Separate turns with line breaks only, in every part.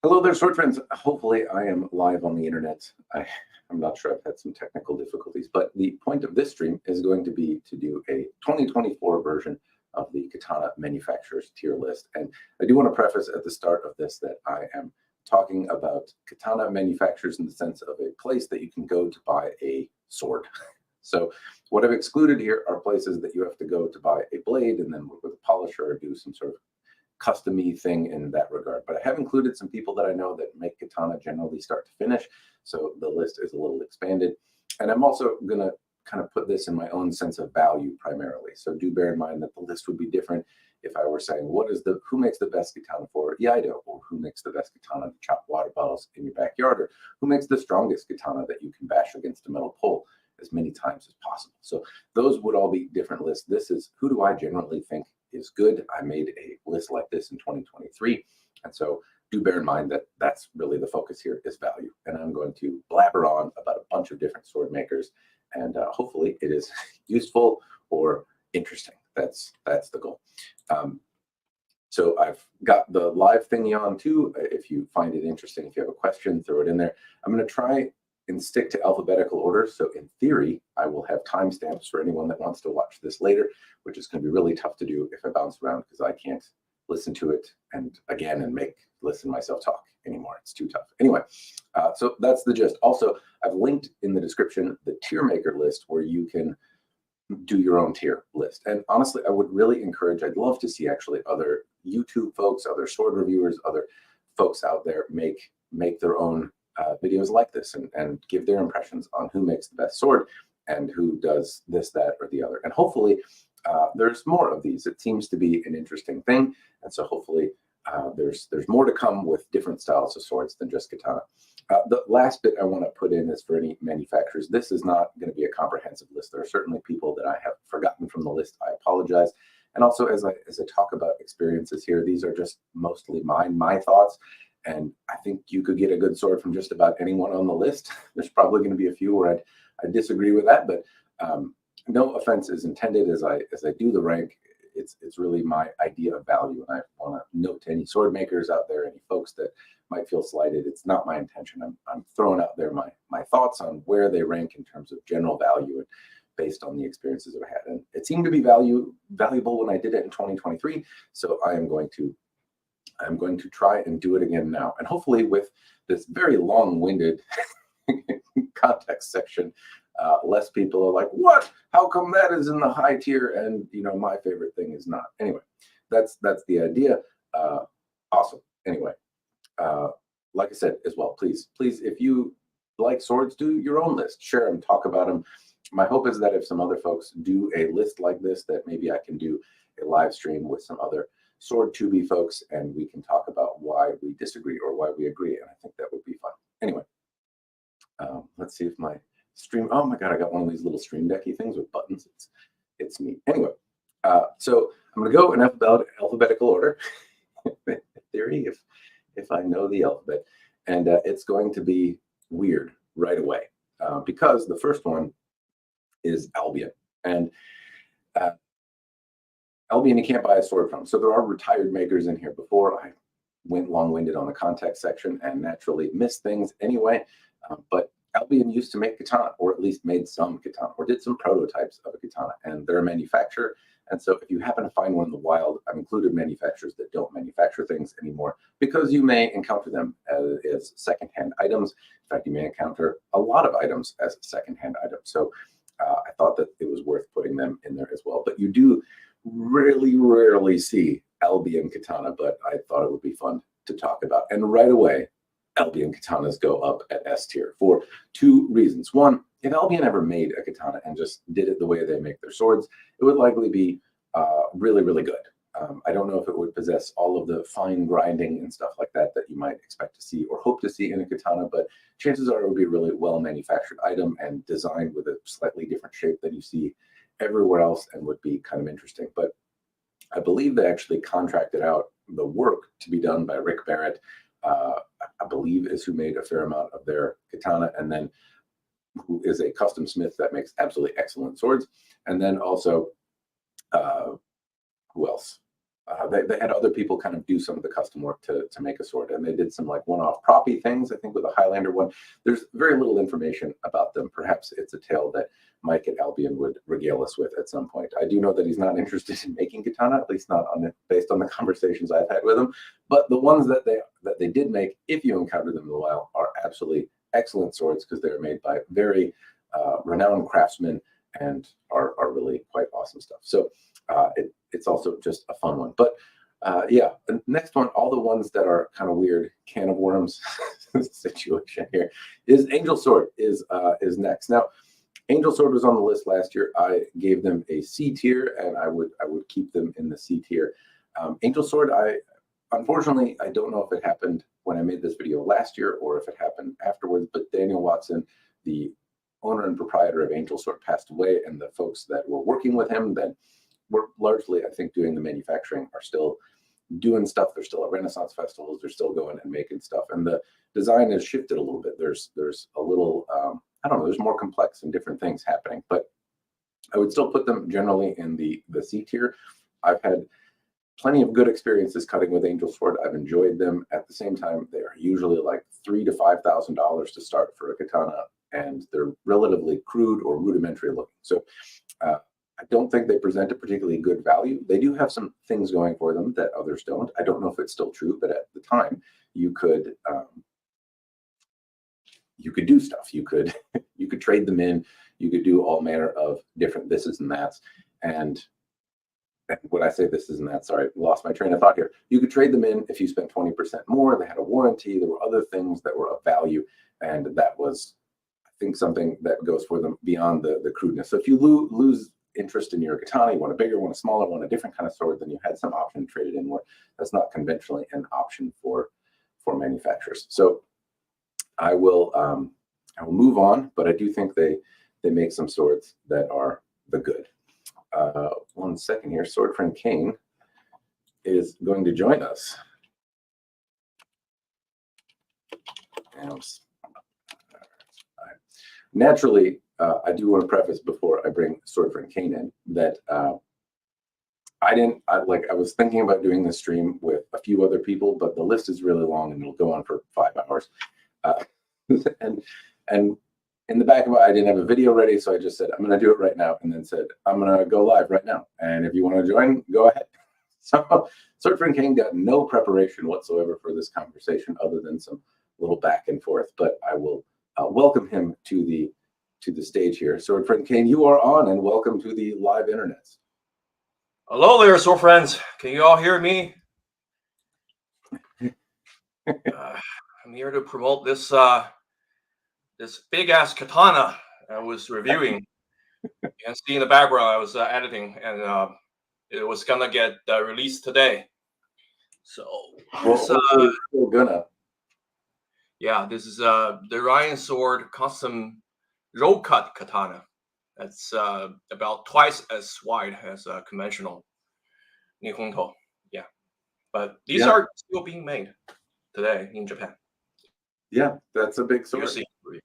Hello there, sword friends. Hopefully, I am live on the internet. I'm not sure. I've had some technical difficulties, but the point of this stream is going to be to do a 2024 version of the Katana manufacturers tier list. And I do want to preface at the start of this that I am talking about Katana manufacturers in the sense of a place that you can go to buy a sword. So what I've excluded here are places that you have to go to buy a blade and then work with a polisher or do some sort of custom-y thing in that regard. But I have included some people that I know that make katana generally start to finish, so the list is a little expanded. And I'm also going to kind of put this in my own sense of value primarily. So do bear in mind that the list would be different if I were saying who makes the best katana for iaido, or who makes the best katana to chop water bottles in your backyard, or who makes the strongest katana that you can bash against a metal pole as many times as possible. So those would all be different lists. This is who do I generally think is good. I made a list like this in 2023. And so do bear in mind that that's really the focus here is value. And I'm going to blabber on about a bunch of different sword makers. And hopefully it is useful or interesting. That's the goal. So I've got the live thingy on too. If you find it interesting, if you have a question, throw it in there. I'm going to try and stick to alphabetical order. So in theory, I will have timestamps for anyone that wants to watch this later, which is going to be really tough to do if I bounce around because I can't listen to it and listen myself talk anymore. It's too tough. Anyway, so that's the gist. Also, I've linked in the description the tier maker list where you can do your own tier list. And honestly, I would really encourage, I'd love to see actually other YouTube folks, other sword reviewers, other folks out there make their own videos like this and give their impressions on who makes the best sword and who does this, that, or the other. And hopefully there's more of these. It seems to be an interesting thing. And so hopefully there's more to come with different styles of swords than just katana. The last bit I want to put in is for any manufacturers. This is not going to be a comprehensive list. There are certainly people that I have forgotten from the list. I apologize. And also as I talk about experiences here, these are just mostly my thoughts. And I think you could get a good sword from just about anyone on the list. There's probably going to be a few where I disagree with that, but no offense is intended. As I do the rank, it's really my idea of value, and I want to note to any sword makers out there, any folks that might feel slighted, it's not my intention. I'm throwing out there my thoughts on where they rank in terms of general value and based on the experiences that I had. And it seemed to be valuable when I did it in 2023, so I'm going to try and do it again now. And hopefully with this very long-winded context section, less people are like, what? How come that is in the high tier and, my favorite thing is not? Anyway, that's the idea. Awesome. Anyway, like I said as well, please, if you like swords, do your own list. Share them, talk about them. My hope is that if some other folks do a list like this, that maybe I can do a live stream with some other sword 2B folks, and we can talk about why we disagree or why we agree, and I think that would be fun. Anyway, let's see if my stream, oh my god, I got one of these little stream decky things with buttons. It's neat. Anyway, so I'm going to go in alphabetical order, in theory, if I know the alphabet, and it's going to be weird right away, because the first one is Albion, and Albion you can't buy a sword from. So there are retired makers in here. Before I went long-winded on the context section and naturally missed things anyway. But Albion used to make katana, or at least made some katana, or did some prototypes of a katana. And they're a manufacturer. And so if you happen to find one in the wild, I've included manufacturers that don't manufacture things anymore because you may encounter them as secondhand items. In fact, you may encounter a lot of items as secondhand items. So I thought that it was worth putting them in there as well. But you do really rarely see Albion katana, but I thought it would be fun to talk about. And right away, Albion katanas go up at S tier for two reasons. One, if Albion ever made a katana and just did it the way they make their swords, it would likely be really, really good. I don't know if it would possess all of the fine grinding and stuff like that you might expect to see or hope to see in a katana, but chances are it would be a really well-manufactured item and designed with a slightly different shape than you see everywhere else and would be kind of interesting. But I believe they actually contracted out the work to be done by Rick Barrett, I believe is who made a fair amount of their katana, and then who is a custom smith that makes absolutely excellent swords. And then also, who else? they had other people kind of do some of the custom work to make a sword, and they did some like one-off proppy things. I think with a Highlander one, there's very little information about them. Perhaps it's a tale that Mike at Albion would regale us with at some point. I do know that he's not interested in making katana, at least not on it, based on the conversations I've had with him. But the ones that they did make, if you encounter them in the wild, are absolutely excellent swords because they're made by very renowned craftsmen and are really quite awesome stuff. So it's also just a fun one. But yeah, the next one, all the ones that are kind of weird can of worms situation here, is Angel Sword is next. Now, Angel Sword was on the list last year. I gave them a C tier, and I would keep them in the C tier. Angel Sword, unfortunately, I don't know if it happened when I made this video last year or if it happened afterwards, but Daniel Watson, the owner and proprietor of Angel Sword, passed away, and the folks that were working with him that were largely, I think, doing the manufacturing are still doing stuff. They're still at Renaissance festivals. They're still going and making stuff, and the design has shifted a little bit. There's a little, I don't know, there's more complex and different things happening, but I would still put them generally in the C tier. I've had plenty of good experiences cutting with Angel Sword. I've enjoyed them. At the same time, they are usually like $3,000 to $5,000 to start for a katana, and they're relatively crude or rudimentary looking. So I don't think they present a particularly good value. They do have some things going for them that others don't. I don't know if it's still true, but at the time, you could do stuff. You could trade them in. You could do all manner of different thises and that's. And when I say this and that, sorry, lost my train of thought here. You could trade them in if you spent 20% more. They had a warranty. There were other things that were of value, and that was, I think, something that goes for them beyond the crudeness. So if you lose interest in your katana, you want a bigger one, a smaller one, a different kind of sword, then you had some option to trade it in more. That's not conventionally an option for manufacturers. So I will move on, but I do think they make some swords that are the good. 1 second here. Sword friend Kane is going to join us. Naturally, I do want to preface before I bring sword friend Kane in that I was thinking about doing this stream with a few other people, but the list is really long and it'll go on for 5 hours. And in the back of it, I didn't have a video ready, so I just said, I'm going to do it right now, and then said, I'm going to go live right now. And if you want to join, go ahead. So Sword friend Kane got no preparation whatsoever for this conversation other than some little back and forth, but I will welcome him to the stage here. Sword friend Kane, you are on, and welcome to the live internets.
Hello there, sword friends. Can you all hear me? I'm here to promote this this big ass katana I was reviewing. You can see in the background I was editing, and it was gonna get released today. So
still gonna.
Yeah, this is the Ryu Sword custom roll cut katana. That's about twice as wide as a conventional Nihonto. Yeah, but these are still being made today in Japan.
Yeah, that's a big sword.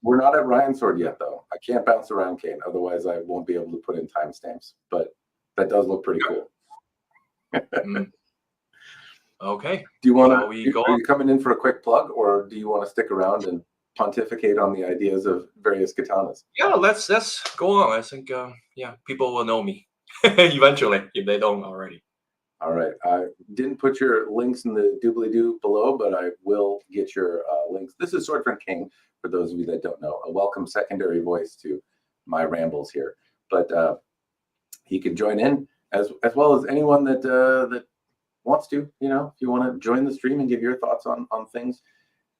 We're not at Ryan Sword yet, though. I can't bounce around Kane, otherwise I won't be able to put in timestamps. But that does look pretty cool.
Okay.
Do you want to? Are you coming in for a quick plug, or do you want to stick around and pontificate on the ideas of various katanas?
Yeah, let's go on. I think people will know me eventually if they don't already.
All right. I didn't put your links in the doobly-doo below, but I will get your links. This is Sword friend King, for those of you that don't know. A welcome secondary voice to my rambles here. But he can join in as well as anyone that wants to. You know, if you want to join the stream and give your thoughts on things,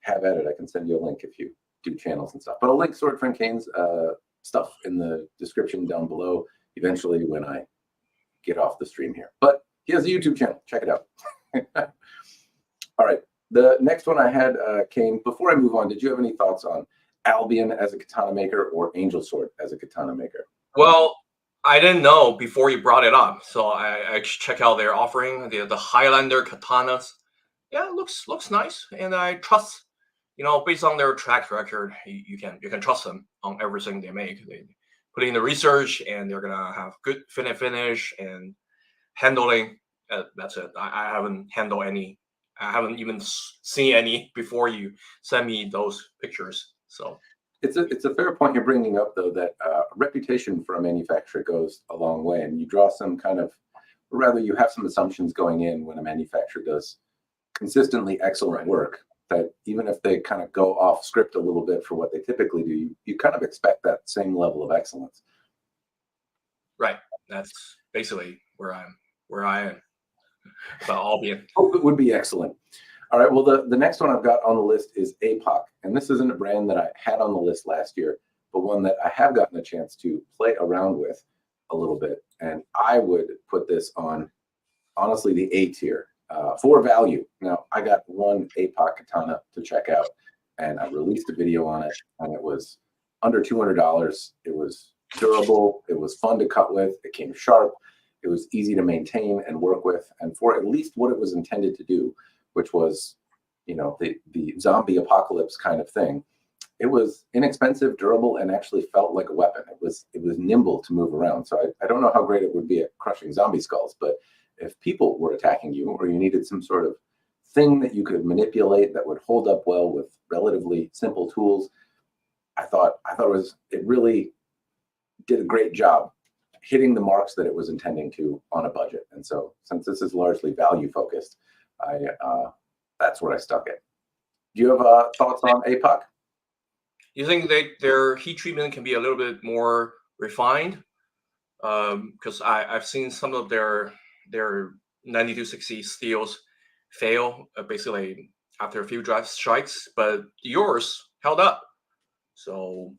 have at it. I can send you a link if you do channels and stuff. But I'll link Sword friend Kane's stuff in the description down below eventually when I get off the stream here. But he has a YouTube channel. Check it out. All right. The next one I had, Kane, before I move on, did you have any thoughts on Albion as a katana maker or Angel Sword as a katana maker?
Well, I didn't know before you brought it up. So I check out their offering, the Highlander katanas. Yeah, it looks nice. And I trust, based on their track record, you can trust them on everything they make. They put in the research, and they're going to have good finish and handling, That's it. I haven't handled any. I haven't even seen any before you send me those pictures. So
it's a fair point you're bringing up, though, that reputation for a manufacturer goes a long way, and you draw some kind of, or rather, you have some assumptions going in when a manufacturer does consistently excellent work. That even if they kind of go off script a little bit for what they typically do, you kind of expect that same level of excellence.
Right. That's basically where I am. About Albion.
Hope it would be excellent. All right. Well, the next one I've got on the list is APOC, and this isn't a brand that I had on the list last year, but one that I have gotten a chance to play around with a little bit, and I would put this on, honestly, the A tier for value. Now, I got one APOC katana to check out, and I released a video on it, and it was under $200. It was durable. It was fun to cut with. It came sharp. It was easy to maintain and work with, and for at least what it was intended to do, which was, you know, the zombie apocalypse kind of thing. It was inexpensive, durable, and actually felt like a weapon. It was nimble to move around. So I don't know how great it would be at crushing zombie skulls, but if people were attacking you, or you needed some sort of thing that you could manipulate that would hold up well with relatively simple tools, I thought it really did a great job hitting the marks that it was intending to on a budget. And so, since this is largely value focused, that's where I stuck it. Do you have thoughts on APOC?
You think their heat treatment can be a little bit more refined? Because I've seen some of their 9260 steels fail basically after a few drive strikes, but yours held up. So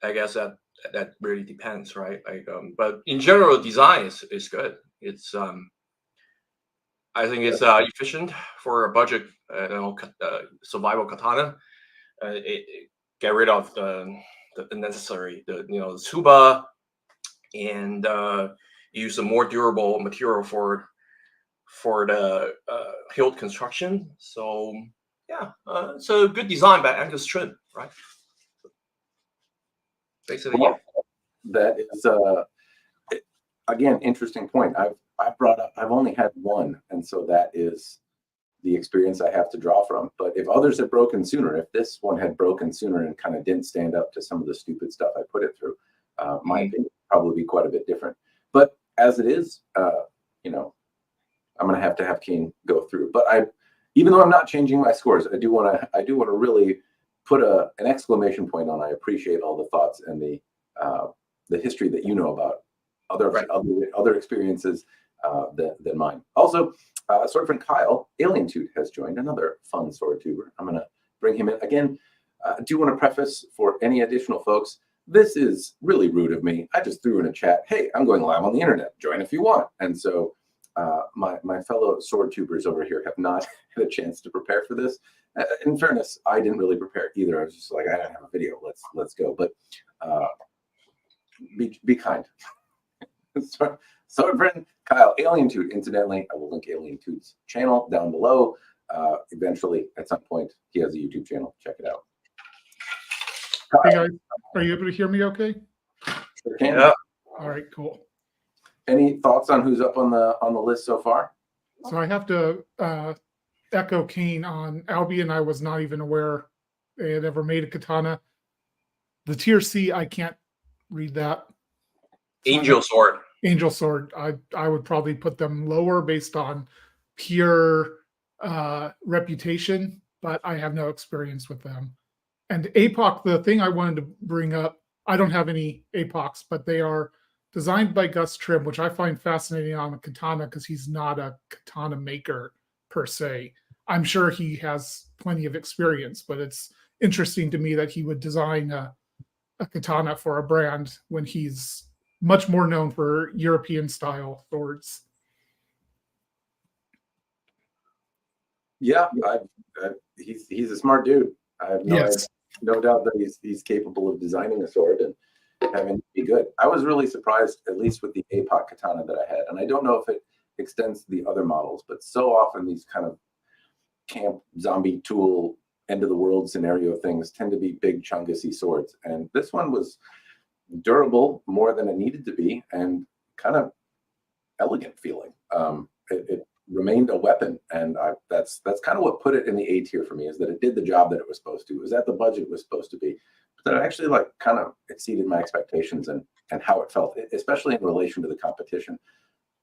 I guess that really depends, right? Like, but in general, design is good. It's I think it's efficient for a budget, survival katana. Get rid of the necessary, the tsuba, and use a more durable material for the hilt construction. So yeah, it's a good design by Angus Trim, right? Basically,
well, that is again, interesting point. I've only had one, and so that is the experience I have to draw from. But if others had broken sooner, if this one had broken sooner and kind of didn't stand up to some of the stupid stuff I put it through, my opinion would probably be quite a bit different. But as it is, I'm going to have Kane go through. But even though I'm not changing my scores, I do want to really put an exclamation point on. I appreciate all the thoughts and the history that you know about other experiences than mine. Also, sword friend Kyle, Alien Toot, has joined, another fun sword tuber. I'm going to bring him in. Again, I do want to preface for any additional folks, this is really rude of me. I just threw in a chat, hey, I'm going live on the internet. Join if you want. And so my fellow sword tubers over here have not had a chance to prepare for this. In fairness, I didn't really prepare either. I was just like, I don't have a video. Let's go. But be kind. Sword friend Kyle, Alien Toot. Incidentally, I will link Alien Toot's channel down below. Eventually, at some point, he has a YouTube channel. Check it out. Kyle.
Hey guys, are you able to hear me okay?
Sure can.
Yeah.
All right, cool.
Any thoughts on who's up on the list so far?
So I have to echo Kane on Albion. I was not even aware they had ever made a katana. The tier C, I can't read that.
Angel Sword.
Angel Sword. I would probably put them lower based on pure reputation, but I have no experience with them. And APOC, the thing I wanted to bring up, I don't have any APOCs, but they are designed by Gus Trim, which I find fascinating on a katana because he's not a katana maker per se. I'm sure he has plenty of experience, but it's interesting to me that he would design a katana for a brand when he's much more known for European style swords.
Yeah, he's a smart dude. I have no doubt that he's capable of designing a sword and having it be good. I was really surprised, at least with the APOC katana that I had, and I don't know if it extends to the other models, but so often these kind of camp zombie tool end of the world scenario things tend to be big chungussy swords, and this one was durable more than it needed to be and kind of elegant feeling. it remained a weapon, and that's kind of what put it in the A tier for me, is that it did the job that it was supposed to. It was at the budget it was supposed to be, but that it actually like kind of exceeded my expectations and how it felt, especially in relation to the competition.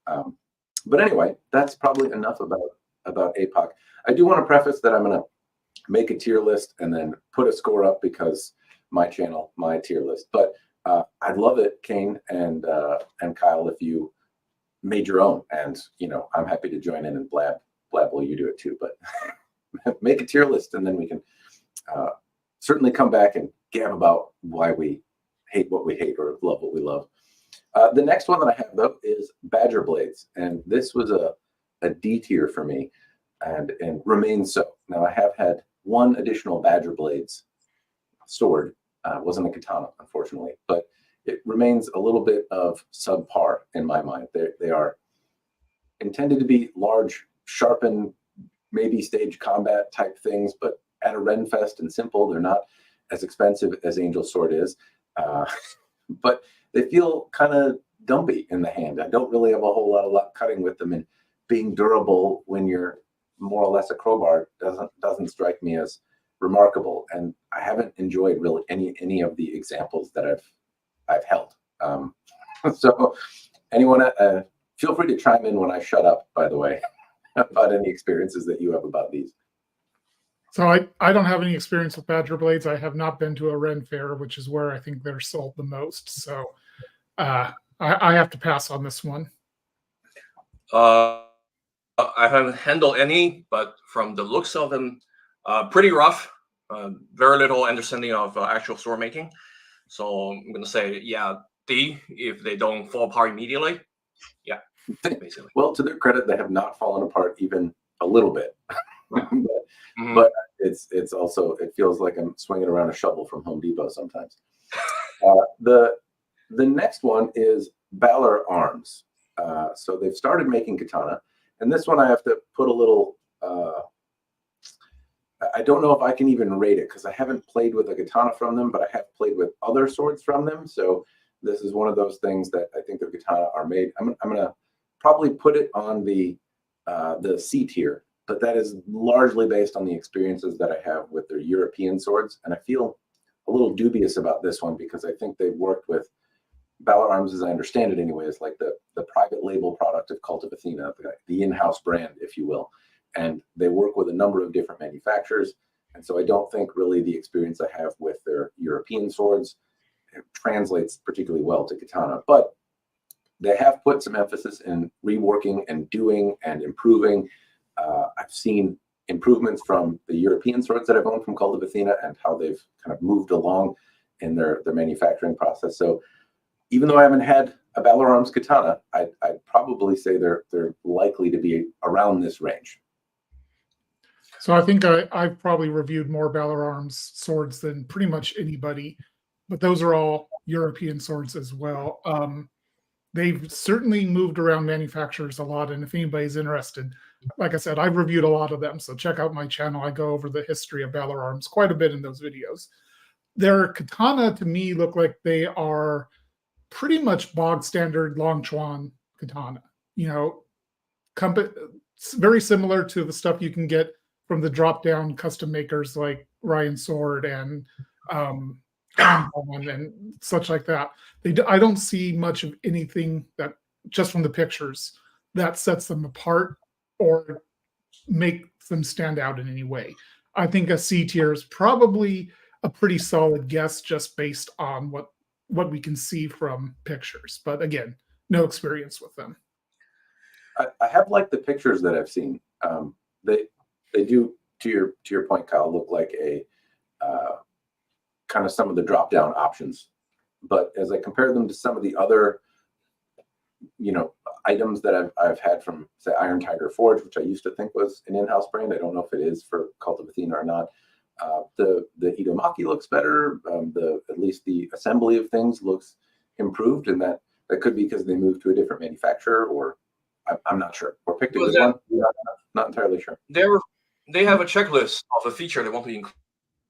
But anyway, that's probably enough about APOC. I do want to preface that I'm going to make a tier list and then put a score up because my channel, my tier list. But I'd love it, Kane and Kyle, if you made your own, and I'm happy to join in and blab while you do it too. But make a tier list, and then we can certainly come back and gab about why we hate what we hate or love what we love. The next one that I have though is Badger Blades, and this was a D tier for me, and remains so. Now I have had one additional Badger Blades sword. Wasn't a katana, unfortunately, but it remains a little bit of subpar in my mind. They are intended to be large, sharpened, maybe stage combat type things, but at a Renfest and simple, they're not as expensive as Angel Sword is. But they feel kind of dumpy in the hand. I don't really have a whole lot of luck cutting with them, and being durable when you're more or less a crowbar doesn't strike me as remarkable. And I haven't enjoyed really any of the examples that I've held. So anyone, feel free to chime in when I shut up, by the way, about any experiences that you have about these.
So I don't have any experience with Badger Blades. I have not been to a Ren Fair, which is where I think they're sold the most. So I have to pass on this one.
I haven't handled any, but from the looks of them, pretty rough. Very little understanding of actual sword making. So I'm going to say, yeah, D, if they don't fall apart immediately. Yeah, basically.
Well, to their credit, they have not fallen apart even a little bit.
Right.
But it's also, it feels like I'm swinging around a shovel from Home Depot sometimes. The next one is Balur Arms. So they've started making katana, and this one I have to put a little. I don't know if I can even rate it because I haven't played with a katana from them, but I have played with other swords from them. So this is one of those things that I think the katana are made. I'm gonna probably put it on the C tier, but that is largely based on the experiences that I have with their European swords, and I feel a little dubious about this one because I think they've worked with Balur Arms, as I understand it anyway, is like the private label product of Cult of Athena, the in-house brand, if you will. And they work with a number of different manufacturers. And so I don't think really the experience I have with their European swords translates particularly well to katana. But they have put some emphasis in reworking and doing and improving. I've seen improvements from the European swords that I've owned from Cult of Athena and how they've kind of moved along in their manufacturing process. So even though I haven't had a Balur Arms katana, I'd probably say they're likely to be around this range.
So I think I've probably reviewed more Balur Arms swords than pretty much anybody, but those are all European swords as well. They've certainly moved around manufacturers a lot, and if anybody's interested, like I said, I've reviewed a lot of them, so check out my channel. I go over the history of Balur Arms quite a bit in those videos. Their katana, to me, look like they are pretty much bog standard Longchuan katana. Very similar to the stuff you can get from the drop-down custom makers like Ryan Sword and and such like that. I don't see much of anything that, just from the pictures, that sets them apart or makes them stand out in any way. I think a C tier is probably a pretty solid guess just based on what we can see from pictures. But again, no experience with them.
I have liked the pictures that I've seen. They do, to your point, Kyle, look like a kind of some of the drop down options. But as I compare them to some of the other, items that I've had from, say, Iron Tiger Forge, which I used to think was an in-house brand. I don't know if it is for Cult of Athena or not. The Idomaki looks better. At least the assembly of things looks improved, and that could be because they moved to a different manufacturer, or I'm not sure. Or picked a good one. Not entirely sure.
They have a checklist of a feature they want to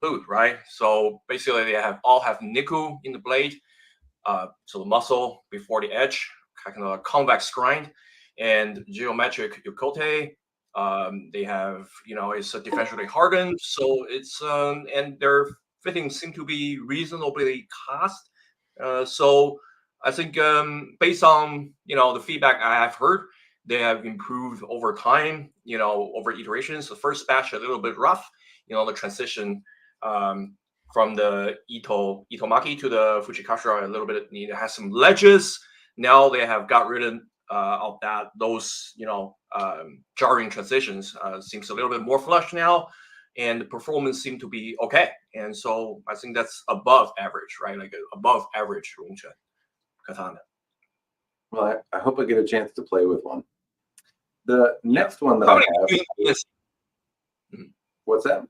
include, right? So basically, they all have nickel in the blade, so the muscle before the edge, kind of a convex grind, and geometric Yokote. They have, it's a defensively hardened, so it's and their fittings seem to be reasonably cost. So I think based on the feedback I have heard, they have improved over time, over iterations. The first batch a little bit rough, the transition from the Itomaki to the Fujikashira a little bit, it has some ledges. Now they have got rid of those jarring transitions. Seems a little bit more flush now, and the performance seemed to be okay. And so I think that's above average, right? Like above average Rongchen Katana.
Well, I hope I get a chance to play with one. The next one that
Probably
I have. What's that?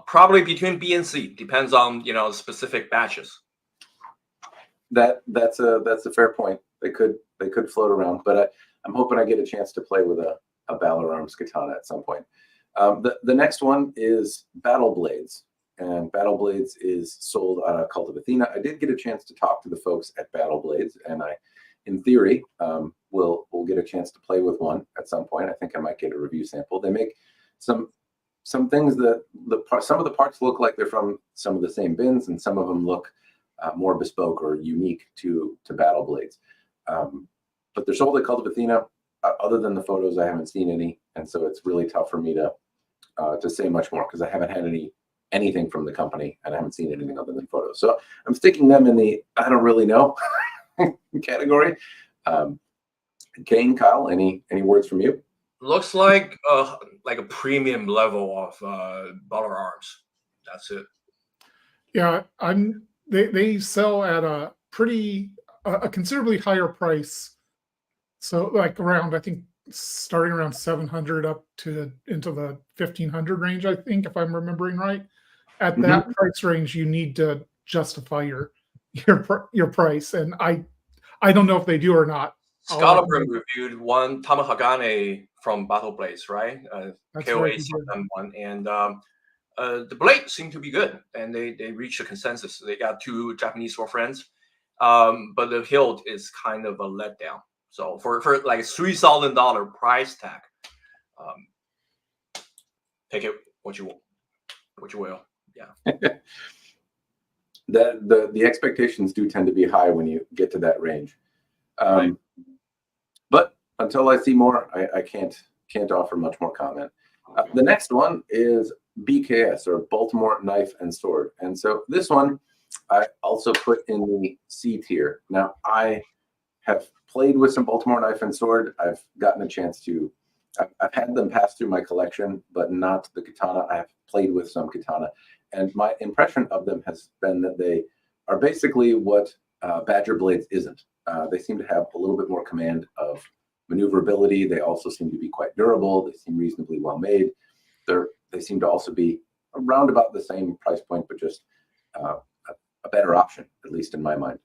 Probably between B and C, depends on specific batches.
That's a fair point. They could float around, but I'm hoping I get a chance to play with a Balur Arms Katana at some point. The next one is Battle Blades, and Battle Blades is sold out of Cult of Athena. I did get a chance to talk to the folks at Battle Blades, and I, in theory, will get a chance to play with one at some point. I think I might get a review sample. They make some things that some of the parts look like they're from some of the same bins, and some of them look more bespoke or unique to Battle Blades. But they're sold at Cult of Athena. Other than the photos, I haven't seen any, and so it's really tough for me to say much more because I haven't had anything from the company, and I haven't seen anything other than photos. So I'm sticking them in the I don't really know category. Kane, Kyle, any words from you?
Looks like a premium level of Balur Arms. That's it.
Yeah, they sell at a considerably higher price. So like around, I think starting around 700 up to into the 1500 range, I think, if I'm remembering right. At that price range, you need to justify your price, and I don't know if they do or not.
Scholar reviewed one Tamahagane from Battle Blades, right? KOH one, and the blade seemed to be good, and they reached a consensus. They got two Japanese war friends, but the hilt is kind of a letdown. So for like $3,000 price tag, take it what you will. Yeah.
The expectations do tend to be high when you get to that range.
Right.
But until I see more, I can't offer much more comment. The next one is BKS, or Baltimore Knife and Sword. And so this one I also put in the C tier. Now, I have played with some Baltimore Knife and Sword. I've gotten a chance to, I've had them pass through my collection, but not the katana. I have played with some katana. And my impression of them has been that they are basically what Badger Blades isn't. They seem to have a little bit more command of maneuverability. They also seem to be quite durable. They seem reasonably well made. They seem to also be around about the same price point, but just a better option, at least in my mind.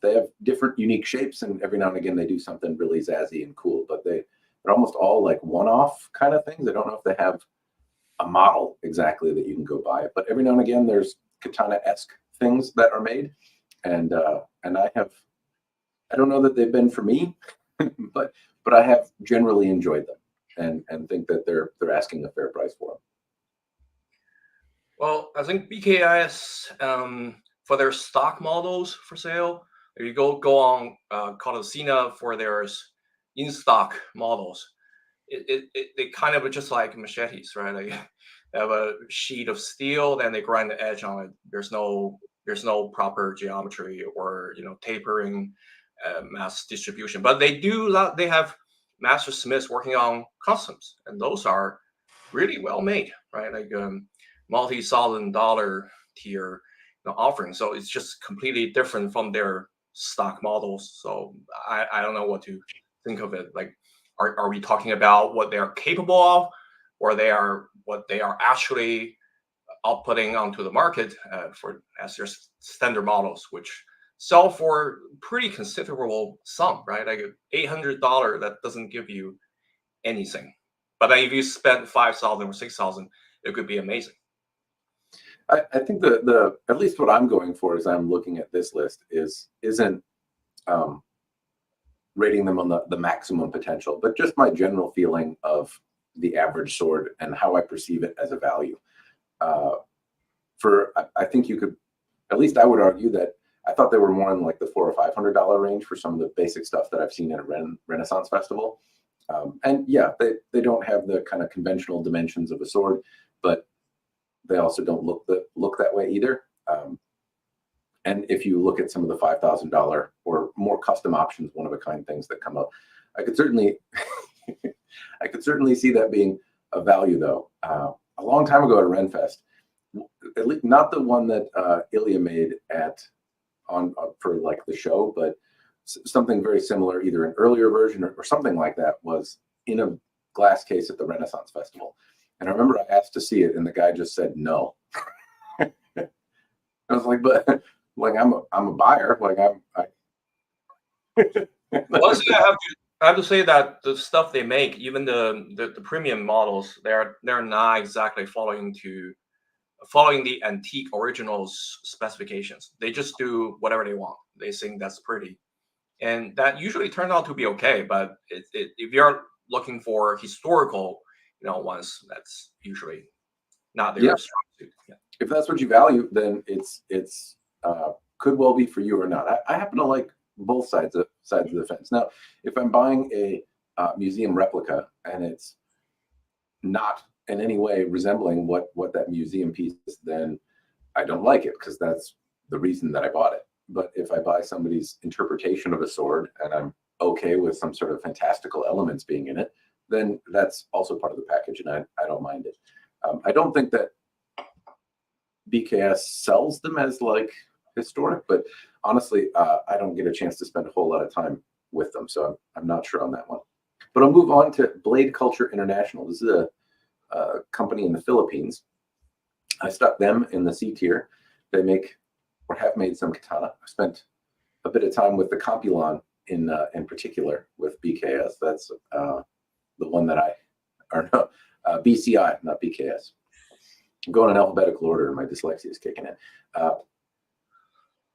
They have different unique shapes, and every now and again they do something really zazzy and cool, but they're almost all like one-off kind of things. I don't know if they have a model exactly that you can go buy, but every now and again there's katana-esque things that are made, and I don't know that they've been for me, but I have generally enjoyed them and think that they're asking a fair price for them.
Well, I think BKS for their stock models for sale, if you go on Call of Cena for their in stock models, they kind of are just like machetes, right? Like, they have a sheet of steel, then they grind the edge on it. There's no proper geometry or tapering, mass distribution. But they have master smiths working on customs, and those are really well made, right? Like multi-$1,000 tier offering. So it's just completely different from their stock models. So I don't know what to think of it. Like, are we talking about what they are capable of, or what they are actually outputting onto the market as their standard models, which sell for pretty considerable sum, right? Like $800, that doesn't give you anything. But then if you spend $5,000 or $6,000, it could be amazing.
I think the at least what I'm going for as I'm looking at this list isn't rating them on the maximum potential, but just my general feeling of the average sword and how I perceive it as a value. I think you could, at least I would argue that I thought they were more in like the $400 or $500 range for some of the basic stuff that I've seen at a Renaissance festival. And yeah, they don't have the kind of conventional dimensions of a sword, but they also don't look that way either. And if you look at some of the $5,000 or more custom options, one of a kind things that come up, I could certainly see that being a value though. A long time ago at Renfest, at least not the one that Ilya made for like the show, but something very similar, either an earlier version or something like that, was in a glass case at the Renaissance Festival. And I remember I asked to see it, and the guy just said no. I was like, but like I'm a buyer. Like
One thing I have to say that the stuff they make, even the premium models, they're not exactly following the antique originals specifications. They just do whatever they want. They think that's pretty, and that usually turns out to be okay. But if you're looking for historical, ones, that's usually not their strong suit. Yeah.
If that's what you value, then it's could well be for you or not. I happen to like both sides of the fence. Now, if I'm buying a museum replica and it's not in any way resembling what that museum piece is, then I don't like it, because that's the reason that I bought it. But if I buy somebody's interpretation of a sword and I'm okay with some sort of fantastical elements being in it, then that's also part of the package, and I don't mind it. I don't think that BKS sells them as like historic, but honestly, I don't get a chance to spend a whole lot of time with them, so I'm not sure on that one. But I'll move on to Blade Culture International. This is a company in the Philippines. I stuck them in the C tier. They make or have made some katana. I spent a bit of time with the Compulon in particular with BKS. That's the one that BCI, not BKS. I'm going in alphabetical order, and my dyslexia is kicking in.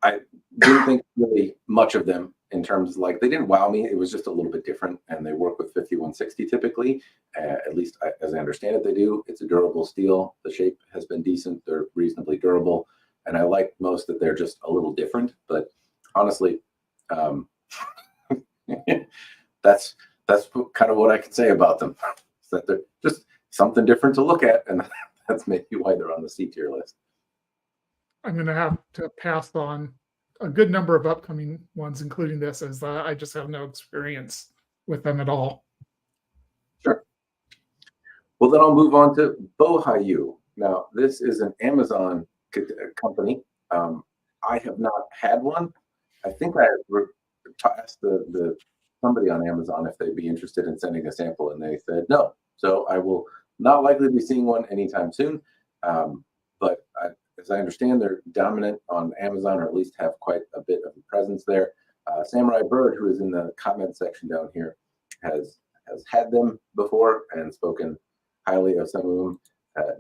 I didn't think really much of them in terms of, like, they didn't wow me. It was just a little bit different, and they work with 5160 typically. At least as I understand it, they do. It's a durable steel. The shape has been decent. They're reasonably durable, and I like most that they're just a little different. But honestly, that's kind of what I can say about them. Is that they're just something different to look at, and that's maybe why they're on the C tier list.
I'm going to have to pass on a good number of upcoming ones, including this, as I just have no experience with them at all.
Sure. Well, then I'll move on to Bohihyu. Now, this is an Amazon company. I have not had one. I think I asked the somebody on Amazon if they'd be interested in sending a sample, and they said no. So I will not likely be seeing one anytime soon. But as I understand, they're dominant on Amazon, or at least have quite a bit of a presence there. Samurai Bird, who is in the comment section down here, has had them before and spoken highly of some of them.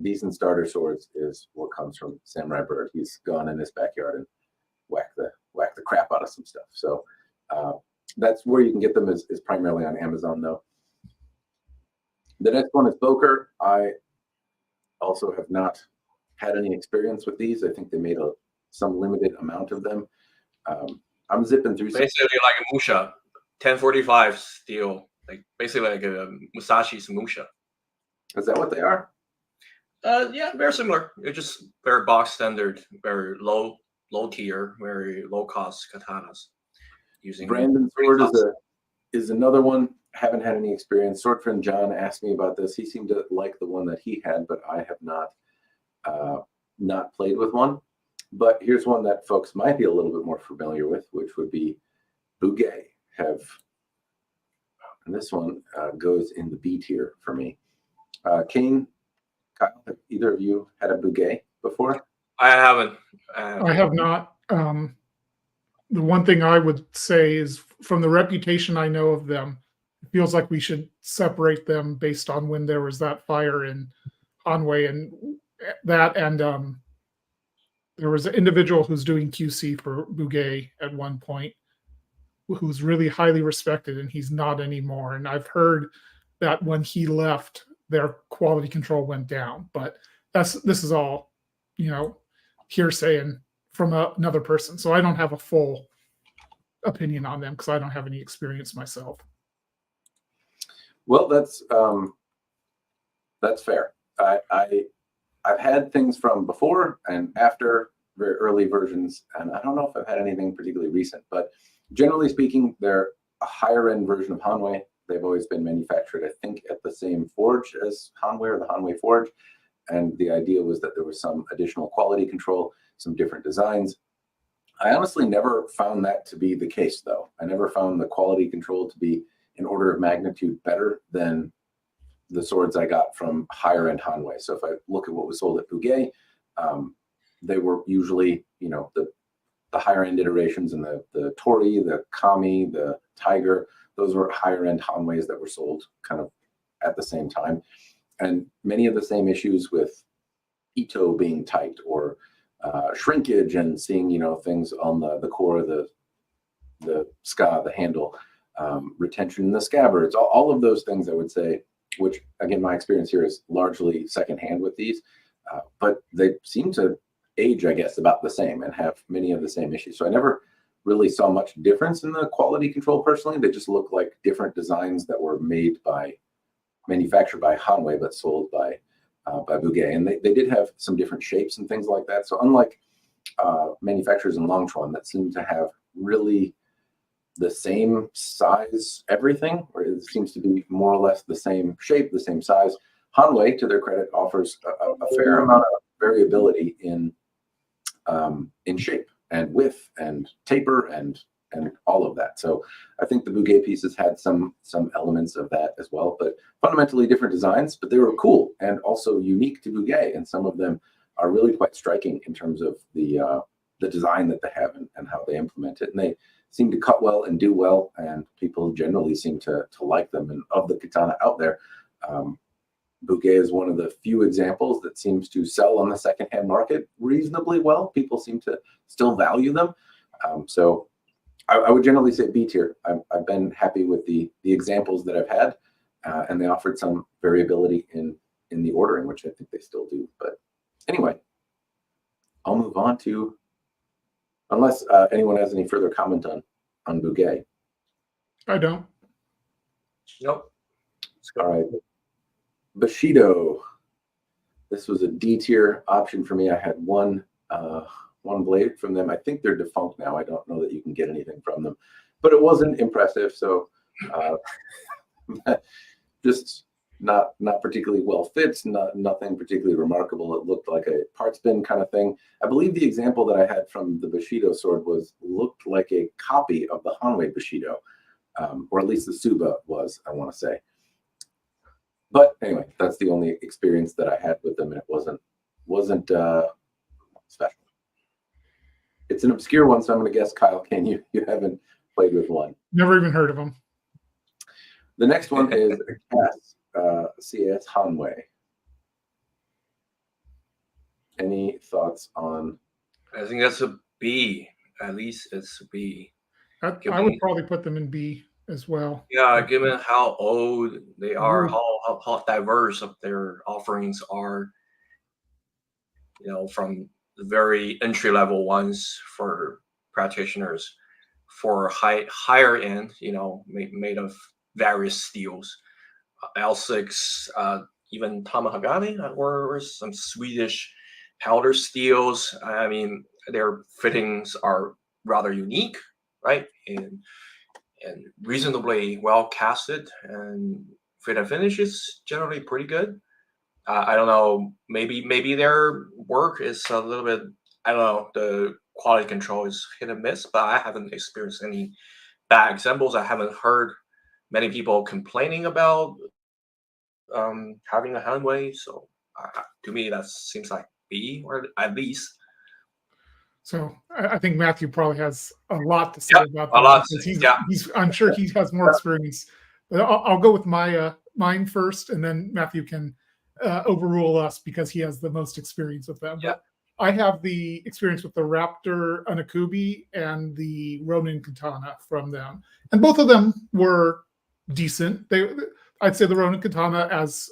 Decent starter swords is what comes from Samurai Bird. He's gone in his backyard and whacked the crap out of some stuff. So that's where you can get them, is primarily on Amazon, though. The next one is Boker. I also have not had any experience with these. I think they made some limited amount of them. I'm zipping through.
Basically like a Musha, 1045 steel, like basically like a Musashi's Musha.
Is that what they are?
Yeah, very similar. It's just very box standard, very low tier, very low cost katanas. Using
Brandon Sword is another one. Haven't had any experience. Sword friend John asked me about this. He seemed to like the one that he had, but I have not played with one. But here's one that folks might be a little bit more familiar with, which would be Bugei. And this one goes in the B tier for me. Kane, Kyle, have either of you had a Bugei before?
I haven't.
I have not. The one thing I would say is, from the reputation I know of them, it feels like we should separate them based on when there was that fire in Hanwei, and that, and there was an individual who's doing QC for Bugei at one point. who's really highly respected, and he's not anymore. And I've heard that when he left, their quality control went down. But this is all, hearsay and from another person. So I don't have a full opinion on them because I don't have any experience myself.
Well, that's fair. I've had things from before and after, very early versions, and I don't know if I've had anything particularly recent, but generally speaking, they're a higher end version of Hanwei. They've always been manufactured, I think, at the same forge as Hanwei, or the Hanwei Forge. And the idea was that there was some additional quality control, some different designs. I honestly never found that to be the case, though. I never found the quality control to be an order of magnitude better than the swords I got from higher end Hanwei. So if I look at what was sold at Bugei, they were usually, the higher end iterations, and the Tori, the Kami, the Tiger, those were higher end Hanweis that were sold kind of at the same time. And many of the same issues with Ito being tight, or shrinkage, and seeing, things on the core, the ska, the handle, retention in the scabbards, all of those things, I would say, which again, my experience here is largely secondhand with these, but they seem to age, I guess, about the same and have many of the same issues. So I never really saw much difference in the quality control personally. They just look like different designs that were manufactured by Hanwei, but sold by Bugei. And they did have some different shapes and things like that. So unlike manufacturers in Longchuan that seem to have really the same size everything, or it seems to be more or less the same shape, the same size, Hanwei, to their credit, offers a fair amount of variability in shape and width and taper and all of that. So I think the Bugei pieces had some elements of that as well, but fundamentally different designs, but they were cool and also unique to Bugei. And some of them are really quite striking in terms of the design that they have and how they implement it. And they seem to cut well and do well, and people generally seem to like them. And of the katana out there, Bugei is one of the few examples that seems to sell on the secondhand market reasonably well. People seem to still value them. So I would generally say B tier. I've been happy with the examples that I've had, and they offered some variability in the ordering, which I think they still do. But anyway, I'll move on to, unless anyone has any further comment on Bugei.
I don't.
Nope.
All right. Bushido. This was a D tier option for me. I had one blade from them. I think they're defunct now. I don't know that you can get anything from them, but it wasn't impressive. So just not particularly well fit, nothing particularly remarkable. It looked like a parts bin kind of thing. I believe the example that I had from the Bushido sword looked like a copy of the Hanwei Bushido, or at least the Suba was, I want to say. But anyway, that's the only experience that I had with them, and it wasn't special. It's an obscure one, so I'm going to guess, Kyle, Kane, you haven't played with one.
Never even heard of them.
The next one is CS Hanwei. Any thoughts on?
I think that's a B. At least it's a B.
I would probably put them in B as well.
Yeah, given how old they are, how diverse of their offerings are, from the very entry level ones for practitioners, for higher end, made of various steels, L6, even Tamahagami, or some Swedish powder steels. I mean, their fittings are rather unique, right? And reasonably well casted, and fit and finish is generally pretty good. I don't know, maybe their work is a little bit, I don't know, the quality control is hit and miss, but I haven't experienced any bad examples. I haven't heard many people complaining about having a Hanwei. So to me, that seems like B, or at least.
So I think Matthew probably has a lot to say about that.
A lot.
I'm sure he has more experience. But I'll go with mine first, and then Matthew can overrule us because he has the most experience with them.
Yeah.
I have the experience with the Raptor Anakubi and the Ronin Katana from them, and both of them were decent. I'd say the Ronin Katana, as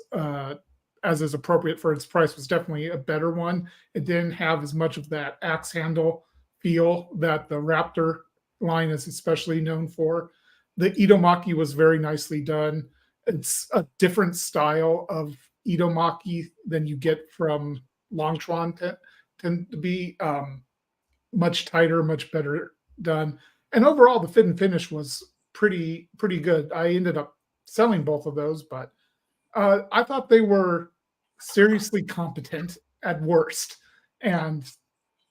is appropriate for its price, was definitely a better one. It didn't have as much of that axe handle feel that the Raptor line is especially known for. The Idomaki was very nicely done. It's a different style of Idomaki than you get from Longchuan. Tend to be much tighter, much better done. And overall, the fit and finish was pretty good. I ended up selling both of those, but I thought they were seriously competent at worst. And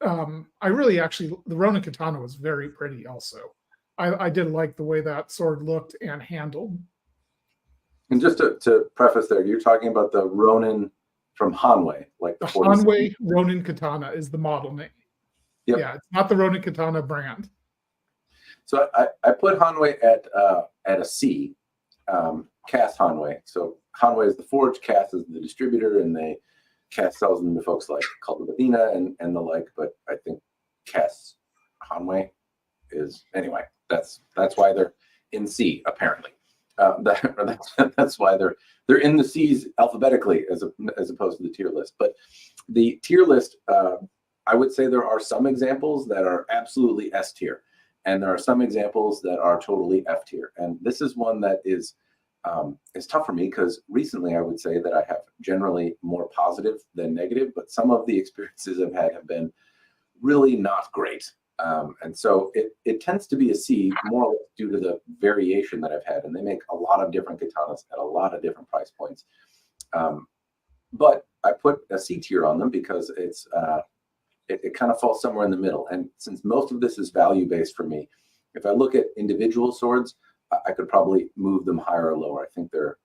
I really actually, the Ronin Katana was very pretty also. I did like the way that sword looked and handled.
And just to preface there, you're talking about the Ronin from Hanwei, like
the Hanwei Ronin Katana is the model name.
Yep.
Yeah, it's not the Ronin Katana brand.
So I put Hanwei at a C, Cass Hanwei. So Hanwei is the forge, Cass is the distributor, and Cass sells them to folks like Cloudhammer and the like. But I think Cass Hanwei is, anyway. That's why they're in C apparently. That's why they're in the C's alphabetically as opposed to the tier list. But the tier list, I would say there are some examples that are absolutely S tier, and there are some examples that are totally F tier. And this is one that is tough for me because recently I would say that I have generally more positive than negative, but some of the experiences I've had have been really not great. And so it tends to be a C more or less due to the variation that I've had. And they make a lot of different katanas at a lot of different price points. But I put a C tier on them because it kind of falls somewhere in the middle. And since most of this is value based for me, if I look at individual swords, I could probably move them higher or lower. I think their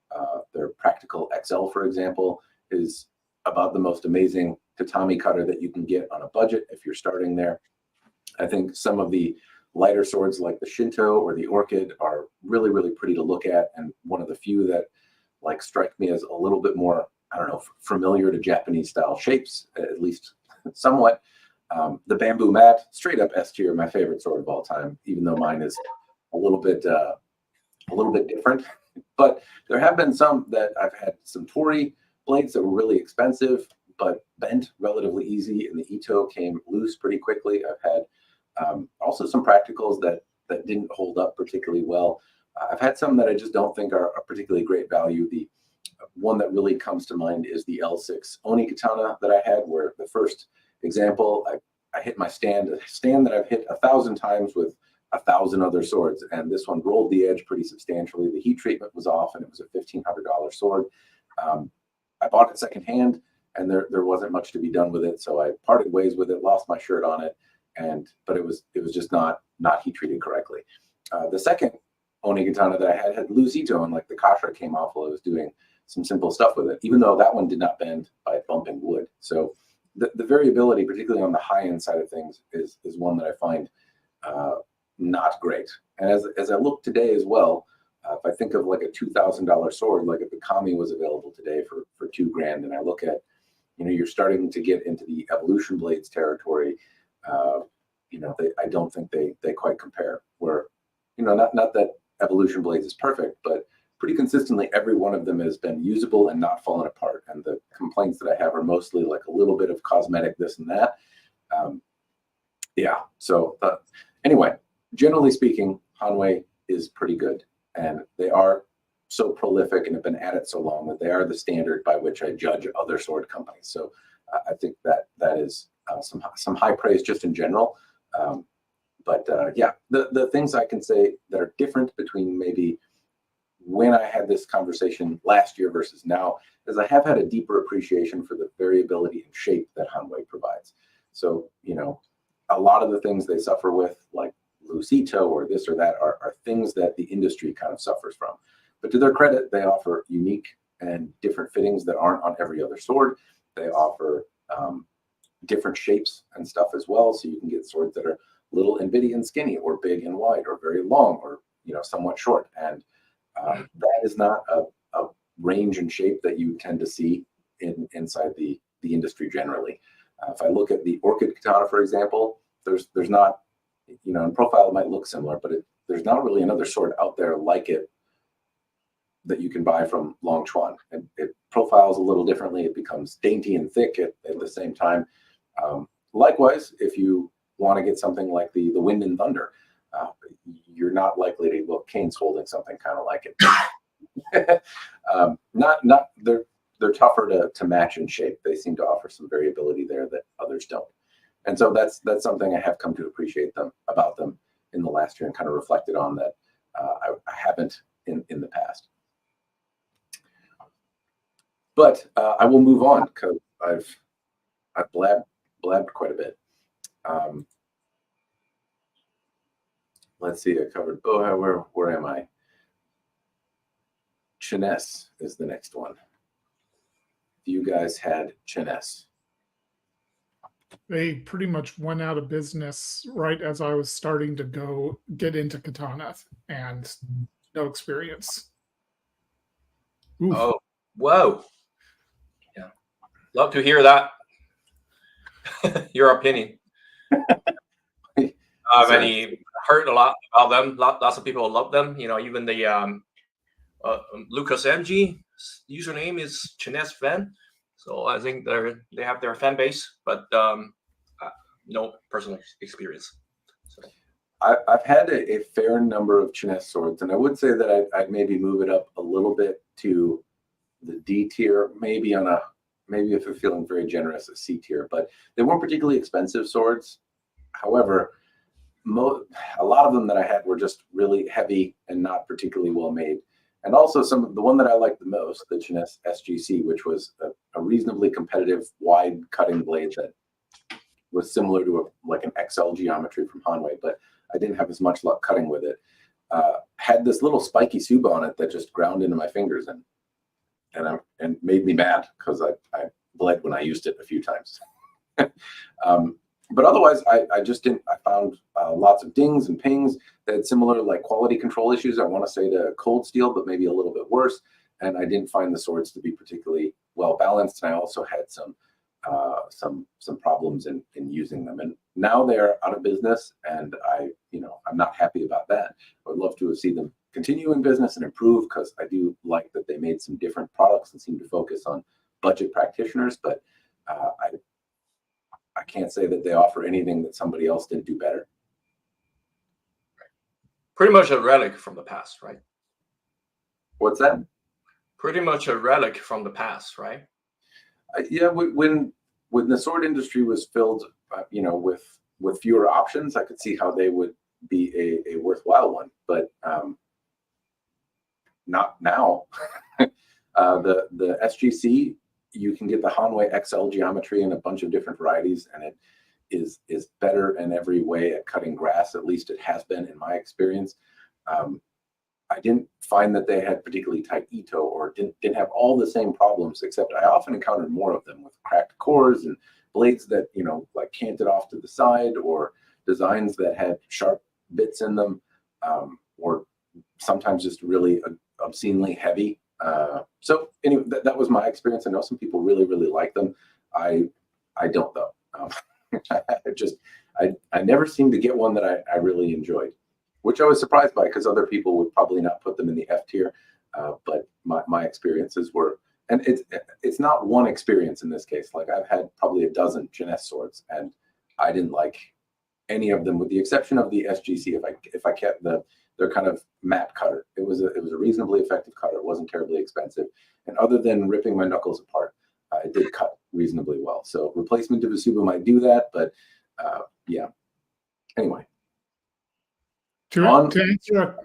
Practical XL, for example, is about the most amazing tatami cutter that you can get on a budget if you're starting there. I think some of the lighter swords like the Shinto or the Orchid are really, really pretty to look at, and one of the few that like strike me as a little bit more, I don't know, familiar to Japanese style shapes, at least somewhat. The Bamboo Mat, straight up S tier, my favorite sword of all time, even though mine is a little bit different. But there have been some that I've had some Tori blades that were really expensive, but bent relatively easy, and the Ito came loose pretty quickly. I've had also some practicals that didn't hold up particularly well. I've had some that I just don't think are a particularly great value. The one that really comes to mind is the L6 Oni Katana that I had, where the first example, I hit my stand, a stand that I've hit 1,000 times with 1,000 other swords, and this one rolled the edge pretty substantially. The heat treatment was off, and it was a $1,500 sword. I bought it secondhand, and there wasn't much to be done with it, so I parted ways with it, lost my shirt on it, but it was just not heat treated correctly. The second Oni Katana that I had loose Ito, and like the kasha came off while I was doing some simple stuff with it, even though that one did not bend by bumping wood. So the variability, particularly on the high end side of things, is one that I find not great. And as I look today as well, if I think of like a $2,000 sword, like if the Kami was available today for $2,000, and I look at, you're starting to get into the evolution blades territory. I don't think they quite compare. Where, not that evolution blades is perfect, but pretty consistently every one of them has been usable and not fallen apart. And the complaints that I have are mostly like a little bit of cosmetic this and that. So anyway, generally speaking, Hanwei is pretty good, and they are so prolific and have been at it so long that they are the standard by which I judge other sword companies. So I think that is some high praise just in general. The things I can say that are different between maybe when I had this conversation last year versus now is I have had a deeper appreciation for the variability in shape that Hanwei provides. So, a lot of the things they suffer with, like Lucito or this or that, are things that the industry kind of suffers from. But to their credit, they offer unique and different fittings that aren't on every other sword. They offer different shapes and stuff as well. So you can get swords that are little and bitty and skinny, or big and wide, or very long, or somewhat short. And that is not a range and shape that you tend to see inside the industry generally. If I look at the Orchid Katana, for example, there's not, you know, in profile it might look similar, but there's not really another sword out there like it that you can buy from Long Chuan. It profiles a little differently. It becomes dainty and thick at the same time. Likewise, if you want to get something like the Wind and Thunder, you're not likely to, well, Kane's holding something kind of like it. They're tougher to match in shape. They seem to offer some variability there that others don't. And so that's something I have come to appreciate about them in the last year and kind of reflected on that I haven't in the past. But I will move on because I've blabbed quite a bit. Let's see, I covered Bohihyu. Where am I? Cheness is the next one. You guys had Cheness.
They pretty much went out of business right as I was starting to get into katana and no experience. Oof.
Oh, whoa. Yeah. Love to hear that. Your opinion. I've heard a lot about them. Lots of people love them. You know, even the Lucas MG username is Cheness fan. So I think they have their fan base, but no personal experience. So
I've had a fair number of Cheness swords, and I would say that I'd maybe move it up a little bit to the D tier, maybe if you're feeling very generous, a C tier, but they weren't particularly expensive swords. However, a lot of them that I had were just really heavy and not particularly well made. And also the one that I liked the most, the Cheness SGC, which was a reasonably competitive wide cutting blade that was similar to like an XL geometry from Hanwei, but I didn't have as much luck cutting with it. Had this little spiky suba on it that just ground into my fingers and made me mad because I bled when I used it a few times. But otherwise, I just didn't. I found lots of dings and pings that had similar like quality control issues. I want to say to Cold Steel, but maybe a little bit worse. And I didn't find the swords to be particularly well balanced. And I also had some problems in using them. And now they're out of business, and I'm not happy about that. I would love to see them continue in business and improve, because I do like that they made some different products and seem to focus on budget practitioners. But I can't say that they offer anything that somebody else didn't do better.
pretty much a relic from the past, right?
What's that?
Pretty much a relic from the past, right?
Yeah, when the sword industry was filled, with fewer options, I could see how they would be a worthwhile one, but not now. The SGC, you can get the Hanwei XL geometry in a bunch of different varieties, and it is better in every way at cutting grass. At least it has been in my experience. I didn't find that they had particularly tight ito, or didn't have all the same problems, except I often encountered more of them with cracked cores and blades that, like canted off to the side, or designs that had sharp bits in them, or sometimes just really obscenely heavy. So anyway, that was my experience. I know some people really, really like them. I don't though. I never seemed to get one that I really enjoyed, which I was surprised by, because other people would probably not put them in the F tier. But my experiences were, and it's not one experience in this case. Like, I've had probably a dozen Cheness swords, and I didn't like any of them, with the exception of the SGC. If I kept their kind of matte cutter, it was a reasonably effective cutter. It wasn't terribly expensive, and other than ripping my knuckles apart, it did cut reasonably well. So replacement of a Suba might do that, but yeah. Anyway.
To answer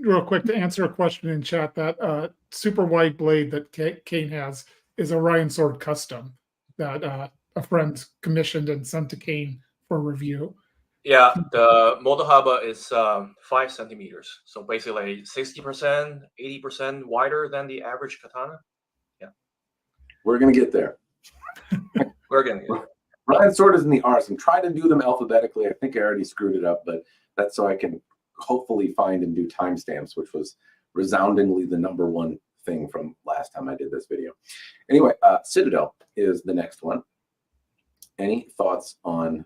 real quick, to answer a question in chat, that super wide blade that Kane has is a Ryan Sword custom that a friend commissioned and sent to Kane for review.
Yeah, the Motohaba is 5 centimeters, so basically 60%, 80% wider than the average katana. Yeah,
we're gonna get there.
We're gonna get there.
Ryan Sword is in the R's. I'm trying to do them alphabetically. I think I already screwed it up, but that's so I can hopefully find and do timestamps, which was resoundingly the #1 thing from last time I did this video. Anyway, Citadel is the next one. any thoughts on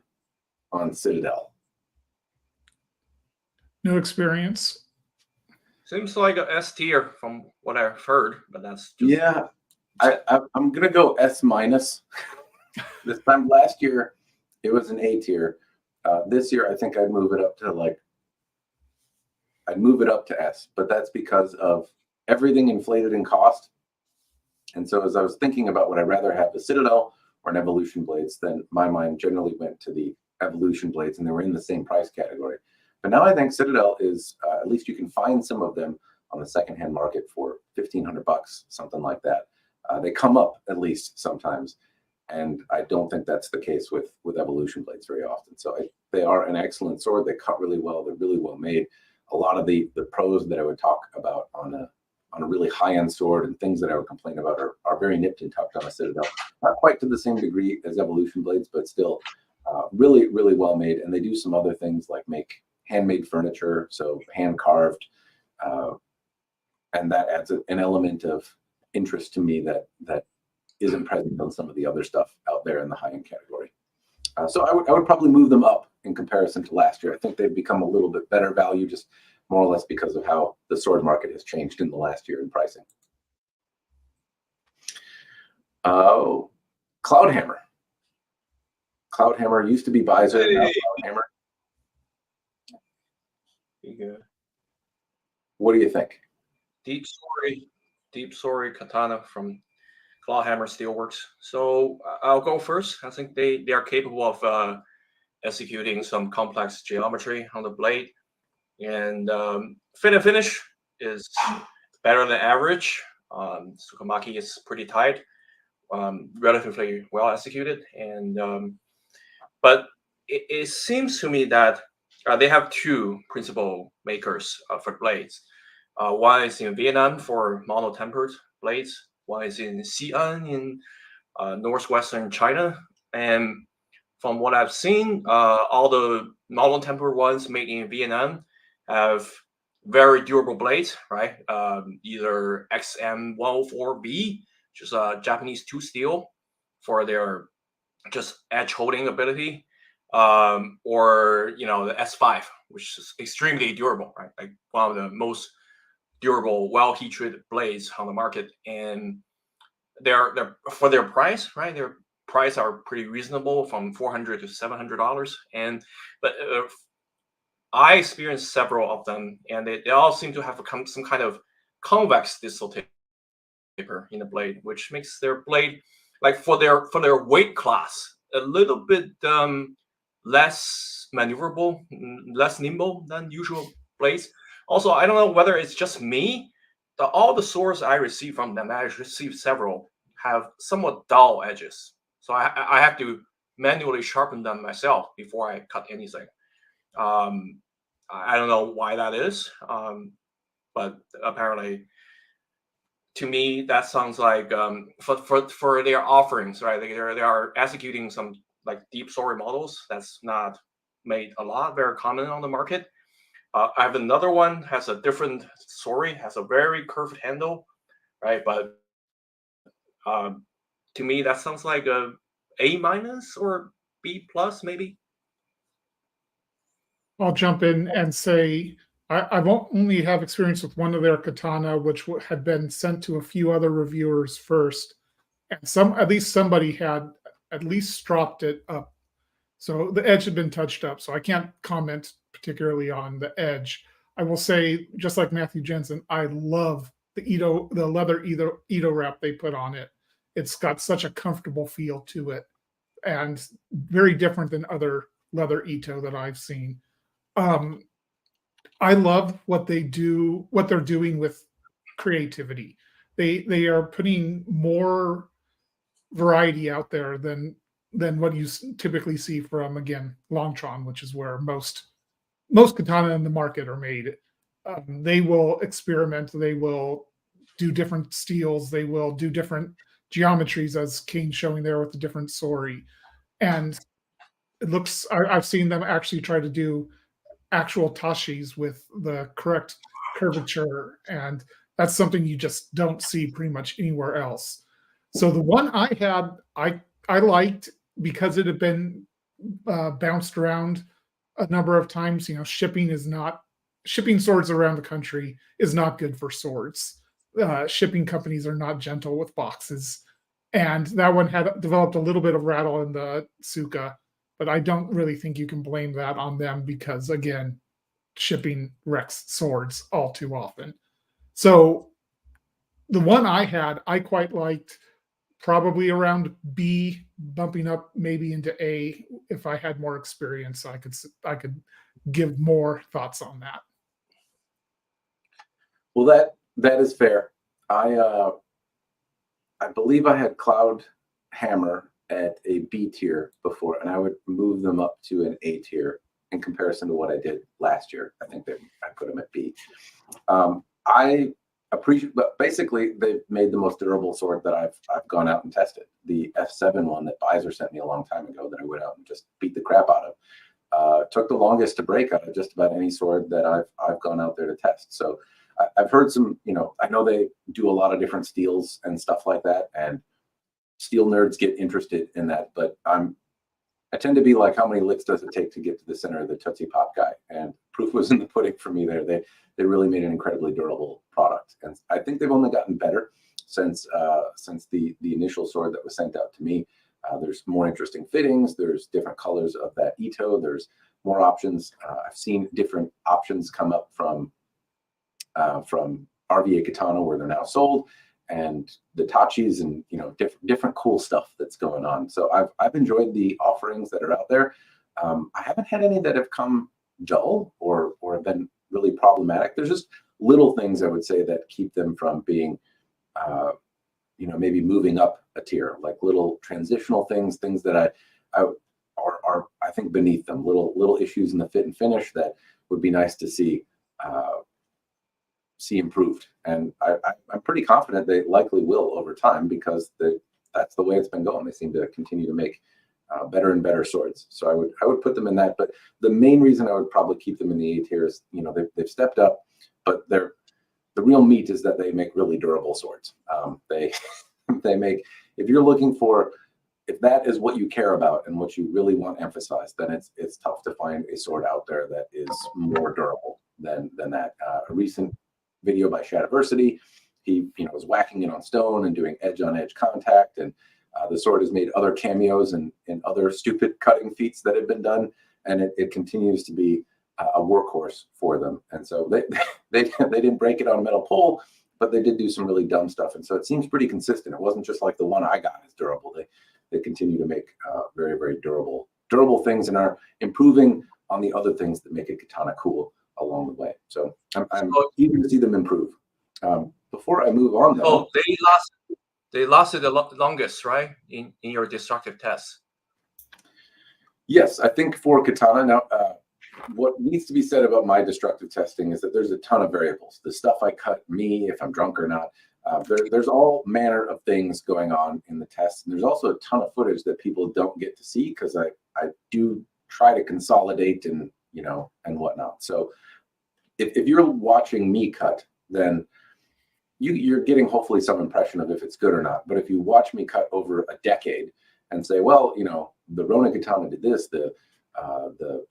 Citadel?
No experience.
Seems like a S tier from what I've heard, but that's just
Yeah, I'm gonna go S minus. This time last year, it was an A tier. This year, I think I'd move it up to S, but that's because of everything inflated in cost. And so as I was thinking about would I rather have the Citadel or an Evolution Blades, then my mind generally went to the Evolution Blades, and they were in the same price category. But now I think Citadel is, at least you can find some of them on the secondhand market for $1,500, something like that. They come up at least sometimes. And I don't think that's the case with Evolution Blades very often. So they are an excellent sword. They cut really well. They're really well made. A lot of the pros that I would talk about on a really high-end sword and things that I would complain about are very nipped and tucked on a Citadel. Not quite to the same degree as Evolution Blades, but still really, really well made. And they do some other things like make handmade furniture, so hand-carved. And that adds an element of interest to me that isn't present on some of the other stuff out there in the high-end category. So I would probably move them up in comparison to last year. I think they've become a little bit better value, just more or less because of how the sword market has changed in the last year in pricing. Cloudhammer. Cloudhammer used to be Byzer, now Cloudhammer.
good.
What do you think?
Deep story katana from Cloudhammer Steelworks. So I'll go first. I think they are capable of executing some complex geometry on the blade, and fit and finish is better than average. Tsukamaki is pretty tight, relatively well executed, and but it seems to me that they have two principal makers for blades. One is in Vietnam for mono-tempered blades. One is in Xi'an in northwestern China. And from what I've seen, all the mono-tempered ones made in Vietnam have very durable blades, right? Either XM104B, which is a Japanese 2 steel for their just edge holding ability, or the S5, which is extremely durable, right? Like one of the most durable, well heat treated blades on the market, and they're for their price, right? Their price are pretty reasonable, from $400 to $700, but I experienced several of them, and they all seem to have some kind of convex distal taper in the blade, which makes their blade, like for their weight class, a little bit less maneuverable, less nimble than usual blades. Also, I don't know whether it's just me. All the swords I received from them, I received several, have somewhat dull edges. So I have to manually sharpen them myself before I cut anything. I don't know why that is, but apparently, to me, that sounds like for their offerings, right? They are executing some like deep story models that's not made a lot, very common on the market. I have another one, has a different story, has a very curved handle, right? But to me, that sounds like a A- or B+ maybe.
I'll jump in and say I've only have experience with one of their katana, which had been sent to a few other reviewers first, and at least somebody had at least stropped it up, so the edge had been touched up. So I can't comment particularly on the edge. I will say, just like Matthew Jensen, I love the leather Edo wrap they put on it. It's got such a comfortable feel to it, and very different than other leather Ito that I've seen. I love what they're doing with creativity. They are putting more variety out there than what you typically see from, again, Longtron, which is where most katana in the market are made. They will experiment. They will do different steels. They will do different geometries, as Kane showing there with the different sori. And it looks, I've seen them actually try to do actual tashis with the correct curvature, and that's something you just don't see pretty much anywhere else. So the one I had, I liked. because it had been bounced around a number of times, shipping swords around the country is not good for swords. Shipping companies are not gentle with boxes. And that one had developed a little bit of rattle in the Suka, but I don't really think you can blame that on them because, again, shipping wrecks swords all too often. So the one I had, I quite liked, probably around B, bumping up maybe into A. If I had more experience, I could give more thoughts on that.
Well, that is fair. I believe I had Cloudhammer at a B tier before, and I would move them up to an A tier in comparison to what I did last year. I think I put them at B. I appreciate, but basically they've made the most durable sword that I've gone out and tested. The F7 one that Byzer sent me a long time ago that I went out and just beat the crap out of. Took the longest to break out of just about any sword that I've gone out there to test. So I've heard some, I know they do a lot of different steels and stuff like that, and steel nerds get interested in that, but I tend to be like, how many licks does it take to get to the center of the Tootsie Pop guy? And proof was in the pudding for me there. They really made an incredibly durable product, and I think they've only gotten better since the initial sword that was sent out to me. There's more interesting fittings. There's different colors of that Ito. There's more options. I've seen different options come up from RVA Katana where they're now sold, and the Tachis, and different cool stuff that's going on. So I've enjoyed the offerings that are out there. I haven't had any that have come dull or have been really problematic. There's just little things I would say that keep them from being maybe moving up a tier, like little transitional things that are I think beneath them, little issues in the fit and finish that would be nice to see improved. And I'm pretty confident they likely will over time, because that's the way it's been going. They seem to continue to make better and better swords. So I would put them in that. But the main reason I would probably keep them in the A tier is, they've stepped up, but the real meat is that they make really durable swords. They make, if you're looking for, if that is what you care about and what you really want emphasized, then it's tough to find a sword out there that is more durable than that. A recent video by Shadiversity, he was whacking it on stone and doing edge-on-edge contact, and the sword has made other cameos and other stupid cutting feats that have been done, and it continues to be a workhorse for them. And so they didn't break it on a metal pole, but they did do some really dumb stuff, and so it seems pretty consistent. It wasn't just like the one I got is durable. They continue to make very, very durable things, and are improving on the other things that make a katana cool along the way. So I'm eager to see them improve. Before I move on, though,
they lasted the longest, right, in your destructive tests?
Yes, I think for katana now. What needs to be said about my destructive testing is that there's a ton of variables. The stuff I cut, me, if I'm drunk or not, there's all manner of things going on in the tests. And there's also a ton of footage that people don't get to see, because I do try to consolidate and whatnot. So if you're watching me cut, then you're getting hopefully some impression of if it's good or not. But if you watch me cut over a decade and say, well, the Ronin Katana did this, the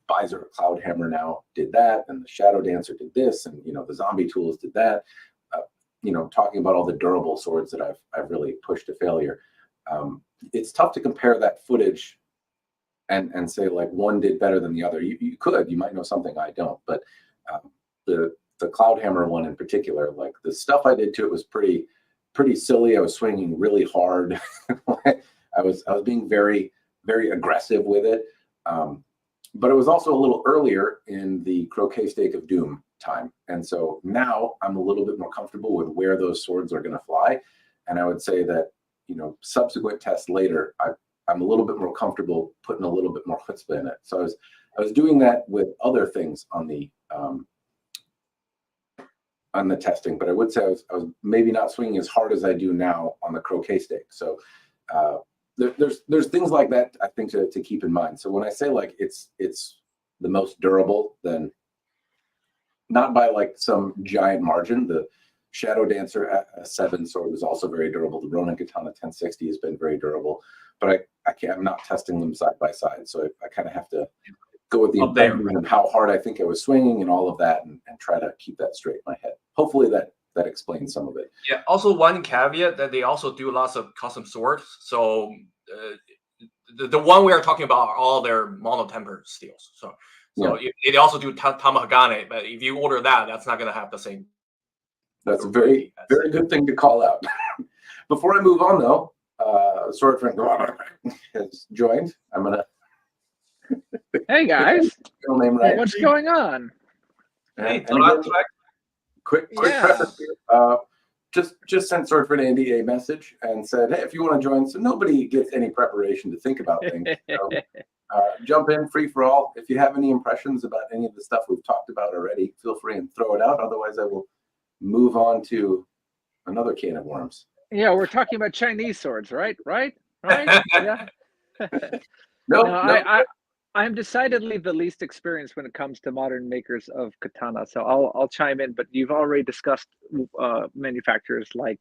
Byzer Cloudhammer now did that, and the Shadow Dancer did this, and the Zombie Tools did that. Talking about all the durable swords that I've really pushed to failure. It's tough to compare that footage and say like one did better than the other. You might know something I don't, but the Cloudhammer one in particular, like the stuff I did to it was pretty silly. I was swinging really hard. I was being very, very aggressive with it. But it was also a little earlier in the Croquet Stake of Doom time. And so now I'm a little bit more comfortable with where those swords are going to fly. And I would say that, subsequent tests later, I'm a little bit more comfortable putting a little bit more chutzpah in it. So I was doing that with other things on the testing, but I would say I was maybe not swinging as hard as I do now on the Croquet Stake. So there's things like that I think to keep in mind. So when I say like it's the most durable, then not by like some giant margin. The Shadow Dancer at a 7 sword is also very durable. The Ronin Katana 1060 has been very durable, but I'm not testing them side by side, so I kind of have to go with the impression of how hard I think I was swinging and all of that, and try to keep that straight in my head. Hopefully that explains some of it.
Yeah. Also, one caveat that they also do lots of custom swords. So the one we are talking about are all their mono-temper steels. So they also do Tamahagane, but if you order that, that's not going to have the same.
That's a very good thing to call out. Before I move on, though, Sword Friend has joined. I'm gonna.
Hey guys,
name right.
What's going on?
Hey,
quick preface here. Just sent Sword Friend Andy a message and said, hey, if you want to join, so nobody gets any preparation to think about things. So, jump in, free for all. If you have any impressions about any of the stuff we've talked about already, feel free and throw it out. Otherwise, I will move on to another can of worms.
Yeah, we're talking about Chinese swords, right? Yeah.
No,
I'm decidedly the least experienced when it comes to modern makers of katana, so I'll chime in. But you've already discussed manufacturers like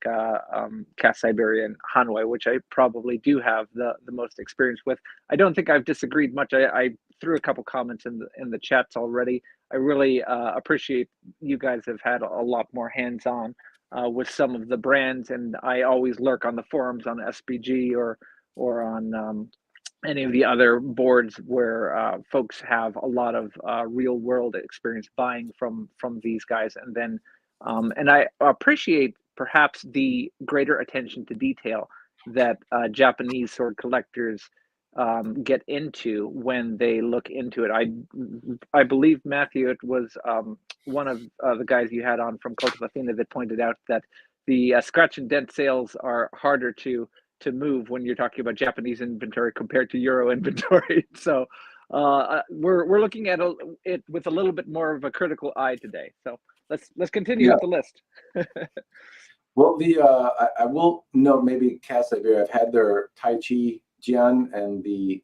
Cast Siberia and Hanwei, which I probably do have the most experience with. I don't think I've disagreed much. I threw a couple comments in the chats already. I really appreciate you guys have had a lot more hands-on with some of the brands, and I always lurk on the forums on SBG or on any of the other boards where folks have a lot of real world experience buying from these guys. And then and I appreciate perhaps the greater attention to detail that Japanese sword collectors get into when they look into it. I believe, Matthew, it was one of the guys you had on from Cult of Athena that pointed out that the scratch and dent sales are harder to move when you're talking about Japanese inventory compared to Euro inventory. So we're looking at it with a little bit more of a critical eye today. So let's continue with the list.
Well, I will note maybe Cast Siberia. I've had their Tai Chi Jian and the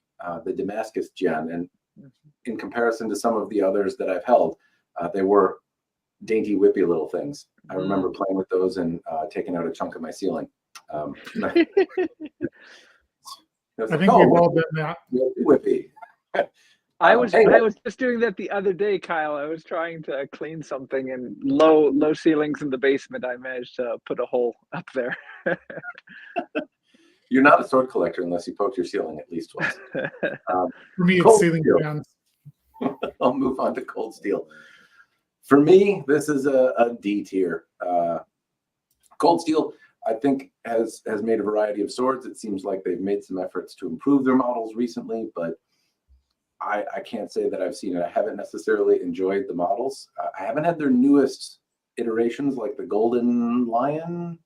Damascus Jian, and in comparison to some of the others that I've held, they were dainty, whippy little things. I remember playing with those and taking out a chunk of my ceiling. I
think we've all done that.
Whippy.
I was just doing that the other day, Kyle. I was trying to clean something, and low ceilings in the basement. I managed to put a hole up there.
You're not a sword collector unless you poke your ceiling at least once.
For me, it's ceiling fans.
I'll move on to Cold Steel. For me, this is a D tier. Cold Steel, I think, has made a variety of swords. It seems like they've made some efforts to improve their models recently, but I can't say that I've seen it. I haven't necessarily enjoyed the models. I haven't had their newest iterations like the Golden Lion.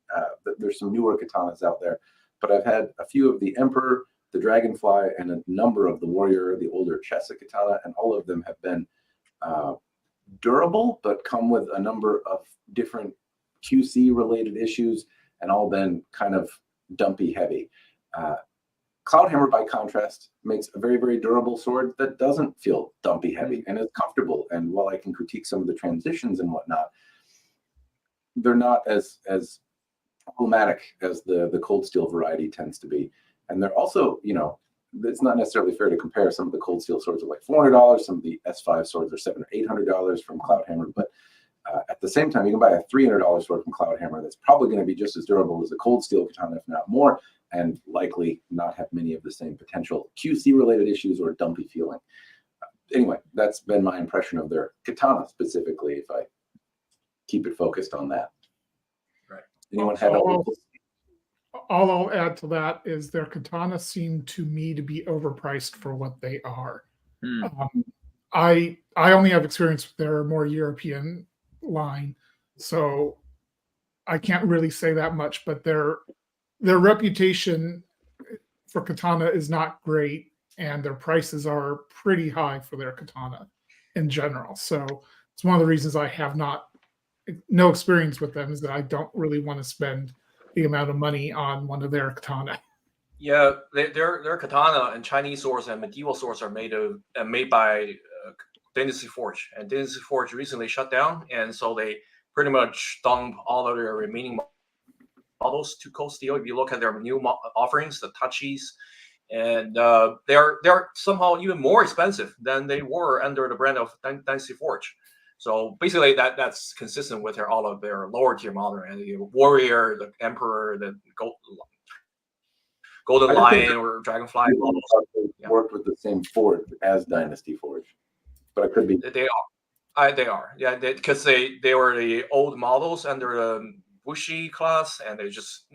There's some newer katanas out there, but I've had a few of the Emperor, the Dragonfly, and a number of the Warrior, the older Chesa katana, and all of them have been durable, but come with a number of different QC-related issues, and all been kind of dumpy heavy. Cloudhammer, by contrast, makes a very, very durable sword that doesn't feel dumpy heavy and is comfortable. And while I can critique some of the transitions and whatnot, they're not as problematic as the Cold Steel variety tends to be. And they're also, it's not necessarily fair to compare. Some of the Cold Steel swords are like $400. Some of the S5 swords are $700 or $800 from Cloudhammer. But at the same time, you can buy a $300 sword from Cloudhammer that's probably going to be just as durable as a Cold Steel katana, if not more, and likely not have many of the same potential QC-related issues or dumpy feeling. Anyway, that's been my impression of their katana specifically, if I keep it focused on that.
Right.
Anyone have
all I'll add to that is their katana seem to me to be overpriced for what they are. I only have experience with their more European line, so I can't really say that much, but their reputation for katana is not great, and their prices are pretty high for their katana in general. So it's one of the reasons I have no experience with them, is that I don't really want to spend the amount of money on one of their katana.
Yeah, their katana and Chinese swords and medieval swords are made by Dynasty Forge, and Dynasty Forge recently shut down, and so they pretty much dumped all of their remaining models to Cold Steel. If you look at their new offerings, the Tachis, and they're somehow even more expensive than they were under the brand of Dynasty Forge. So basically, that's consistent with all of their lower tier model, and the Warrior, the Emperor, the Golden Lion, or Dragonfly models.
Worked with the same Forge as Dynasty Forge, but it could be.
They are. They are. Yeah, because they were the old models under the Bushi class, and they just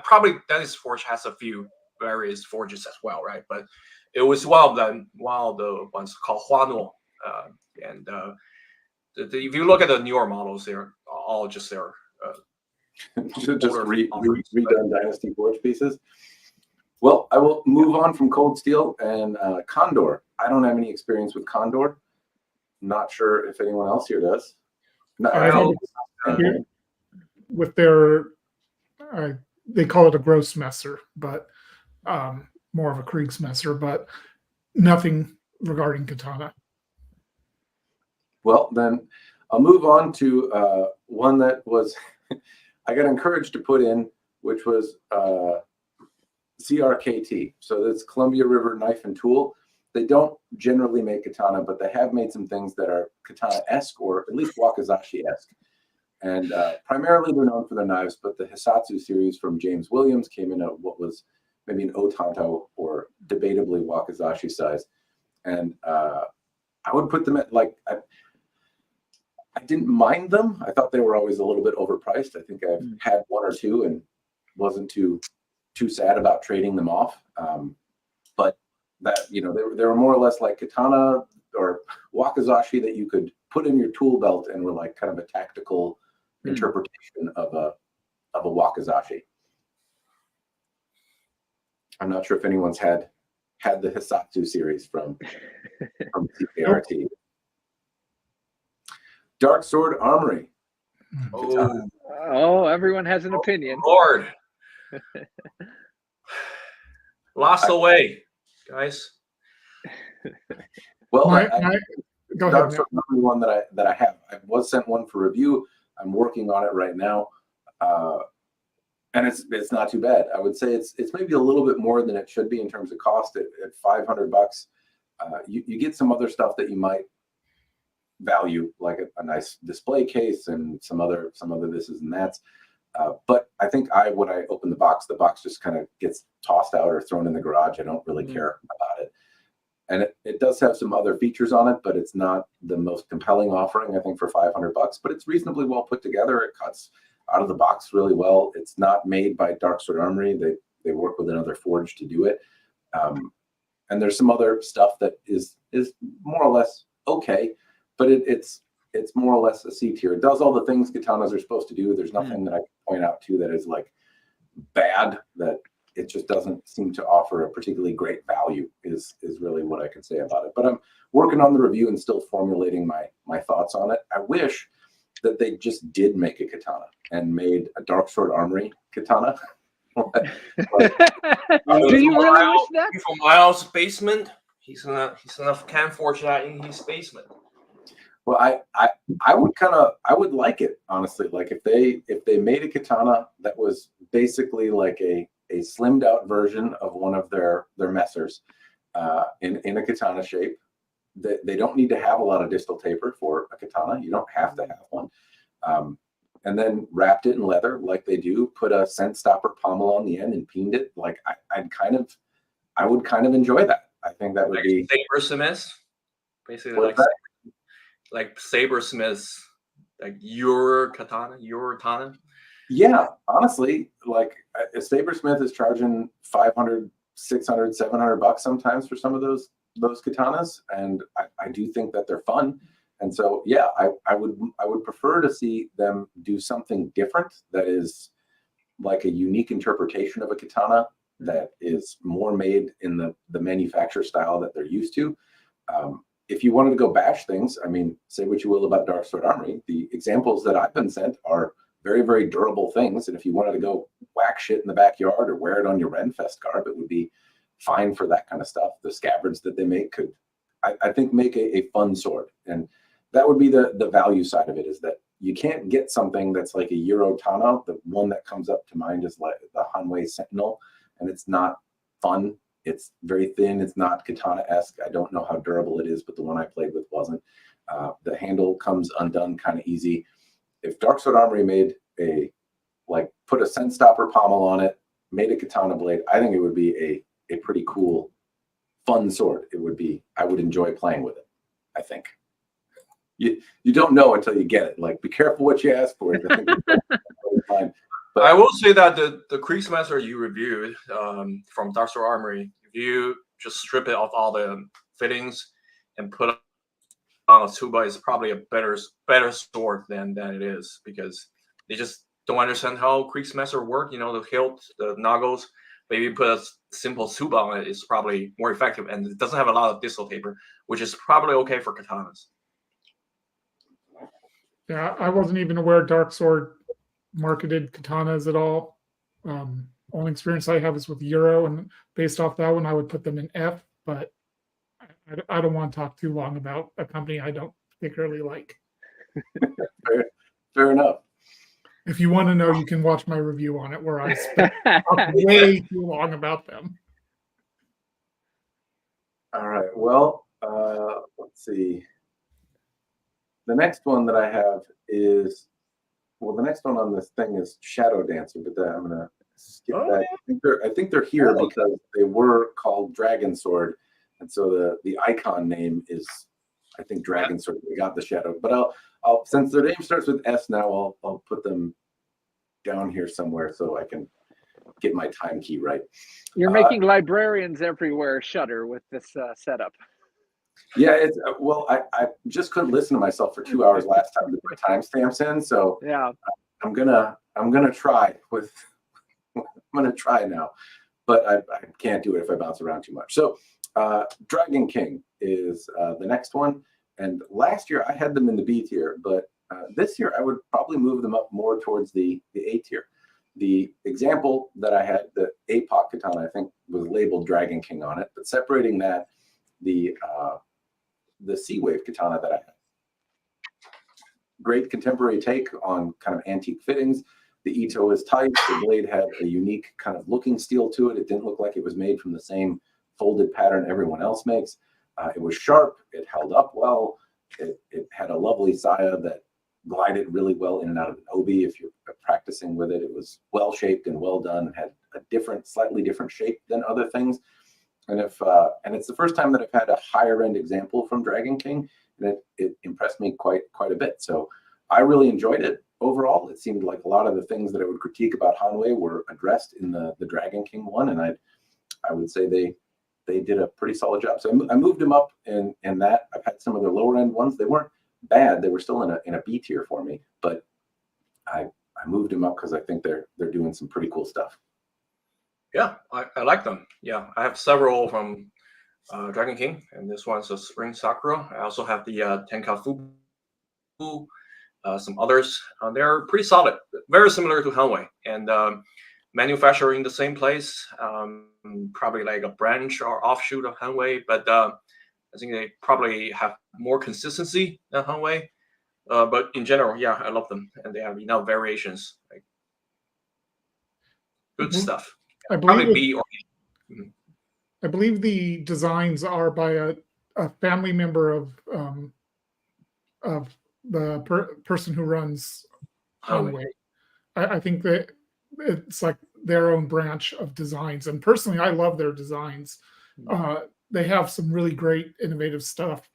probably Dynasty Forge has a few various forges as well, right? But it was one of the ones called Huano, and if you look at the newer models, they're all just their
redone Dynasty Forge pieces. Well, I will move on from Cold Steel and Condor. I don't have any experience with Condor. Not sure if anyone else here does.
With their, they call it a Grossmesser, but more of a Kriegsmesser, but nothing regarding Katana.
Well, then I'll move on to one that was I got encouraged to put in, which was CRKT. So that's Columbia River Knife and Tool. They don't generally make katana, but they have made some things that are katana-esque, or at least wakizashi-esque. And primarily they're known for their knives, but the Hisatsu series from James Williams came in at what was maybe an otanto, or debatably wakizashi size. And I would put them at, like, I didn't mind them. I thought they were always a little bit overpriced. I think I've had one or two and wasn't too sad about trading them off. But that, they were more or less like katana or wakizashi that you could put in your tool belt and were like kind of a tactical interpretation of a wakizashi. I'm not sure if anyone's had the Hisatsu series from CRKT. Darksword Armory.
Oh, everyone has an opinion.
Lord. Lost away, guys.
Well,
go ahead.
Darksword Armory one that I have. I was sent one for review. I'm working on it right now. And it's not too bad. I would say it's maybe a little bit more than it should be in terms of cost at $500. You get some other stuff that you might value, like a nice display case and some other thises and that's. But I think when I open the box just kind of gets tossed out or thrown in the garage. I don't really care about it. And it does have some other features on it, but it's not the most compelling offering, I think, for $500. But it's reasonably well put together. It cuts out of the box really well. It's not made by Darksword Armory. They work with another forge to do it. And there's some other stuff that is more or less okay, but it's more or less a C tier. It does all the things katanas are supposed to do. There's nothing that I can point out to that is like bad, that it just doesn't seem to offer a particularly great value is really what I can say about it. But I'm working on the review and still formulating my thoughts on it. I wish that they just did make a katana and made a Darksword Armory katana.
Do you really wish that?
From Miles' basement, he's gonna can forge that in his basement.
Well, I would like it, honestly. Like if they made a katana that was basically like a slimmed out version of one of their messers in a katana shape. They don't need to have a lot of distal taper for a katana. You don't have to have one. And then wrapped it in leather like they do, put a scent stopper pommel on the end and peened it. Like I would kind of enjoy that. I think that would
like
be
sabersmiths, basically like sabersmiths, like your katana.
Yeah, honestly, like a sabersmith is charging $500, $600, $700 sometimes for some of those katanas, and I do think that they're fun. And so, yeah, I would prefer to see them do something different that is like a unique interpretation of a katana that is more made in the manufacture style that they're used to. If you wanted to go bash things, I mean, say what you will about Darksword Armory. The examples that I've been sent are very, very durable things. And if you wanted to go whack shit in the backyard or wear it on your Renfest garb, it would be fine for that kind of stuff. The scabbards that they make could, I think, make a fun sword. And that would be the value side of it, is that you can't get something that's like a Euro Tana. The one that comes up to mind is like the Hanwei Sentinel, and it's not fun. It's very thin. It's not katana-esque. I don't know how durable it is, but the one I played with wasn't. The handle comes undone kind of easy. If Darksword Armory made put a scent stopper pommel on it, made a katana blade, I think it would be a pretty cool, fun sword. It would be, I would enjoy playing with it, I think. You don't know until you get it. Like, be careful what you ask for. I think it's fine. But
I will say that the Kriegsmaster you reviewed from Darksword Armory, if you just strip it off all the fittings and put it on a tuba, it's probably a better sword than it is, because they just don't understand how Kriegsmaster work. The hilt, the noggles. Maybe put a simple tuba on it is probably more effective, and it doesn't have a lot of distal taper, which is probably okay for katanas.
Yeah, I wasn't even aware Darksword marketed katanas at all. Only experience I have is with Euro, and based off that one, I would put them in F. But I don't want to talk too long about a company I don't particularly like.
fair enough.
If you want to know, you can watch my review on it, where I spent way too long about them.
All right. Well, let's see. The next one that I have is, the next one on this thing is Shadow Dancer, but I'm going to skip that. I think they're here because they were called Dragon Sword, and so the icon name is, I think, Dragon Sword. We got the Shadow, but I'll since their name starts with S now, I'll put them down here somewhere so I can get my time key right.
You're making librarians everywhere shudder with this setup.
Yeah, it's I just couldn't listen to myself for 2 hours last time to put timestamps in, so
yeah,
I'm gonna try with I'm gonna try now, but I can't do it if I bounce around too much. So Dragon King is the next one, and last year I had them in the B tier, but this year I would probably move them up more towards the A tier. The example that I had, the APOC katana, I think was labeled Dragon King on it, but separating that, the Sea Wave katana that I had. Great contemporary take on kind of antique fittings. The Ito is tight. The blade had a unique kind of looking steel to it. It didn't look like it was made from the same folded pattern everyone else makes. It was sharp. It held up well. It had a lovely saya that glided really well in and out of an obi. If you're practicing with it, it was well shaped and well done, and had a slightly different shape than other things. And it's the first time that I've had a higher end example from Dragon King, and it impressed me quite a bit. So I really enjoyed it overall. It seemed like a lot of the things that I would critique about Hanwei were addressed in the Dragon King one, and I would say they did a pretty solid job. So I moved them up in that. I've had some of their lower end ones. They weren't bad. They were still in a B tier for me, but I moved them up because I think they're doing some pretty cool stuff.
Yeah, I like them. Yeah, I have several from Dragon King, and this one's a Spring Sakura. I also have the Tenkafubu, some others. They're pretty solid, very similar to Hanwei, and manufactured in the same place, probably like a branch or offshoot of Hanwei, but I think they probably have more consistency than Hanwei. But in general, yeah, I love them, and they have enough variations. Like, good stuff.
I
Probably B or A.
I believe the designs are by a family member of the person who runs Hanwei. I think that it's like their own branch of designs, and personally, I love their designs. They have some really great, innovative stuff.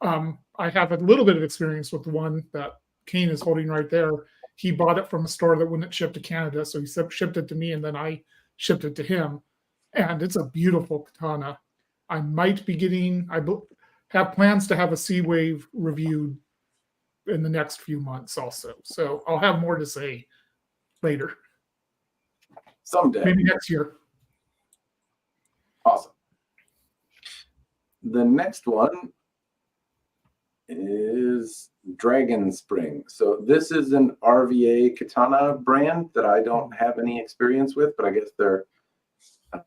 I have a little bit of experience with one that Kane is holding right there. He bought it from a store that wouldn't ship to Canada, so he shipped it to me, and then I shipped it to him. And it's a beautiful katana. I might be getting, have plans to have a Sea Wave reviewed in the next few months also. So I'll have more to say later.
Someday.
Maybe next year.
Awesome. The next one is Dragonspring. So this is an RVA katana brand that I don't have any experience with, but I guess they're a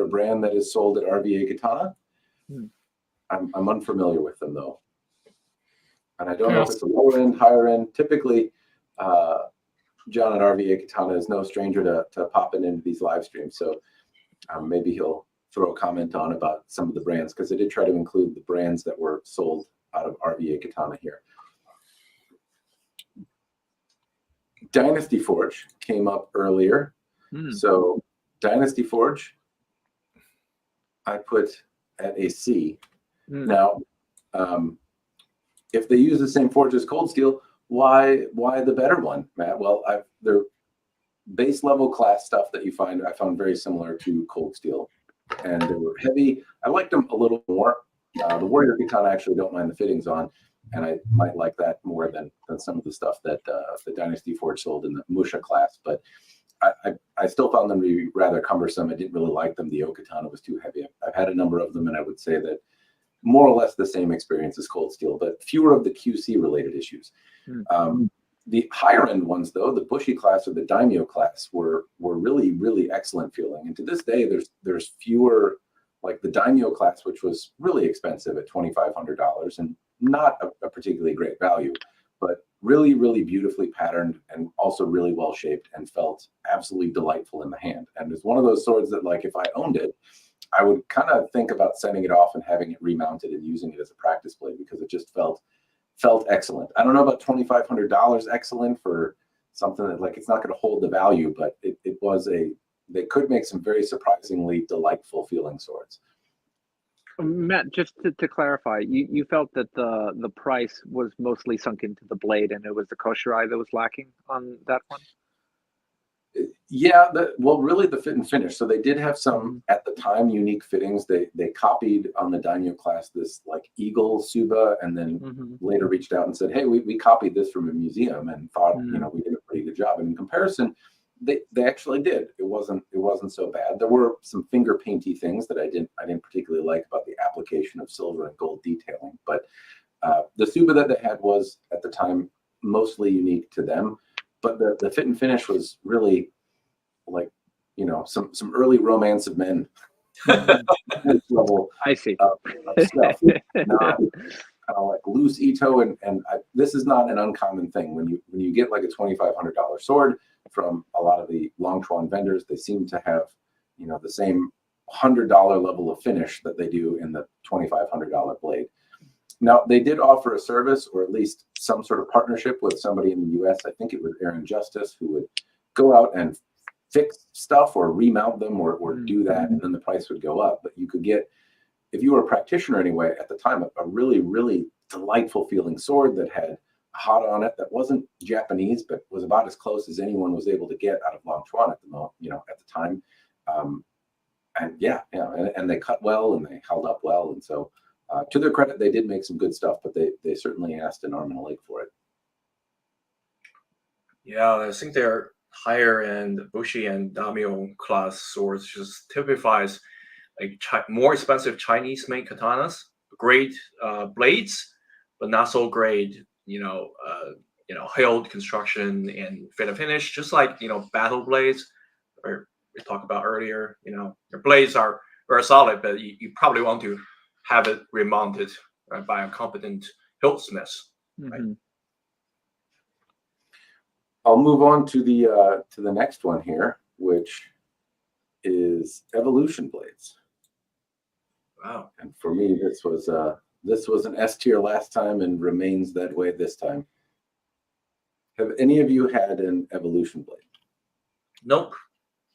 brand that is sold at RVA Katana. I'm unfamiliar with them though. And I don't know if it's a lower end, higher end. Typically, John at RVA Katana is no stranger to popping into these live streams. So maybe he'll throw a comment on about some of the brands, because I did try to include the brands that were sold out of RVA Katana here. Dynasty Forge came up earlier. So Dynasty Forge, I put at a C. Now, if they use the same forge as Cold Steel, why the better one, Matt? Well, their base level class stuff that you find, I found very similar to Cold Steel, and they were heavy. I liked them a little more. The Warrior Katana I actually don't mind the fittings on, and I might like that more than some of the stuff that the Dynasty Forge sold in the Musha class. But I still found them to be rather cumbersome. I didn't really like them. The O-Katana was too heavy. I've had a number of them, and I would say that more or less the same experience as Cold Steel, but fewer of the QC related issues. The higher end ones, though, the Bushi class or the Daimyo class, were really, really excellent feeling. And to this day, there's fewer, like the Daimyo class, which was really expensive at $2,500 and not a particularly great value, but really, really beautifully patterned and also really well shaped and felt absolutely delightful in the hand. And it's one of those swords that, like, if I owned it, I would kind of think about sending it off and having it remounted and using it as a practice blade, because it just felt excellent. I don't know about $2,500 excellent for something that, like, it's not going to hold the value, but they could make some very surprisingly delightful feeling swords.
Matt, just to clarify, you felt that the price was mostly sunk into the blade, and it was the kosher eye that was lacking on that one?
Yeah, well, really the fit and finish. So they did have some, at the time, unique fittings. They copied on the Daimyo class this like eagle Suba, and then later reached out and said, hey, we copied this from a museum and thought, we did a pretty good job. And in comparison, they actually did. It wasn't so bad. There were some finger painty things that I didn't particularly like about the application of silver and gold detailing. But the Suba that they had was, at the time, mostly unique to them. But the fit and finish was really like, some early Romance of Men level.
I see.
Of stuff. Not kind of like loose Ito, and this is not an uncommon thing when you get like a $2,500 sword from a lot of the Longchuan vendors. They seem to have the same $100 level of finish that they do in the $2,500 blade. Now, they did offer a service, or at least some sort of partnership with somebody in the US. I think it was Aaron Justice, who would go out and fix stuff or remount them or do that, and then the price would go up. But you could get, if you were a practitioner anyway, at the time, a really, really delightful feeling sword that had a hot on it that wasn't Japanese, but was about as close as anyone was able to get out of Longchuan at the time. And they cut well and they held up well. And so, to their credit, they did make some good stuff, but they certainly asked an arm and a leg for it.
Yeah, I think they're higher end Bushi and Daimyo class swords just typifies like more expensive Chinese-made katanas, great blades, but not so great, hilt construction and fit and finish. Just like battle blades, or we talked about earlier. Your blades are very solid, but you probably want to have it remounted by a competent hiltsmith. Right?
I'll move on to the next one here, which is Evolution blades.
Wow!
And for me, this was an S tier last time and remains that way this time. Have any of you had an Evolution blade?
Nope.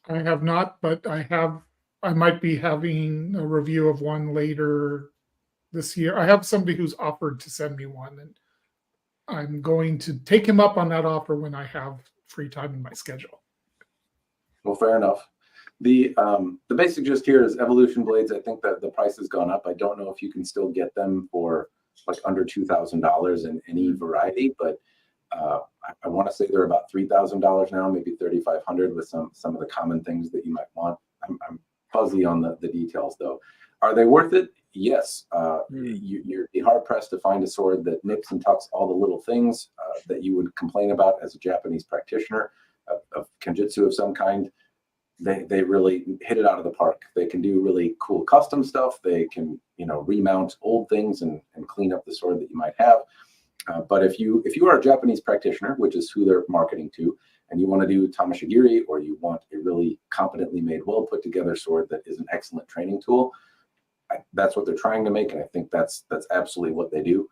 I have not, but I might be having a review of one later this year. I have somebody who's offered to send me one, and I'm going to take him up on that offer when I have free time in my schedule.
Well, fair enough. The basic gist here is Evolution blades. I think that the price has gone up. I don't know if you can still get them for like under $2,000 in any variety, but I want to say they're about $3,000 now, maybe $3,500 with some of the common things that you might want. I'm fuzzy on the details though. Are they worth it? Yes. You'd be hard pressed to find a sword that nips and tucks all the little things that you would complain about as a Japanese practitioner of kenjutsu of some kind. They really hit it out of the park. They can do really cool custom stuff. They can remount old things and clean up the sword that you might have. But if you are a Japanese practitioner, which is who they're marketing to, and you want to do tamashigiri, or you want a really competently made, well put together sword that is an excellent training tool, that's what they're trying to make, and I think that's absolutely what they do.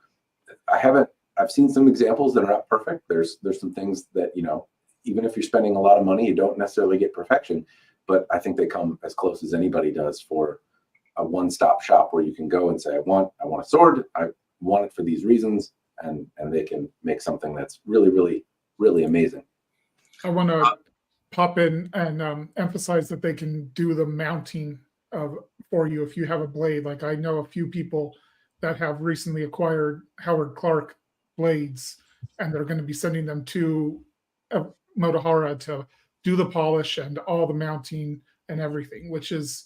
I've seen some examples that are not perfect. There's some things that, you know, even if you're spending a lot of money, you don't necessarily get perfection, but I think they come as close as anybody does for a one-stop shop where you can go and say, I want a sword, I want it for these reasons, and they can make something that's really, really, really amazing.
I want to pop in and emphasize that they can do the mounting for you if you have a blade. Like, I know a few people that have recently acquired Howard Clark blades, and they're going to be sending them to Motohara to do the polish and all the mounting and everything, which is,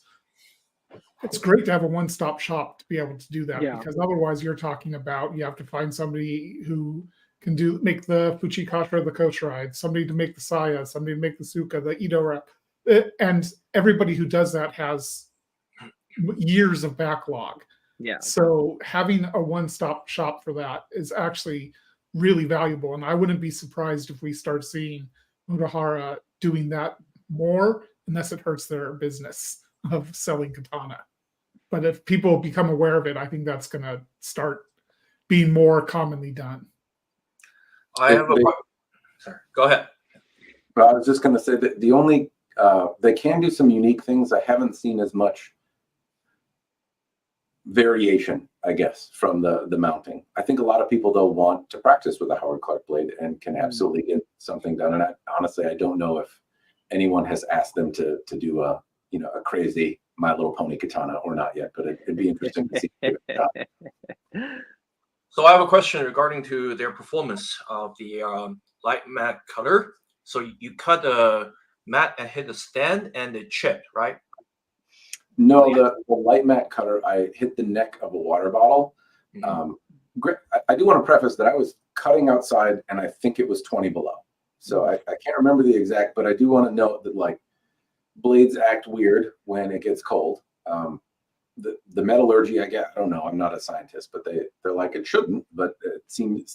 it's great to have a one-stop shop to be able to do that.
Yeah.
Because otherwise you're talking about, you have to find somebody who can make the Fuchikasha, the coach ride, somebody to make the Saya, somebody to make the Suka, the Idora, and everybody who does that has years of backlog.
Yeah.
So having a one-stop shop for that is actually really valuable, and I wouldn't be surprised if we start seeing Motohara doing that more, unless it hurts their business of selling katana. But if people become aware of it, I think that's going to start being more commonly done.
I have a sorry, go ahead.
Well, I was just going to say that the only they can do some unique things. I haven't seen as much variation, I guess, from the mounting. I think a lot of people though want to practice with a Howard Clark blade and can absolutely get something done. And honestly, I don't know if anyone has asked them to do a crazy My Little Pony katana or not yet, but it'd be interesting to see.
So I have a question regarding to their performance of the light matte cutter. So you cut the matte and hit the stand and it chipped, right?
No, the light matte cutter, I hit the neck of a water bottle. I do want to preface that I was cutting outside and I think it was 20 below. So I can't remember the exact, but I do want to note that, like, blades act weird when it gets cold. The metallurgy, I don't know, I'm not a scientist, but they're like, it shouldn't, but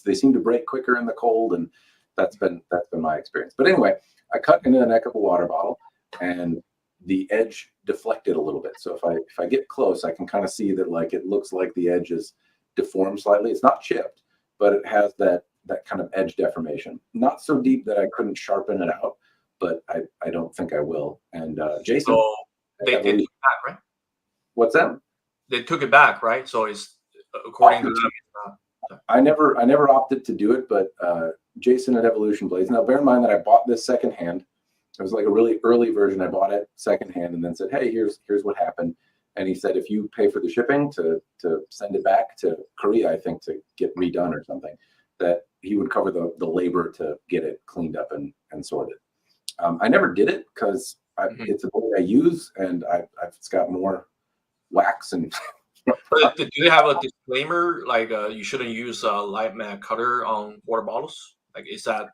they seem to break quicker in the cold, and that's been my experience. But anyway, I cut into the neck of a water bottle and the edge deflected a little bit. So if I get close, I can kind of see that, like, it looks like the edge is deformed slightly. It's not chipped, but it has that kind of edge deformation. Not so deep that I couldn't sharpen it out, but I don't think I will. And Jason,
so they took it back, right?
What's that?
They took it back, right? So it's according to them.
I never opted to do it, but Jason at Evolution Blades. Now, bear in mind that I bought this secondhand. It was like a really early version. I bought it secondhand and then said, hey, here's what happened. And he said, if you pay for the shipping to send it back to Korea, I think, to get redone or something, that he would cover the labor to get it cleaned up and sorted. I never did it because it's a blade I use, and it's got more wax and.
Do they have a disclaimer like you shouldn't use a light matte cutter on water bottles? Like, is that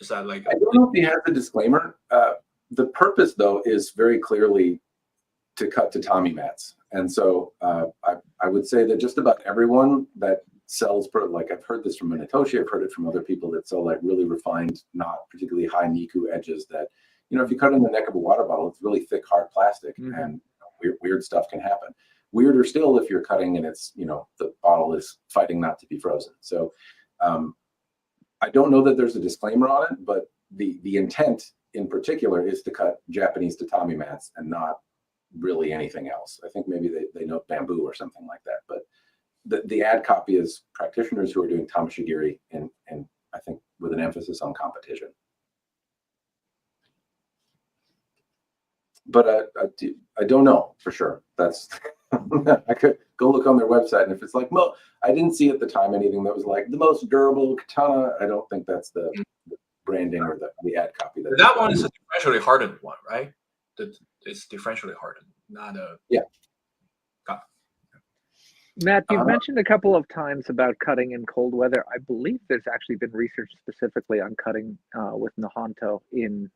like?
I don't know if he has a disclaimer. The purpose, though, is very clearly to cut tatami mats, and so I would say that just about everyone that sells, like, I've heard this from Minatoshi, I've heard it from other people that sell like really refined, not particularly high Niku edges, that, you know, if you cut in the neck of a water bottle, it's really thick, hard plastic, and weird stuff can happen. Weirder still if you're cutting and it's, you know, the bottle is fighting not to be frozen. So I don't know that there's a disclaimer on it, but the intent in particular is to cut Japanese tatami mats and not really anything else. I think maybe they note bamboo or something like that, but the ad copy is practitioners who are doing tamashigiri, and I think with an emphasis on competition. But I don't know for sure. That's I could go look on their website, and if it's like, well, I didn't see at the time anything that was like the most durable katana, I don't think that's the branding or the ad copy.
That one is a differentially hardened one, right? It's differentially hardened, not a
Matt, you've mentioned a couple of times about cutting in cold weather. I believe there's actually been research specifically on cutting with Nihonto in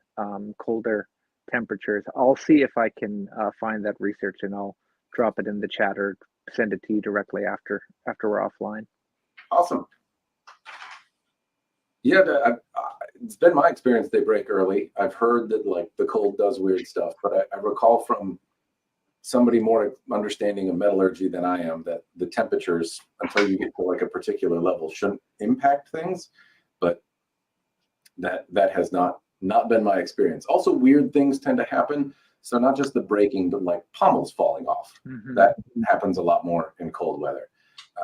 colder temperatures. I'll see if I can find that research, and I'll drop it in the chat or send it to you directly after we're offline.
Awesome. Yeah, it's been my experience they break early. I've heard that like the cold does weird stuff, but I recall from somebody more understanding of metallurgy than I am that the temperatures until you get to like a particular level shouldn't impact things, but that has not been my experience. Also, weird things tend to happen. So not just the breaking, but like pommels falling off.
Mhm.
That happens a lot more in cold weather.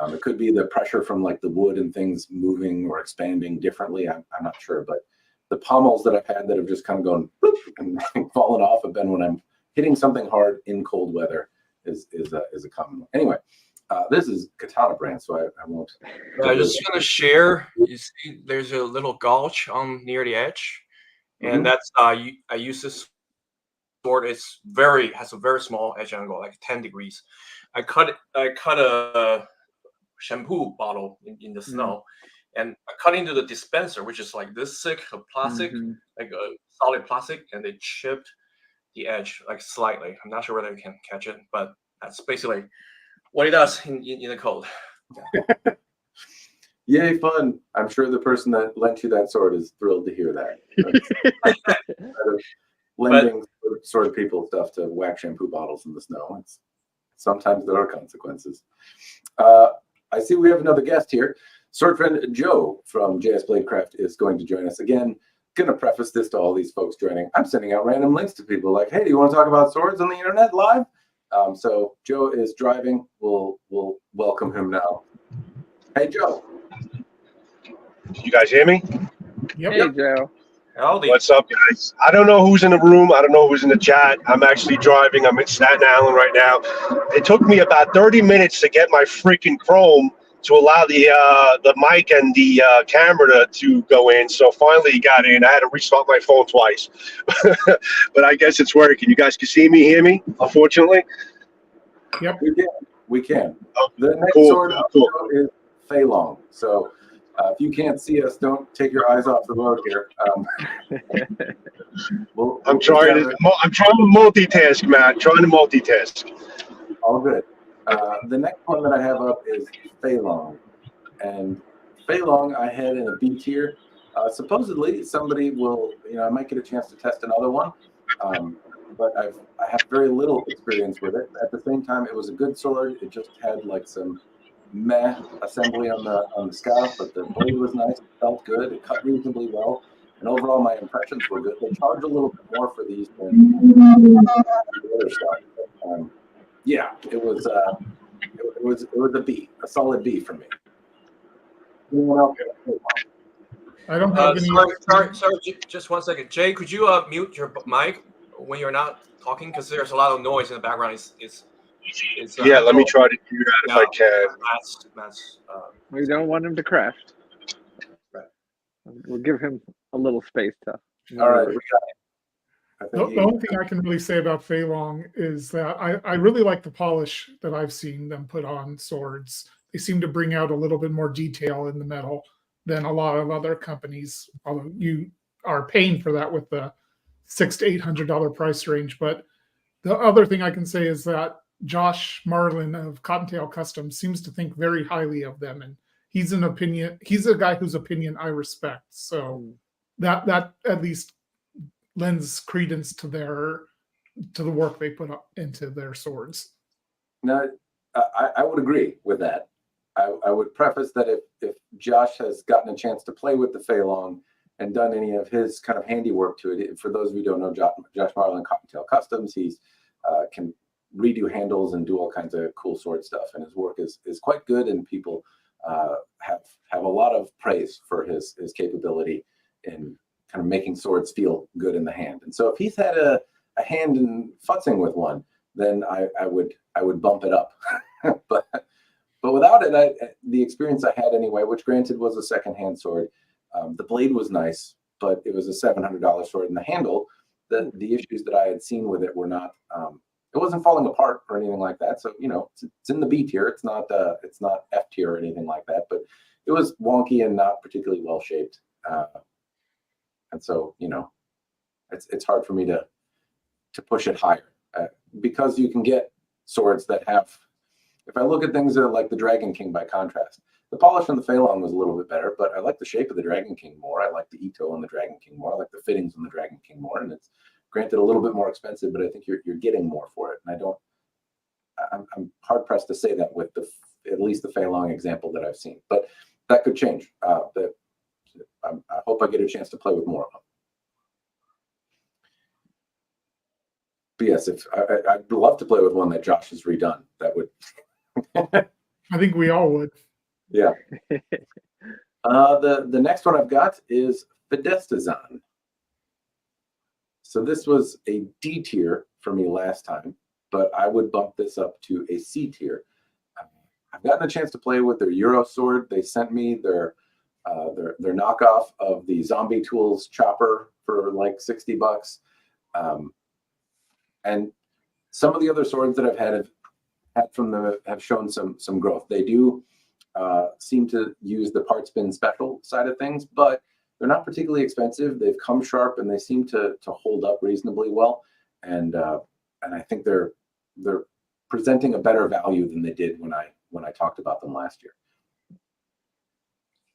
It could be the pressure from like the wood and things moving or expanding differently. I'm not sure, but the pommels that I've had that have just kind of gone bloop and fallen off have been when I'm hitting something hard in cold weather is a common one. Anyway, this is Katana brand, so I won't.
I'm just gonna share. You see, there's a little gouge on near the edge, and that's I use this sword. It's has a very small edge angle, like 10 degrees. I cut a shampoo bottle in the snow, and I cut into the dispenser, which is like this thick of plastic, like a solid plastic, and they chipped the edge like slightly. I'm not sure whether you can catch it, but that's basically what it does in the cold.
Yay, fun. I'm sure the person that lent you that sword is thrilled to hear that. Lending sword people stuff to whack shampoo bottles in the snow. Sometimes there are consequences. I see we have another guest here. Sword friend Joe from JS Bladecraft is going to join us again. Going to preface this to all these folks joining. I'm sending out random links to people like, hey, do you want to talk about swords on the internet live? So Joe is driving. We'll welcome him now. Hey, Joe.
You guys hear me?
Yep.
Hey, Joe.
Howdy.
What's up, guys? I don't know who's in the room. I don't know who's in the chat. I'm actually driving. I'm in Staten Island right now. It took me about 30 minutes to get my freaking Chrome to allow the mic and the camera to go in. So finally it got in. I had to restart my phone twice. But I guess it's working. You guys can see me, hear me, unfortunately?
Yep.
We can.
Oh,
The next
cool,
sword
cool.
is Feilong. So if you can't see us, don't take your eyes off the road here.
I'm trying to multitask, Matt. Trying to multitask.
All good. The next one that I have up is Feilong. And Feilong I had in a B tier. Supposedly somebody will, I might get a chance to test another one. But I have very little experience with it. At the same time, it was a good sword. It just had like some meh assembly on the scout, but the blade was nice. It felt good. It cut reasonably well. And overall, my impressions were good. They charge a little bit more for these than the other stuff. But, yeah, it was a B, a solid B for me. Anyone else?
I don't have any.
Sorry, just 1 second. Jay, could you mute your mic when you're not talking? Because there's a lot of noise in the background.
Yeah, let me try to do that if I can.
Matt's,
We don't want him to crash.
Right.
We'll give him a little space to.
All right, we got it.
The only thing I can really say about Feilong is that I really like the polish that I've seen them put on swords. They seem to bring out a little bit more detail in the metal than a lot of other companies, although you are paying for that with the $600 to $800 price range. But the other thing I can say is that Josh Marlin of Cottontail Customs seems to think very highly of them, and he's a guy whose opinion I respect. So that at least lends credence to the work they put up into their swords.
No, I would agree with that. I would preface that if Josh has gotten a chance to play with the Feilong and done any of his kind of handiwork to it, for those of you who don't know Josh Marlin, Cottontail Customs, he's can redo handles and do all kinds of cool sword stuff, and his work is quite good, and people have a lot of praise for his capability in kind of making swords feel good in the hand. And so if he's had a hand in futzing with one, then I would bump it up. But without it, the experience I had anyway, which granted was a secondhand sword, the blade was nice, but it was a $700 sword, and the handle, the issues that I had seen with it were not. It wasn't falling apart or anything like that. So it's in the B tier. It's not F tier or anything like that. But it was wonky and not particularly well shaped. And so it's hard for me to push it higher because you can get swords that have if I look at things that are like the Dragon King by contrast, the polish on the Feilong was a little bit better, but I like the shape of the Dragon King more. I like the Ito on the Dragon King more. I like the fittings on the Dragon King more. And it's granted a little bit more expensive, but I think you're getting more for it. And I'm hard pressed to say that with at least the Feilong example that I've seen, but that could change. I hope I get a chance to play with more of them. But yes, if I'd love to play with one that Josh has redone, that would.
I think we all would.
Yeah. The next one I've got is Fidestisan. So this was a D tier for me last time, but I would bump this up to a C tier. I've gotten a chance to play with their Euro sword. They sent me their knockoff of the Zombie Tools chopper for like $60. And some of the other swords that I've had from them have shown some growth. They do seem to use the part spin special side of things, but they're not particularly expensive. They've come sharp and they seem to hold up reasonably well. And I think they're presenting a better value than they did when I talked about them last year.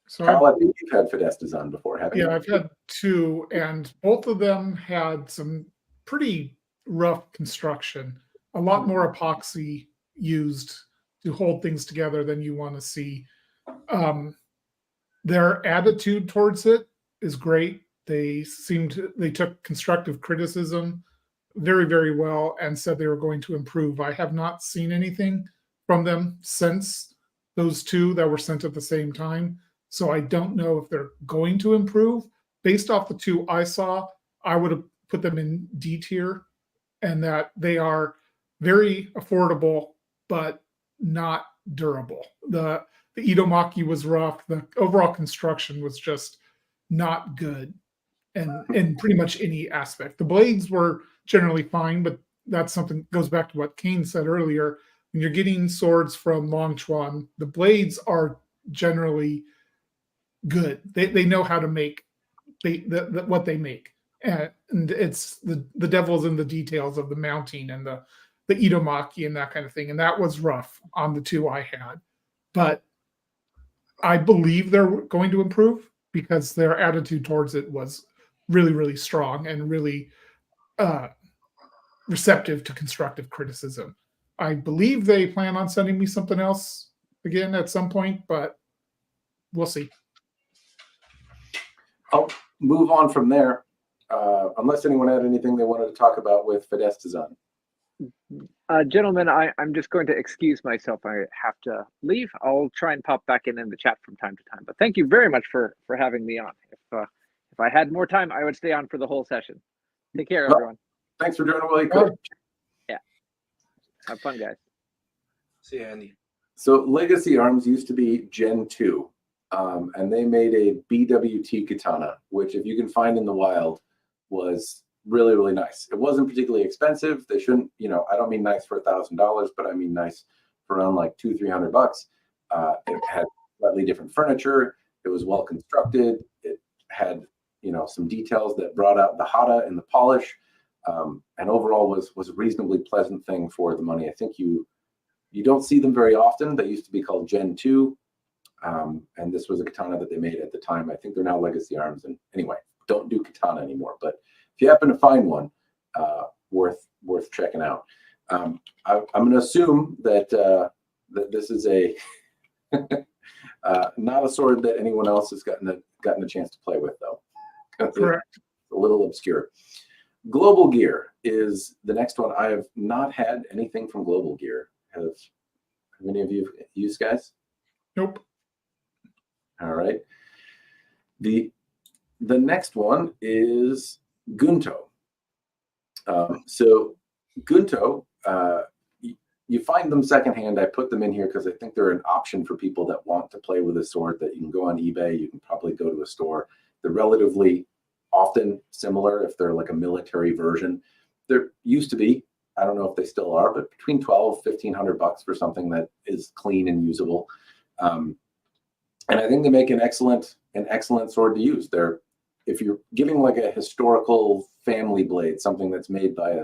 So
Kyle, I think you've had Fidestisan before, haven't you?
yeah, I've had two, and both of them had some pretty rough construction. A lot more epoxy used to hold things together than you want to see. Their attitude towards it is great. They took constructive criticism very, very well and said they were going to improve. I have not seen anything from them since those two that were sent at the same time. So I don't know if they're going to improve. Based off the two I saw, I would have put them in D tier, and that they are very affordable, but not durable. The Idomaki was rough. The overall construction was just not good, and in pretty much any aspect. The blades were generally fine, but that's something goes back to what Kane said earlier. When you're getting swords from Longchuan, the blades are generally good. They know how to make what they make, and it's the devil's in the details of the mounting and the Idomaki and that kind of thing. And that was rough on the two I had, but I believe they're going to improve because their attitude towards it was really, really strong and really receptive to constructive criticism. I believe they plan on sending me something else again at some point, but we'll see.
I'll move on from there, unless anyone had anything they wanted to talk about with Fidestisan.
Gentlemen, I'm just going to excuse myself. I have to leave. I'll try and pop back in the chat from time to time. But thank you very much for having me on. If I had more time, I would stay on for the whole session. Take care, everyone.
Thanks for doing it really quick.
Yeah. Have fun, guys.
See you, Andy.
So Legacy Arms used to be Gen 2, and they made a BWT katana, which if you can find in the wild was really, really nice. It wasn't particularly expensive. They shouldn't, I don't mean nice for $1,000, but I mean nice for around like $200-300. It had slightly different furniture. It was well constructed. It had, some details that brought out the hata and the polish, and overall was a reasonably pleasant thing for the money. I think you don't see them very often. They used to be called Gen 2, and this was a katana that they made at the time. I think they're now Legacy Arms, and anyway, don't do katana anymore. But if you happen to find one, worth checking out. I'm going to assume that that this is a not a sword that anyone else has gotten a chance to play with, though.
Correct.
It's a little obscure. Global Gear is the next one. I have not had anything from Global Gear. Have any of you used, guys?
Nope.
All right. The next one is Gunto. So Gunto, you find them secondhand. I put them in here because I think they're an option for people that want to play with a sword that you can go on eBay. You can probably go to a store. They're relatively often similar if they're like a military version. There used to be, I don't know if they still are, but between $1,200-1,500 for something that is clean and usable. And I think they make an excellent sword to use. If you're giving like a historical family blade, something that's made by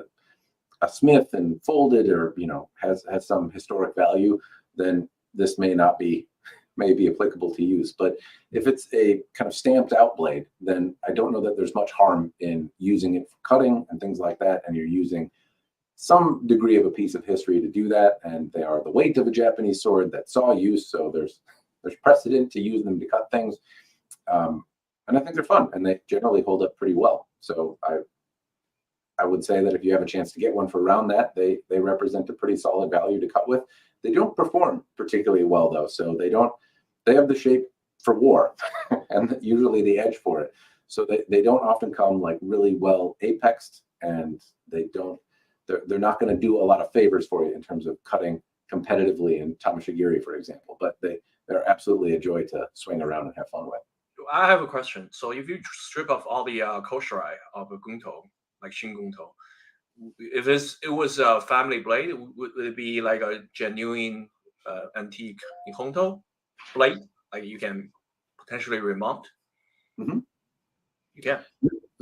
a a smith and folded, or has some historic value, then this may be applicable to use. But if it's a kind of stamped out blade, then I don't know that there's much harm in using it for cutting and things like that. And you're using some degree of a piece of history to do that, and they are the weight of a Japanese sword that saw use. So there's precedent to use them to cut things, and I think they're fun, and they generally hold up pretty well. So I would say that if you have a chance to get one for around that, they represent a pretty solid value to cut with. They don't perform particularly well though, so they have the shape for war and usually the edge for it. So they don't often come like really well apexed, and they're not going to do a lot of favors for you in terms of cutting competitively in Tamashigiri, for example, but they're absolutely a joy to swing around and have fun with.
I have a question. So if you strip off all the koshirai of a Gunto, like Shin Gunto, if it was a family blade, would it be like a genuine antique Nihonto blade, like you can potentially remount?
Mm-hmm.
You can.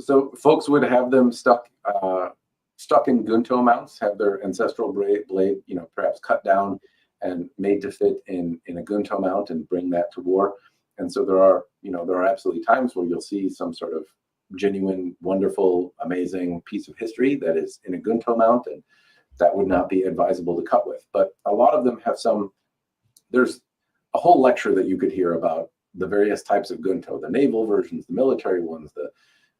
So folks would have them stuck in Gunto mounts, have their ancestral blade, perhaps cut down and made to fit in a Gunto mount and bring that to war. And so there are absolutely times where you'll see some sort of genuine, wonderful, amazing piece of history that is in a Gunto mount, and that would not be advisable to cut with. But a lot of them have there's a whole lecture that you could hear about the various types of Gunto, the naval versions, the military ones, the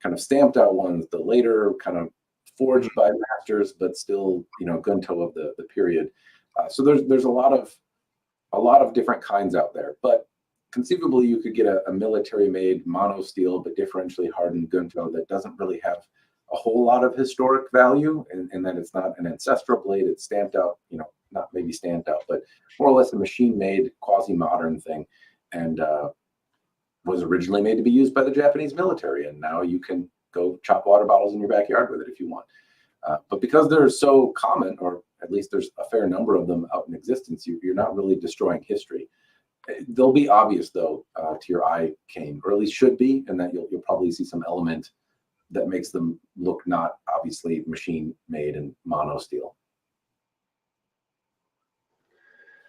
kind of stamped out ones, the later kind of forged by masters, but still, Gunto of the period. So there's a lot of different kinds out there, but conceivably you could get a military-made mono steel but differentially hardened Gunto that doesn't really have a whole lot of historic value, and that it's not an ancestral blade. It's stamped out, not maybe stamped out, but more or less a machine-made, quasi-modern thing, and was originally made to be used by the Japanese military, and now you can go chop water bottles in your backyard with it if you want. But because they're so common, or at least there's a fair number of them out in existence, you're not really destroying history. They'll be obvious, though, to your eye, Kane, or at least should be, and that you'll probably see some element that makes them look not obviously machine-made and mono steel.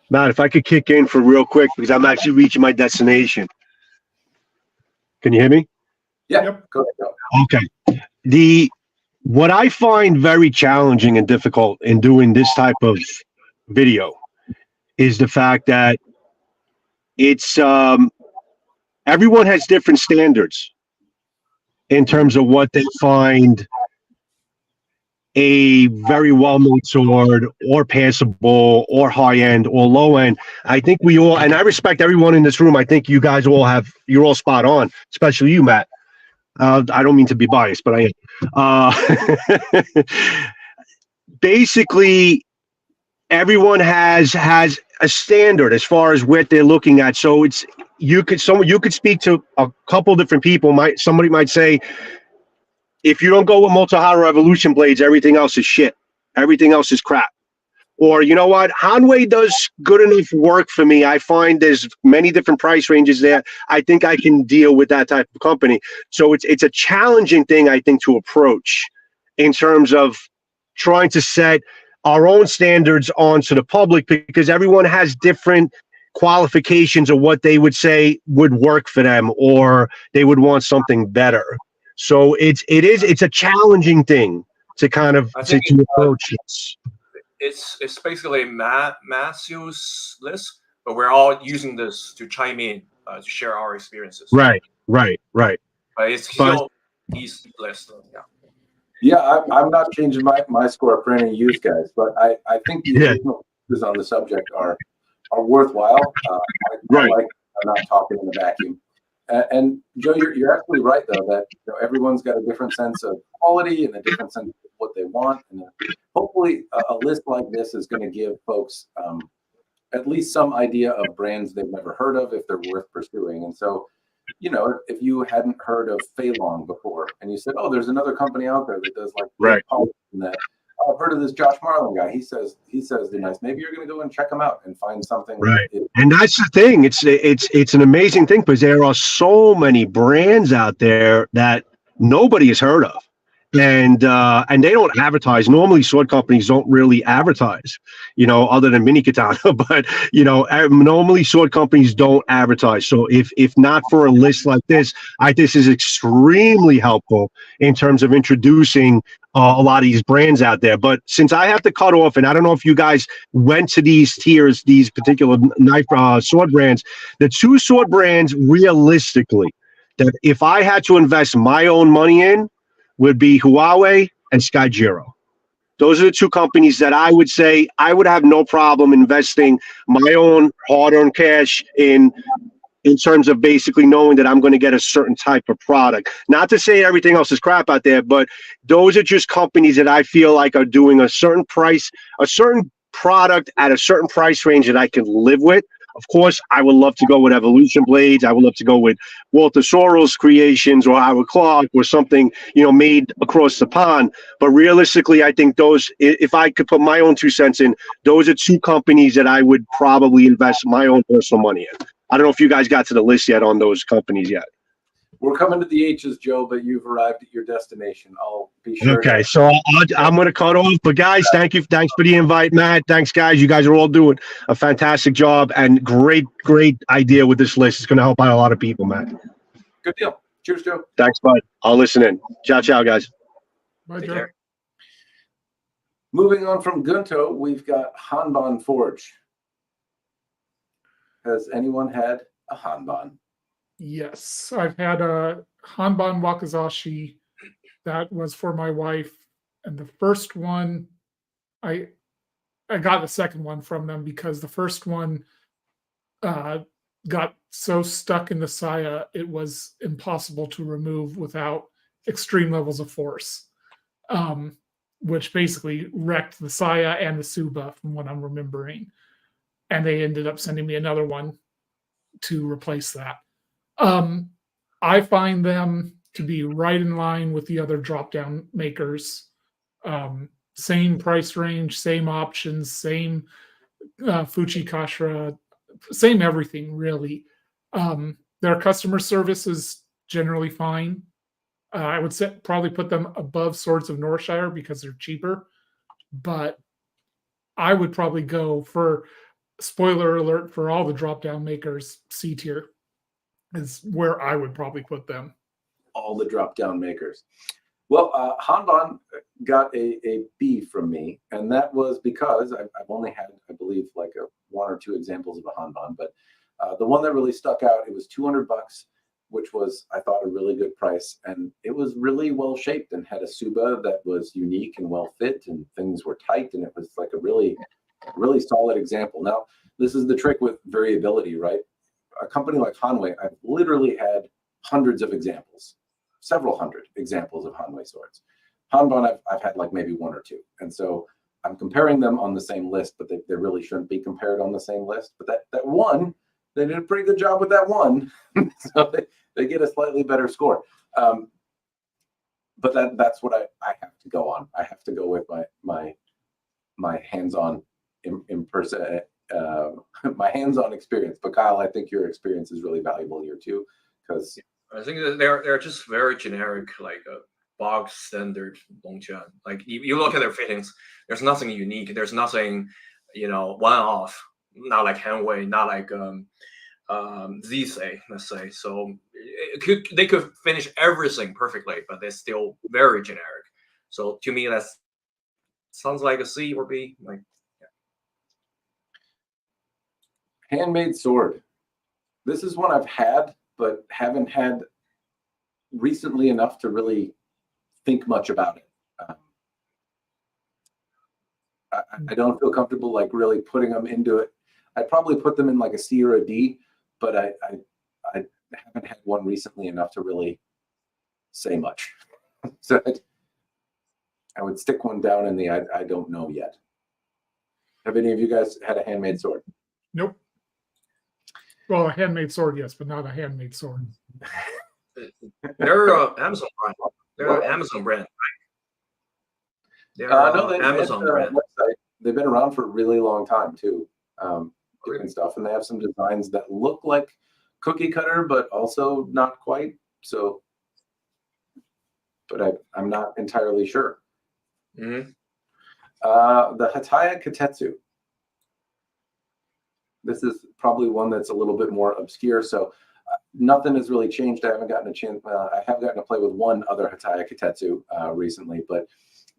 Matt, if I could kick in for real quick, because I'm actually reaching my destination. Can you hear me?
Yeah,
Yep.
go ahead.
Okay. What I find very challenging and difficult in doing this type of video is the fact that it's everyone has different standards in terms of what they find a very well-made sword or passable or high-end or low-end. I think we all, and I respect everyone in this room, I think you guys you're all spot on, especially you, Matt. I don't mean to be biased, but I am. Basically, everyone has a standard as far as what they're looking at. So you could speak to a couple different people. Somebody might say, if you don't go with Multihara Evolution blades, everything else is shit. Everything else is crap. Or, you know what? Hanwei does good enough work for me. I find there's many different price ranges there. I think I can deal with that type of company. So it's a challenging thing, I think, to approach in terms of trying to set our own standards onto the public, because everyone has different qualifications of what they would say would work for them, or they would want something better. So it's a challenging thing to kind of to approach this.
It's basically mass use list, but we're all using this to chime in to share our experiences.
Right.
But it's still these list.
Yeah, I'm not changing my score for any use, guys, but I think the additional pieces on the subject are worthwhile.
Right.
I'm not talking in a vacuum. And Joe, you're absolutely right, though, that everyone's got a different sense of quality and a different sense of what they want. And hopefully a list like this is going to give folks at least some idea of brands they've never heard of if they're worth pursuing. And so, if you hadn't heard of Feilong before and you said, oh, there's another company out there that does like polish and that. Oh, I've heard of this Josh Marlin guy. He says they're nice. Maybe you're going to go and check them out and find something.
Right. And that's the thing. It's an amazing thing because there are so many brands out there that nobody has heard of. and they don't advertise. Normally, sword companies don't really advertise, other than Mini.Katana. But normally sword companies don't advertise. So if not for a list like this, this is extremely helpful in terms of introducing a lot of these brands out there. But since I have to cut off, and I don't know if you guys went to these tiers, these particular knife sword brands, the two sword brands realistically that if I had to invest my own money in would be Huawei and Skyjiro. Those are the two companies that I would say I would have no problem investing my own hard-earned cash in terms of basically knowing that I'm going to get a certain type of product. Not to say everything else is crap out there, but those are just companies that I feel like are doing a certain price, a certain product at a certain price range that I can live with. Of course, I would love to go with Evolution Blades. I would love to go with Walter Sorrell's creations or Howard Clark or something, made across the pond. But realistically, I think those, if I could put my own 2 cents in, those are two companies that I would probably invest my own personal money in. I don't know if you guys got to the list yet on those companies yet.
We're coming to the H's, Joe, but you've arrived at your destination. I'll be sure.
Okay, so I'm going to cut off. But guys, thank you. Thanks for the invite, Matt. Thanks, guys. You guys are all doing a fantastic job and great idea with this list. It's going to help out a lot of people, Matt.
Good deal. Cheers, Joe.
Thanks, bud. I'll listen in. Ciao, guys.
Bye,
Take
Joe.
care.
Moving on from Gunto, we've got Handmade Forge. Has anyone had a Hanban?
Yes, I've had a Hanban Wakazashi that was for my wife, and the first one, I got the second one from them because the first one got so stuck in the saya it was impossible to remove without extreme levels of force, which basically wrecked the saya and the suba from what I'm remembering, and they ended up sending me another one to replace that. I find them to be right in line with the other drop-down makers. Same price range, same options, same Fuchikashira, same everything, really. Their customer service is generally fine. I would probably put them above Swords of Northshire because they're cheaper. But I would probably go for, spoiler alert, for all the drop-down makers, C tier is where I would probably put them.
All the drop-down makers. Well, Hanban got a B from me, and that was because I've only had, I believe, like one or two examples of a Hanban, but the one that really stuck out, it was $200, which was, I thought, a really good price, and it was really well shaped and had a suba that was unique and well fit, and things were tight, and it was like a really solid example. Now, this is the trick with variability, right? A company like Hanwei, I've literally had hundreds of examples, several hundred examples of Hanwei swords. Hanban, I've had like maybe one or two. And so I'm comparing them on the same list, but they really shouldn't be compared on the same list. But that one, they did a pretty good job with that one. So they get a slightly better score. But that's what I have to go on. I have to go with my hands-on my hands-on experience. But Kyle, I think your experience is really valuable here too, because
I think that they're just very generic, like a bog standard Longqian. Like you look at their fittings, there's nothing unique. There's nothing, one-off. Not like Hanwei, not like Zisei, let's say. So they could finish everything perfectly, but they're still very generic. So to me, that sounds like a C or B. Like, yeah.
Handmade Sword. This is one I've had, but haven't had recently enough to really think much about it. I don't feel comfortable like really putting them into it. I'd probably put them in like a C or a D, but I haven't had one recently enough to really say much. So I would stick one down in the I don't know yet. Have any of you guys had a handmade sword?
Nope. Well, a handmade sword, yes, but not a handmade sword.
They're Amazon brand. They're an Amazon brand, right? They're
no, they
Amazon
had
brand.
website. They've been around for a really long time too. Different stuff, and they have some designs that look like cookie cutter, but also not quite. So but I'm not entirely sure.
Hmm.
The Hataya Katetsu. This is probably one that's a little bit more obscure, so nothing has really changed. I haven't gotten a chance. I have gotten to play with one other Hataya Katetsu recently, but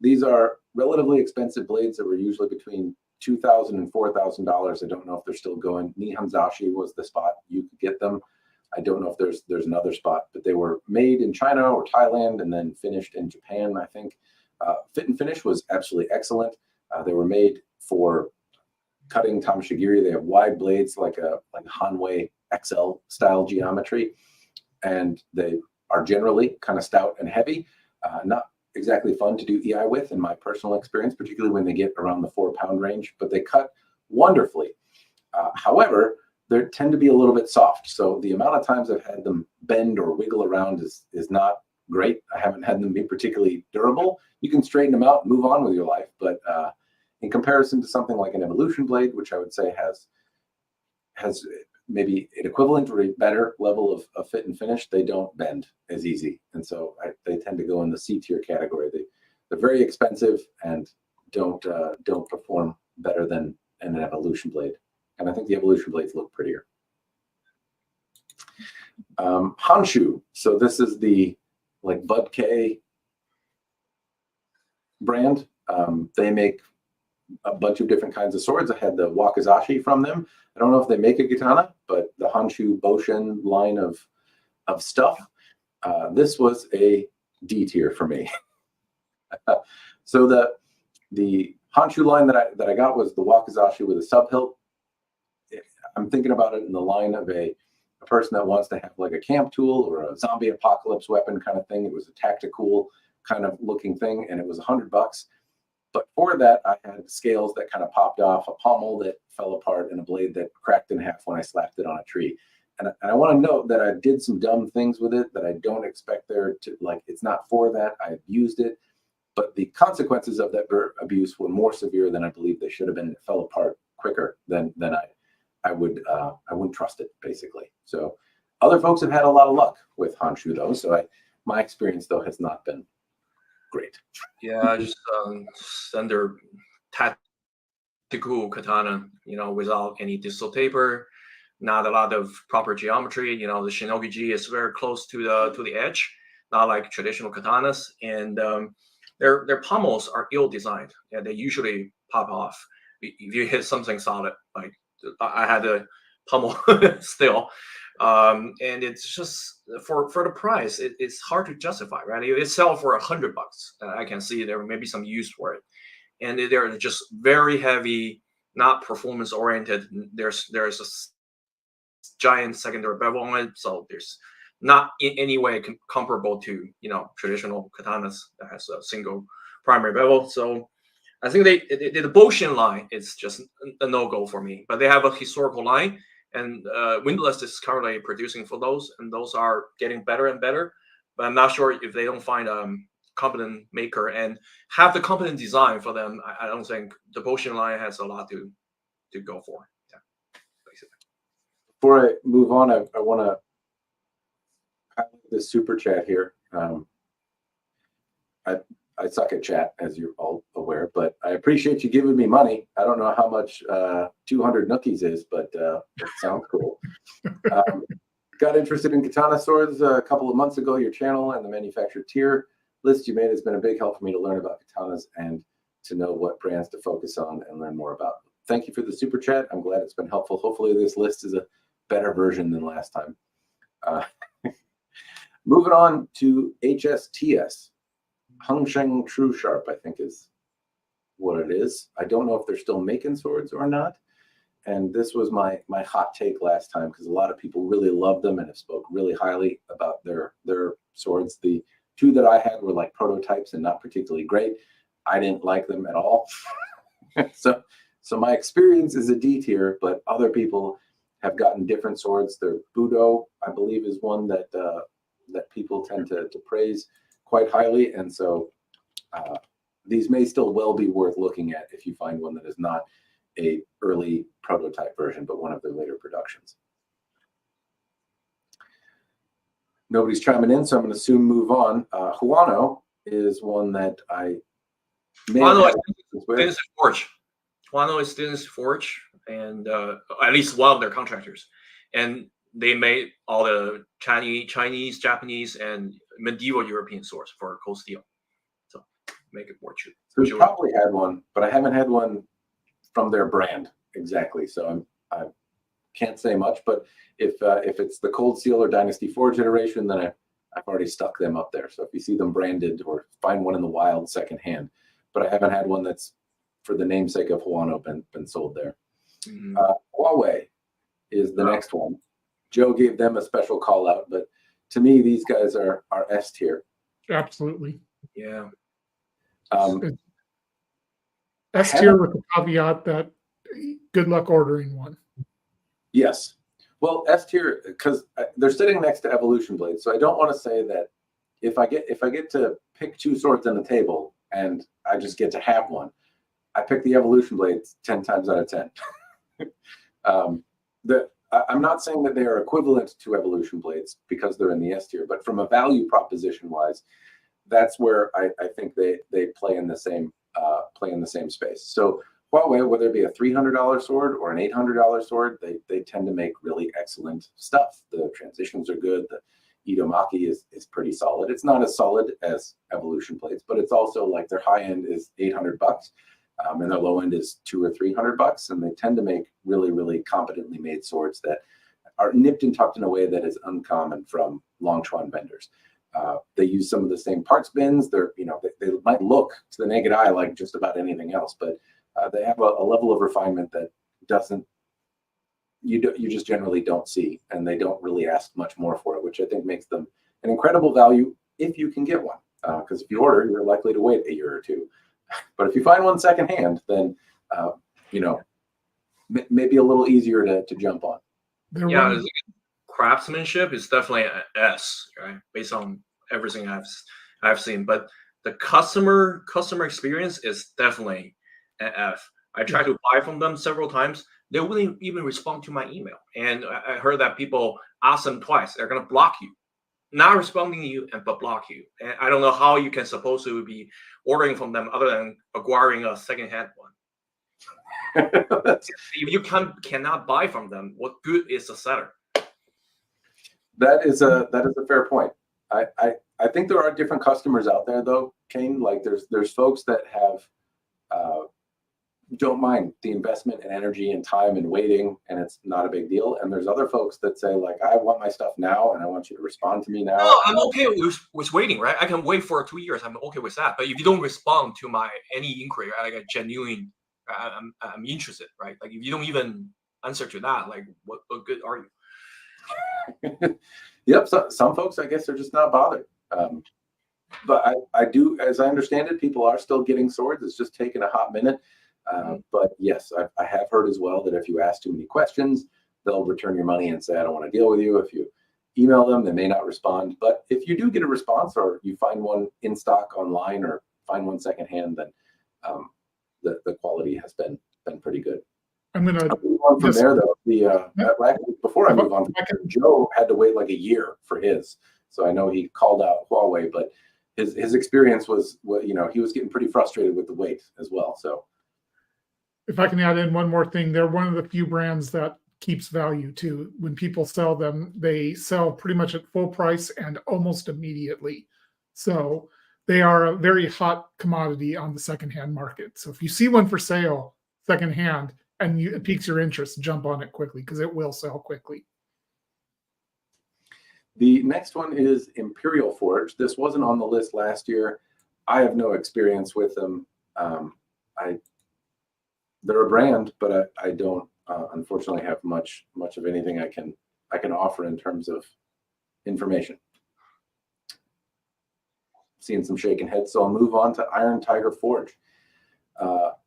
these are relatively expensive blades that were usually between $2,000 and $4,000. I don't know if they're still going. Nihonzashi was the spot you could get them. I don't know if there's another spot, but they were made in China or Thailand and then finished in Japan, I think. Fit and finish was absolutely excellent. They were made for cutting tamashigiri. They have wide blades like a Hanwei XL style geometry, and they are generally kind of stout and heavy. Not exactly fun to do EI with in my personal experience, particularly when they get around the 4-pound range, but they cut wonderfully. However, they tend to be a little bit soft. So the amount of times I've had them bend or wiggle around is not great. I haven't had them be particularly durable. You can straighten them out and move on with your life, but in comparison to something like an Evolution blade, which I would say has maybe an equivalent or a better level of fit and finish, they don't bend as easy. And so they tend to go in the C tier category. They're very expensive and don't perform better than an Evolution blade. And I think the Evolution blades look prettier. Hanshu. So this is the like Bugei brand. They make a bunch of different kinds of swords. I had the Wakizashi from them. I don't know if they make a katana, but the Hanshu Boshin line of stuff. This was a D tier for me. So the Hanshu line that I got was the Wakizashi with a sub hilt. I'm thinking about it in the line of a person that wants to have like a camp tool or a zombie apocalypse weapon kind of thing. It was a tactical kind of looking thing, and it was $100. But for that, I had scales that kind of popped off, a pommel that fell apart, and a blade that cracked in half when I slapped it on a tree. And I want to note that I did some dumb things with it that I don't expect there to, like, it's not for that. I abused it, but the consequences of that abuse were more severe than I believe they should have been. It fell apart quicker than I wouldn't trust it, basically. So other folks have had a lot of luck with Hanshu, though. So my experience, though, has not been great.
Yeah, just standard tactical katana, without any distal taper, not a lot of proper geometry. The Shinogi-ji is very close to the edge, not like traditional katanas, and their pommels are ill-designed. Yeah, they usually pop off if you hit something solid. Like I had a pommel still. And it's just for the price, it's hard to justify, right? It sells for $100. I can see there may be some use for it, and they're just very heavy, not performance oriented. There's a giant secondary bevel on it, so there's not in any way comparable to traditional katanas that has a single primary bevel. So I think the Boshin line is just a no-go for me. But they have a historical line, and Windlass is currently producing for those, and those are getting better and better. But I'm not sure if they don't find a competent maker and have the competent design for them. I don't think the Boshin line has a lot to go for. Yeah, basically.
Before I move on, I want to highlight this super chat here. I suck at chat, as you're all aware, but I appreciate you giving me money. I don't know how much 200 nookies is, but it sounds cool. Got interested in katana swords a couple of months ago. Your channel and the manufacturer tier list you made has been a big help for me to learn about katanas and to know what brands to focus on and learn more about. Thank you for the super chat. I'm glad it's been helpful. Hopefully this list is a better version than last time. Moving on to HSTS. Hongsheng True Sharp, I think is what it is. I don't know if they're still making swords or not. And this was my hot take last time because a lot of people really love them and have spoke really highly about their swords. The two that I had were like prototypes and not particularly great. I didn't like them at all. So my experience is a D tier, but other people have gotten different swords. Their Budo, I believe, is one that people tend to praise quite highly, and so these may still well be worth looking at if you find one that is not a early prototype version, but one of their later productions. Nobody's chiming in, so I'm going to soon move on. Huano is one that I may have
Huano
had
is
with.
Dynasty Forge. Huano is Dynasty Forge, and at least one of their contractors. And they made all the Chinese, Japanese, and medieval European swords for cold steel. So make it more true.
So we probably had one, but I haven't had one from their brand exactly. So I can't say much. But if it's the Cold Steel or Dynasty Forge iteration, then I've already stuck them up there. So if you see them branded or find one in the wild secondhand, but I haven't had one that's for the namesake of Huano been sold there.
Mm-hmm.
Huawei is the next one. Joe gave them a special call out, but to me, these guys are S tier.
Absolutely.
Yeah.
S tier with the caveat that good luck ordering one.
Yes. Well, S tier because they're sitting next to Evolution Blades, so I don't want to say that if I get to pick two swords on the table and I just get to have one, I pick the Evolution Blades 10 times out of 10. I'm not saying that they are equivalent to Evolution Blades because they're in the S tier, but from a value proposition wise, that's where I think they play in the same space. So Huawei, whether it be a $300 sword or an $800 sword, they tend to make really excellent stuff. The transitions are good. The Idomaki is pretty solid. It's not as solid as Evolution Blades, but it's also like their high end is $800. And their low end is $200 or $300, and they tend to make really, really competently made swords that are nipped and tucked in a way that is uncommon from Longchuan vendors. They use some of the same parts bins. They might look to the naked eye like just about anything else, but they have a level of refinement that you just generally don't see, and they don't really ask much more for it, which I think makes them an incredible value if you can get one. Because if you order, you're likely to wait a year or two. But if you find one secondhand, then maybe a little easier to jump on.
Yeah, craftsmanship is definitely an S, right? Based on everything I've seen, but the customer experience is definitely an F. I tried to buy from them several times. They wouldn't even respond to my email, and I heard that people ask them twice. They're gonna block you. Not responding to you but block you. And I don't know how you can supposed to be ordering from them other than acquiring a secondhand one. If you cannot buy from them, what good is the seller?
That is a fair point. I think there are different customers out there though, Kane. Like there's folks that have don't mind the investment and energy and time and waiting, and it's not a big deal. And there's other folks that say like, I want my stuff now, and I want you to respond to me now.
No, I'm okay with waiting, right? I can wait for 2 years. I'm okay with that. But if you don't respond to any inquiry, like a genuine, I'm interested, right? Like if you don't even answer to that, like what good are you?
Yep. So, some folks, I guess, are just not bothered. But I do, as I understand it, people are still getting swords. It's just taken a hot minute. But yes, I have heard as well that if you ask too many questions, they'll return your money and say, I don't want to deal with you. If you email them, they may not respond. But if you do get a response or you find one in stock online or find one secondhand, then the quality has been pretty good.
I'm going to
move on from there, though. Before I move on, Joe had to wait like a year for his. So I know he called out Huawei, but his experience was, he was getting pretty frustrated with the wait as well. So.
If I can add in one more thing, they're one of the few brands that keeps value too. When people sell them, they sell pretty much at full price and almost immediately. So they are a very hot commodity on the secondhand market. So if you see one for sale secondhand and it piques your interest, jump on it quickly because it will sell quickly.
The next one is Imperial Forge. This wasn't on the list last year. I have no experience with them. They're a brand, but I don't unfortunately have much of anything I can offer in terms of information. Seeing some shaking heads, so I'll move on to Iron Tiger Forge.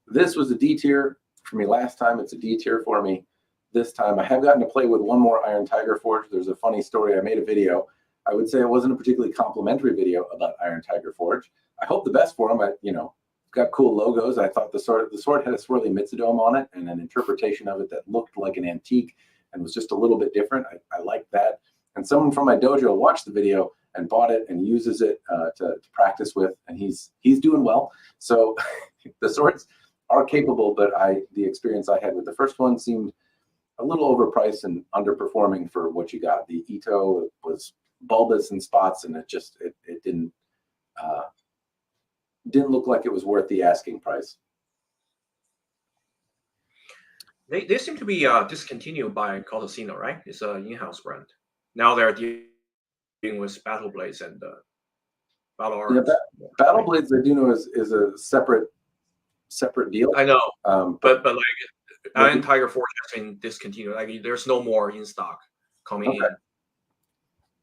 This was a D tier for me last time. It's a D tier for me this time. I have gotten to play with one more Iron Tiger Forge. There's a funny story. I made a video. I would say it wasn't a particularly complimentary video about Iron Tiger Forge. I hope the best for them. Got cool logos. I thought the sword had a swirly Mitsudome on it and an interpretation of it that looked like an antique and was just a little bit different. I liked that. And someone from my dojo watched the video and bought it and uses it to practice with, and he's doing well. So the swords are capable, but the experience I had with the first one seemed a little overpriced and underperforming for what you got. The Ito was bulbous in spots, and it didn't look like it was worth the asking price.
They seem to be discontinued by Casino, right? It's an in-house brand. Now they're dealing with Battle Blades and Balur.
Yeah, Battle Blades, I do know is a separate deal.
I know, but like Iron Tiger Forge has been discontinued. Like there's no more in stock coming in.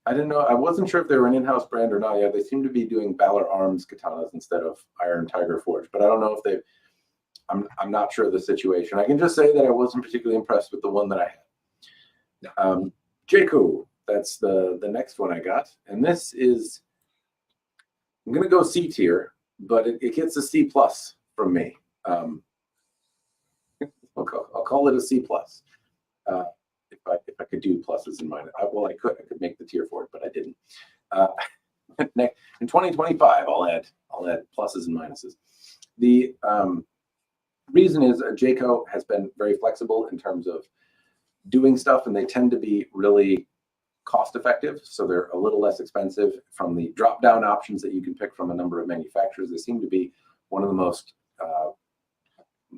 I didn't know. I wasn't sure if they were an in-house brand or not. Yeah, they seem to be doing Balur Arms katanas instead of Iron Tiger Forge, but I don't know if they've. I'm not sure of the situation. I can just say that I wasn't particularly impressed with the one that I had.
No.
Jaco, that's the next one I got, and this is. I'm gonna go C tier, but it gets a C plus from me. I'll call it a C plus. If I could do pluses and minuses, I could make the tier for it, but I didn't. In 2025, I'll add pluses and minuses. The reason is Jaco has been very flexible in terms of doing stuff, and they tend to be really cost effective, so they're a little less expensive. From the drop down options that you can pick from a number of manufacturers, they seem to be one of the most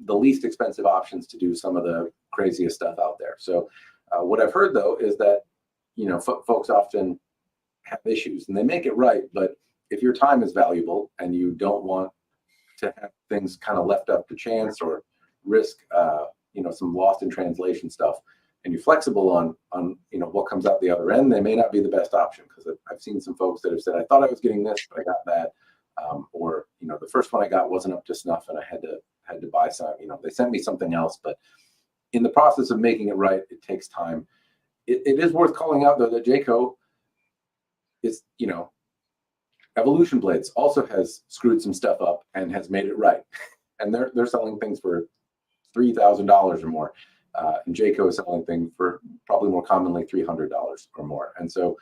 the least expensive options to do some of the craziest stuff out there. So what I've heard though is that folks often have issues, and they make it right, but if your time is valuable and you don't want to have things kind of left up to chance or risk some lost in translation stuff, and you're flexible on what comes out the other end, they may not be the best option, because I've seen some folks that have said, I thought I was getting this, but I got that, or the first one I got wasn't up to snuff and I had to buy some. They sent me something else, but in the process of making it right, it takes time. It is worth calling out though that Jaco is, Evolution Blades also has screwed some stuff up and has made it right, and they're selling things for $3,000 or more. And Jaco is selling things for probably more commonly $300 or more. And so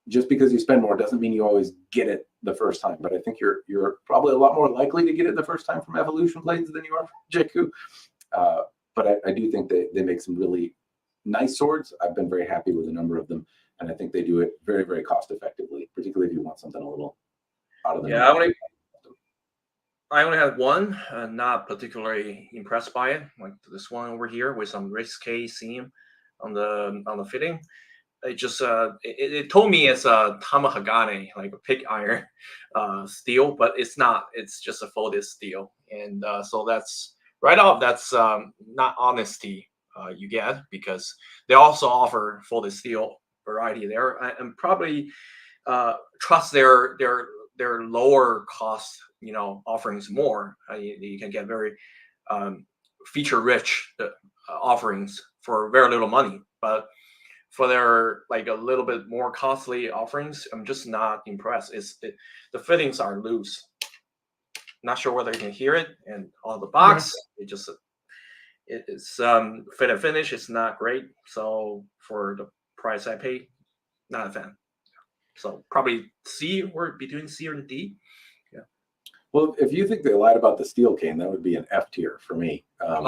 just because you spend more doesn't mean you always get it the first time. But I think you're probably a lot more likely to get it the first time from Evolution Blades than you are from Jaco. But I do think they make some really nice swords. I've been very happy with a number of them, and I think they do it very, very cost effectively, particularly if you want something a little out of the norm.
I only had one, not particularly impressed by it, like this one over here with some risque seam on the fitting. It just it told me it's a Tamahagane, like a pig iron steel, but it's not. It's just a folded steel, and so that's right off. That's not honesty you get, because they also offer folded steel variety there, and probably trust their lower cost offerings more. You can get very feature rich offerings for very little money, but for their like a little bit more costly offerings, I'm just not impressed. The fittings are loose. Not sure whether you can hear it, and on the box it's fit and finish. It's not great. So for the price I paid, not a fan. So probably C, or between C and D. Yeah.
Well, if you think they lied about the steel, Kane, that would be an F tier for me.
Yeah.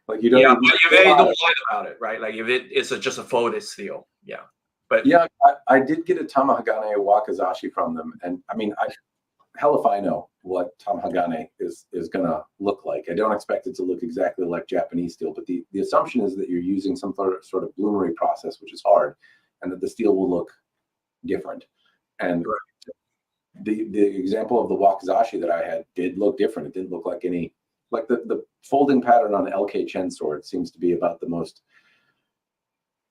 Like you don't.
Yeah, but if they don't lie about it, right? Like if it's just a folded steel. Yeah. But
yeah, I did get a Tamahagane Wakizashi from them, and I mean, hell if I know what Tamahagane is gonna look like. I don't expect it to look exactly like Japanese steel, but the assumption is that you're using some sort of bloomery process, which is hard, and that the steel will look different. And the example of the Wakizashi that I had did look different. It didn't look like any, like the folding pattern on LK Chen sword seems to be about the most,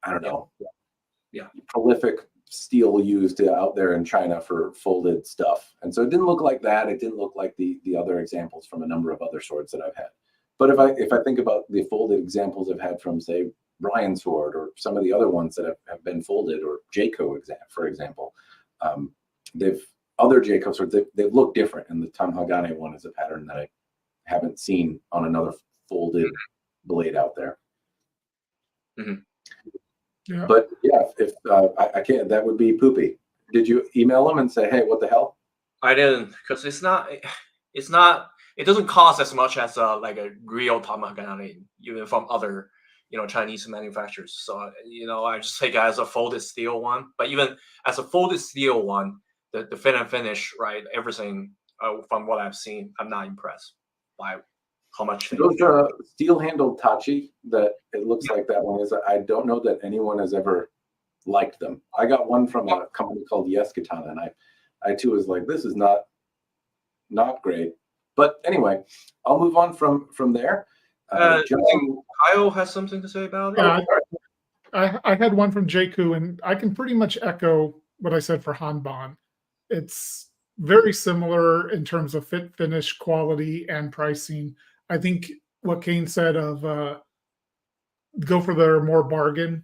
I don't know, prolific steel used out there in China for folded stuff. And so it didn't look like that. It didn't look like the other examples from a number of other swords that I've had. But if I think about the folded examples I've had from, say, Ryan Sword or some of the other ones that have been folded, or Jaco, for example, other Jaco swords, they've looked different. And the Tamahagane one is a pattern that I haven't seen on another folded blade out there.
Mm-hmm.
Yeah.
But yeah, if I can't, that would be poopy. Did you email them and say, hey, what the hell?
I didn't, because it's not. It doesn't cost as much as like a real Tamagotchi, even from other Chinese manufacturers. So I just take it as a folded steel one. But even as a folded steel one, the fit and finish, right? Everything from what I've seen, I'm not impressed by how much they.
Those steel-handled Tachi that it looks like that one is. I don't know that anyone has ever liked them. I got one from a company called Yes Katana, and I too was like, this is not great. But anyway, I'll move on from there.
I think Kyle has something to say about it.
Yeah, I had one from Jakku, and I can pretty much echo what I said for Hanban. It's very similar in terms of fit, finish, quality, and pricing. I think what Kane said of go for their more bargain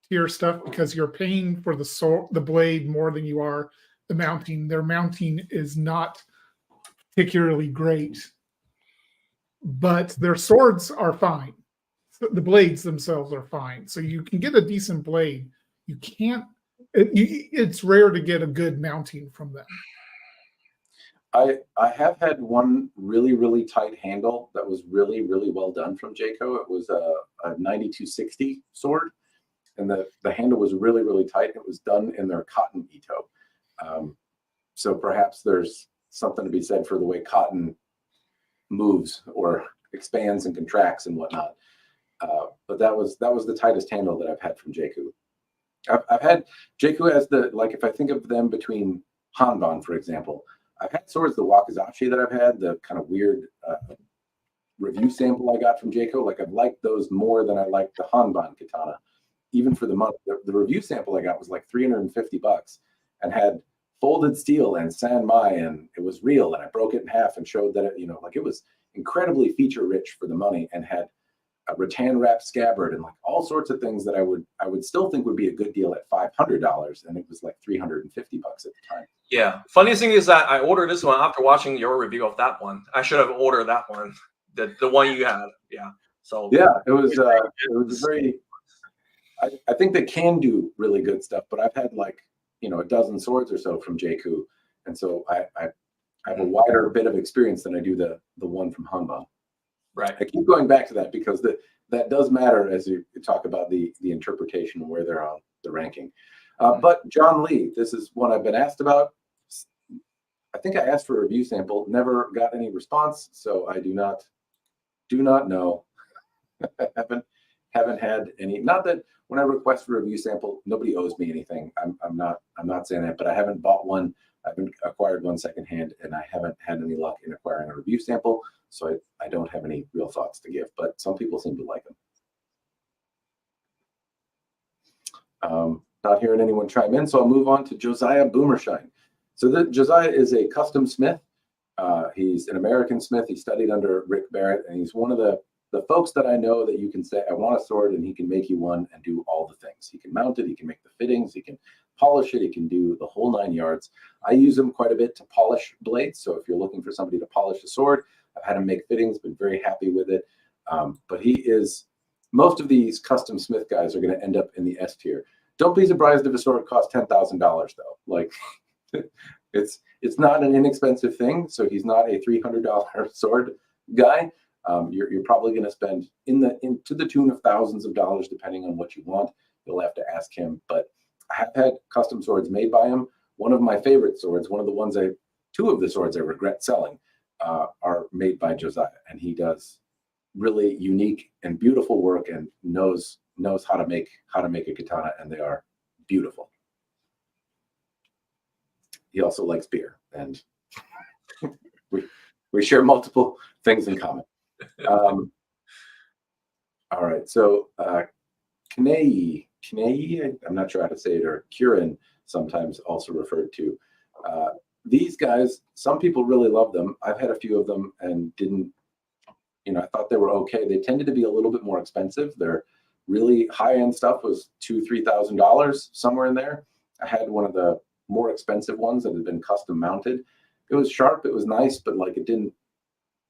tier stuff, because you're paying for the blade more than you are the mounting. Their mounting is not particularly great, but their swords are fine. The blades themselves are fine, so you can get a decent blade. You can't. It's rare to get a good mounting from them.
I have had one really tight handle that was really well done from Jayco. It was a 9260 sword, and the handle was really tight. It was done in their cotton ito. So perhaps there's something to be said for the way cotton moves or expands and contracts and whatnot. But that was the tightest handle that I've had from Jayco. I've had Jayco as if I think of them between Hanban, for example. I've had swords, the Wakizashi that I've had, the kind of weird review sample I got from Jayco. Like I've liked those more than I liked the Hanban katana, even for the money. The review sample I got was like $350 and had folded steel and San Mai, and it was real. And I broke it in half and showed that it was incredibly feature rich for the money, and had a rattan wrap scabbard and like all sorts of things that I would still think would be a good deal at $500, and it was like $350 at the time.
Yeah. Funny thing is that I ordered this one after watching your review of that one. I should have ordered that one, the one you had. Yeah. So
yeah, it was very. I think they can do really good stuff, but I've had like a dozen swords or so from Jayco, and so I have a wider bit of experience than I do the one from Hanban.
Right.
I keep going back to that because that does matter as you talk about the interpretation and where they're on the ranking. But John Lee, this is one I've been asked about. I think I asked for a review sample, never got any response, so I do not know. haven't had any. Not that when I request for a review sample, nobody owes me anything. I'm not saying that, but I haven't bought one. I haven't acquired one secondhand, and I haven't had any luck in acquiring a review sample. So I don't have any real thoughts to give, but some people seem to like them. Not hearing anyone chime in, so I'll move on to Josiah Boomershine. So Josiah is a custom smith. He's an American smith. He studied under Rick Barrett, and he's one of the folks that I know that you can say, I want a sword, and he can make you one and do all the things. He can mount it, he can make the fittings, he can polish it, he can do the whole 9 yards. I use him quite a bit to polish blades. So if you're looking for somebody to polish a sword, I've had him make fittings, been very happy with it. But most of these custom smith guys are going to end up in the S tier. Don't be surprised if a sword costs $10,000 though. Like it's not an inexpensive thing. So he's not a $300 sword guy. You're probably going to spend to the tune of thousands of dollars, depending on what you want. You'll have to ask him, but I have had custom swords made by him. One of my favorite swords, two of the swords I regret selling, are made by Josiah, and he does really unique and beautiful work and knows how to make a katana, and they are beautiful. He also likes beer, and we share multiple things in common. All right, so Kane, I'm not sure how to say it, or Kirin, sometimes also referred to. These guys, some people really love them. I've had a few of them and didn't, I thought they were okay. They tended to be a little bit more expensive. Their really high-end stuff was $2,000-$3,000, somewhere in there. I had one of the more expensive ones that had been custom mounted. It was sharp, it was nice, but like it didn't,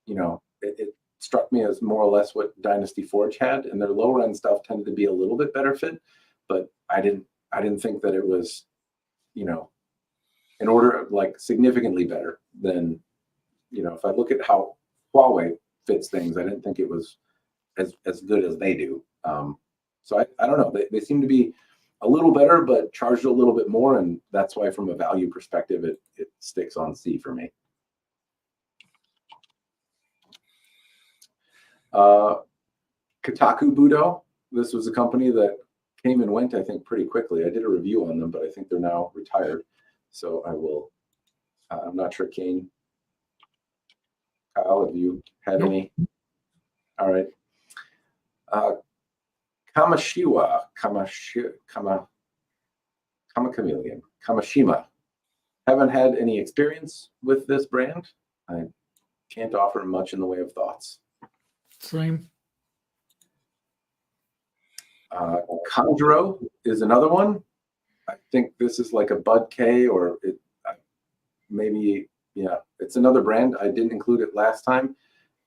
it struck me as more or less what Dynasty Forge had, and their lower end stuff tended to be a little bit better fit. but I didn't think that it was, in order like significantly better than, if I look at how Huawei fits things, I didn't think it was as good as they do. So I don't know. They seem to be a little better, but charged a little bit more, and that's why, from a value perspective, it sticks on C for me. Kotaku Budo. This was a company that came and went, I think, pretty quickly. I did a review on them, but I think they're now retired. So I will. I'm not sure, Kane. Kyle, have you had any? All right. Kamashima. Haven't had any experience with this brand. I can't offer much in the way of thoughts.
Same.
Conjuro is another one. I think this is like a Bud K, or maybe, yeah, it's another brand. I didn't include it last time.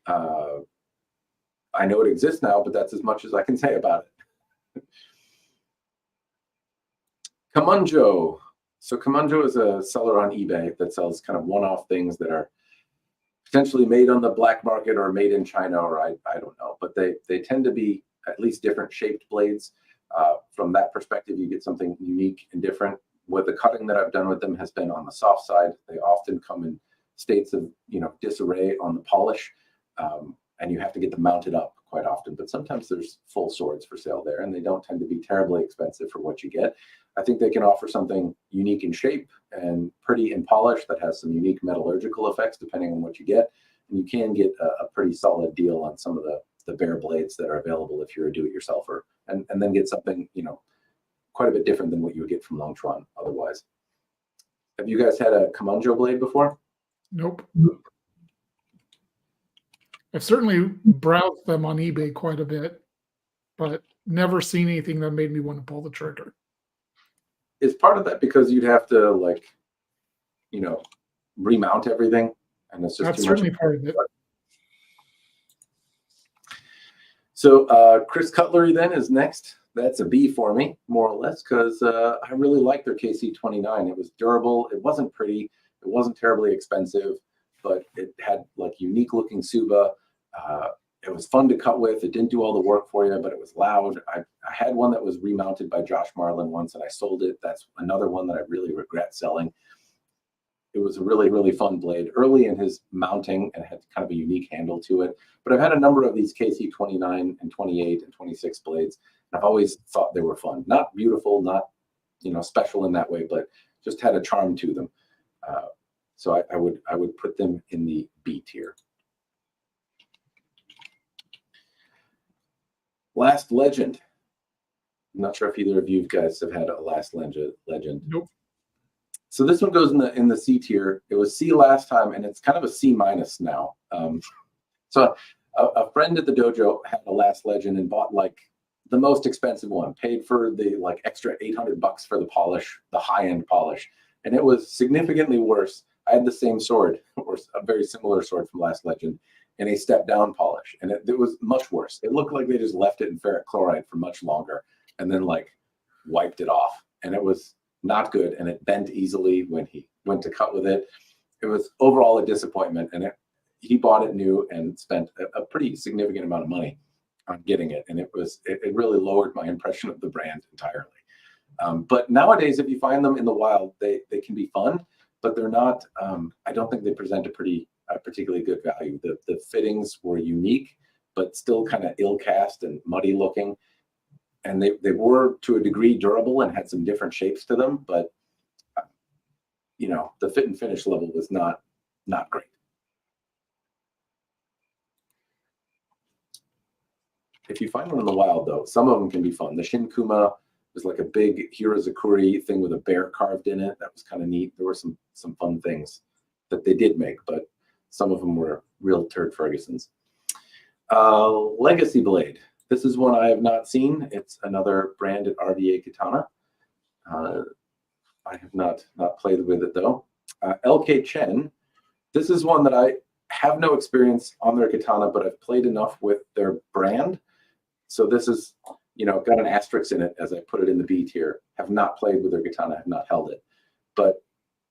I know it exists now, but that's as much as I can say about it. Kamunjo. So Kamunjo is a seller on eBay that sells kind of one-off things that are potentially made on the black market or made in China, or I don't know. But they tend to be at least different shaped blades. From that perspective, you get something unique and different. What the cutting that I've done with them has been on the soft side. They often come in states of disarray on the polish, and you have to get them mounted up quite often. But sometimes there's full swords for sale there, and they don't tend to be terribly expensive for what you get. I think they can offer something unique in shape and pretty in polish that has some unique metallurgical effects depending on what you get. And you can get a pretty solid deal on some of the bare blades that are available if you're a do-it-yourselfer, and then get something quite a bit different than what you would get from Longchuan otherwise. Have you guys had a Kamunjo blade before?
Nope. I've certainly browsed them on eBay quite a bit, but never seen anything that made me want to pull the trigger.
Is part of that because you'd have to remount everything, and it's just
That's
too much.
certainly part of it.
So Chris Cutlery then is next. That's a B for me, more or less, because I really like their KC-29. It was durable. It wasn't pretty. It wasn't terribly expensive, but it had unique looking Suba. It was fun to cut with. It didn't do all the work for you, but it was loud. I had one that was remounted by Josh Marlin once, and I sold it. That's another one that I really regret selling. It was a really, really fun blade early in his mounting and had kind of a unique handle to it. But I've had a number of these KC-29 and 28 and 26 blades, and I've always thought they were fun. Not beautiful, not special in that way, but just had a charm to them. So I would put them in the B tier. Last Legend. I'm not sure if either of you guys have had a Last Legend.
Nope.
So this one goes in the C tier. It was C last time, and it's kind of a C minus now. So a friend at the dojo had a Last Legend and bought the most expensive one, paid for the extra $800 for the polish, the high-end polish, and it was significantly worse. I had the same sword, or a very similar sword from Last Legend, in a step-down polish, and it was much worse. It looked like they just left it in ferric chloride for much longer, and then wiped it off, and it was not good, and it bent easily when he went to cut with it. It was overall a disappointment, and he bought it new and spent a pretty significant amount of money on getting it, and it really lowered my impression of the brand entirely. But nowadays, if you find them in the wild, they can be fun, but they're not. I don't think they present a particularly good value. The fittings were unique, but still kind of ill cast and muddy looking. And they were to a degree durable and had some different shapes to them, but the fit and finish level was not great. If you find one in the wild, though, some of them can be fun. The Shinkuma was like a big Hirazakuri thing with a bear carved in it. That was kind of neat. There were some fun things that they did make, but some of them were real turd Fergusons. Legacy Blade. This is one I have not seen. It's another brand at RVA Katana. I have not played with it, though. LK Chen. This is one that I have no experience on their katana, but I've played enough with their brand. So this is, got an asterisk in it as I put it in the B tier, have not played with their katana, have not held it. But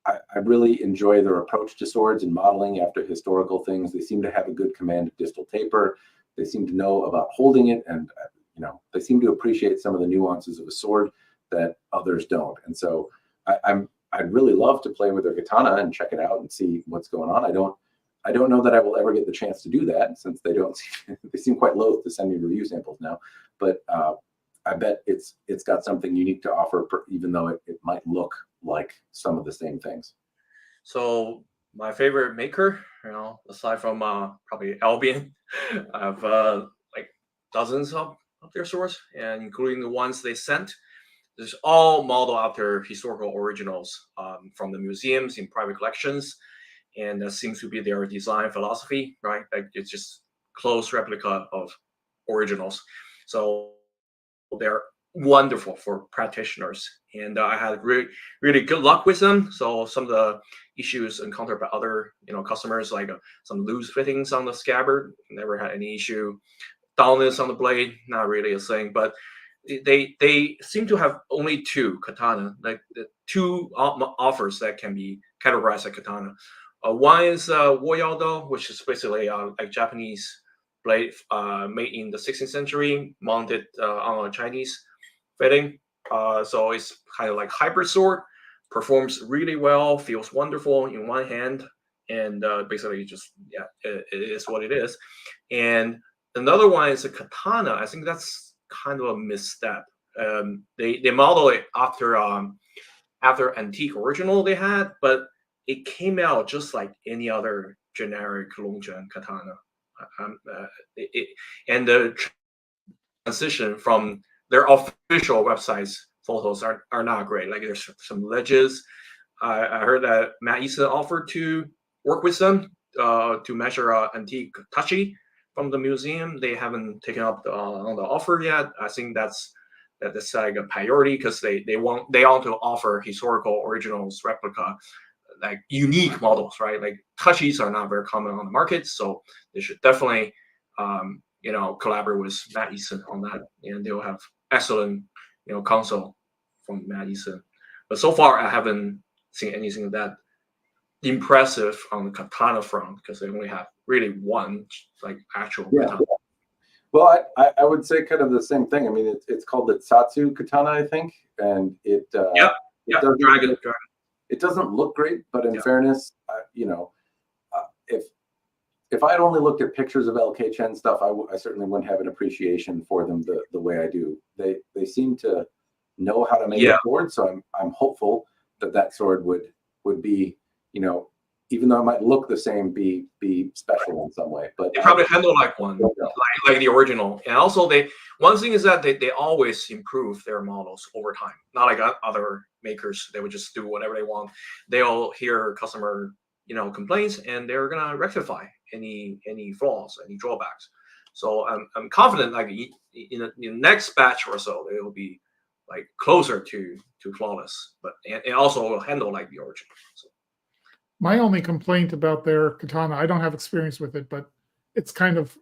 I really enjoy their approach to swords and modeling after historical things. They seem to have a good command of distal taper. They seem to know about holding it, and they seem to appreciate some of the nuances of a sword that others don't. And so I'd really love to play with their katana and check it out and see what's going on. I don't know that I will ever get the chance to do that, since they seem quite loath to send me review samples now. But I bet it's got something unique to offer, even though it might look like some of the same things.
So my favorite maker, aside from probably Albion, I have like dozens of their swords, and including the ones they sent. There's all modeled after historical originals from the museums in private collections, and that seems to be their design philosophy, right? Like it's just close replica of originals. So they're wonderful for practitioners, and I had really, really good luck with them. So some of the issues encountered by other, customers, like some loose fittings on the scabbard, never had any issue. Dullness on the blade, not really a thing. But they seem to have only two katana, like the two offers that can be categorized as katana. One is iaido, which is basically like Japanese blade made in the 16th century, mounted on a Chinese fitting. So it's kind of like hybrid sword, performs really well, feels wonderful in one hand, and basically just, it is what it is. And another one is a katana. I think that's kind of a misstep. They model it after antique original they had, but it came out just like any other generic Longzhen katana. And the transition from their official websites photos are not great. Like there's some ledges. I heard that Matt Easton offered to work with them to measure antique tachi from the museum. They haven't taken up on the offer yet. I think that's like a priority, because they want to offer historical originals replica, like unique models, right? Like touchies are not very common on the market, so they should definitely collaborate with Matt Easton on that, and they'll have excellent console from Matt Easton. But so far I haven't seen anything that impressive on the katana front, because they only have really one like actual katana.
Well, I would say kind of the same thing. I mean, it's called the Satsu katana, I think, and it
Dragon.
It doesn't look great, but in fairness, if I had only looked at pictures of LK Chen stuff, I certainly wouldn't have an appreciation for them the way I do. They seem to know how to make a sword, so I'm hopeful that sword would be, even though it might look the same, be special in some way. But
they probably handle like one, like the original. And also one thing is that they always improve their models over time. Not like other makers, they would just do whatever they want. They'll hear customer complaints, and they're gonna rectify any flaws, any drawbacks. So I'm confident, like in the next batch or so, they will be like closer to flawless, but and also will handle like the original. So.
My only complaint about their katana, I don't have experience with it, but it's kind of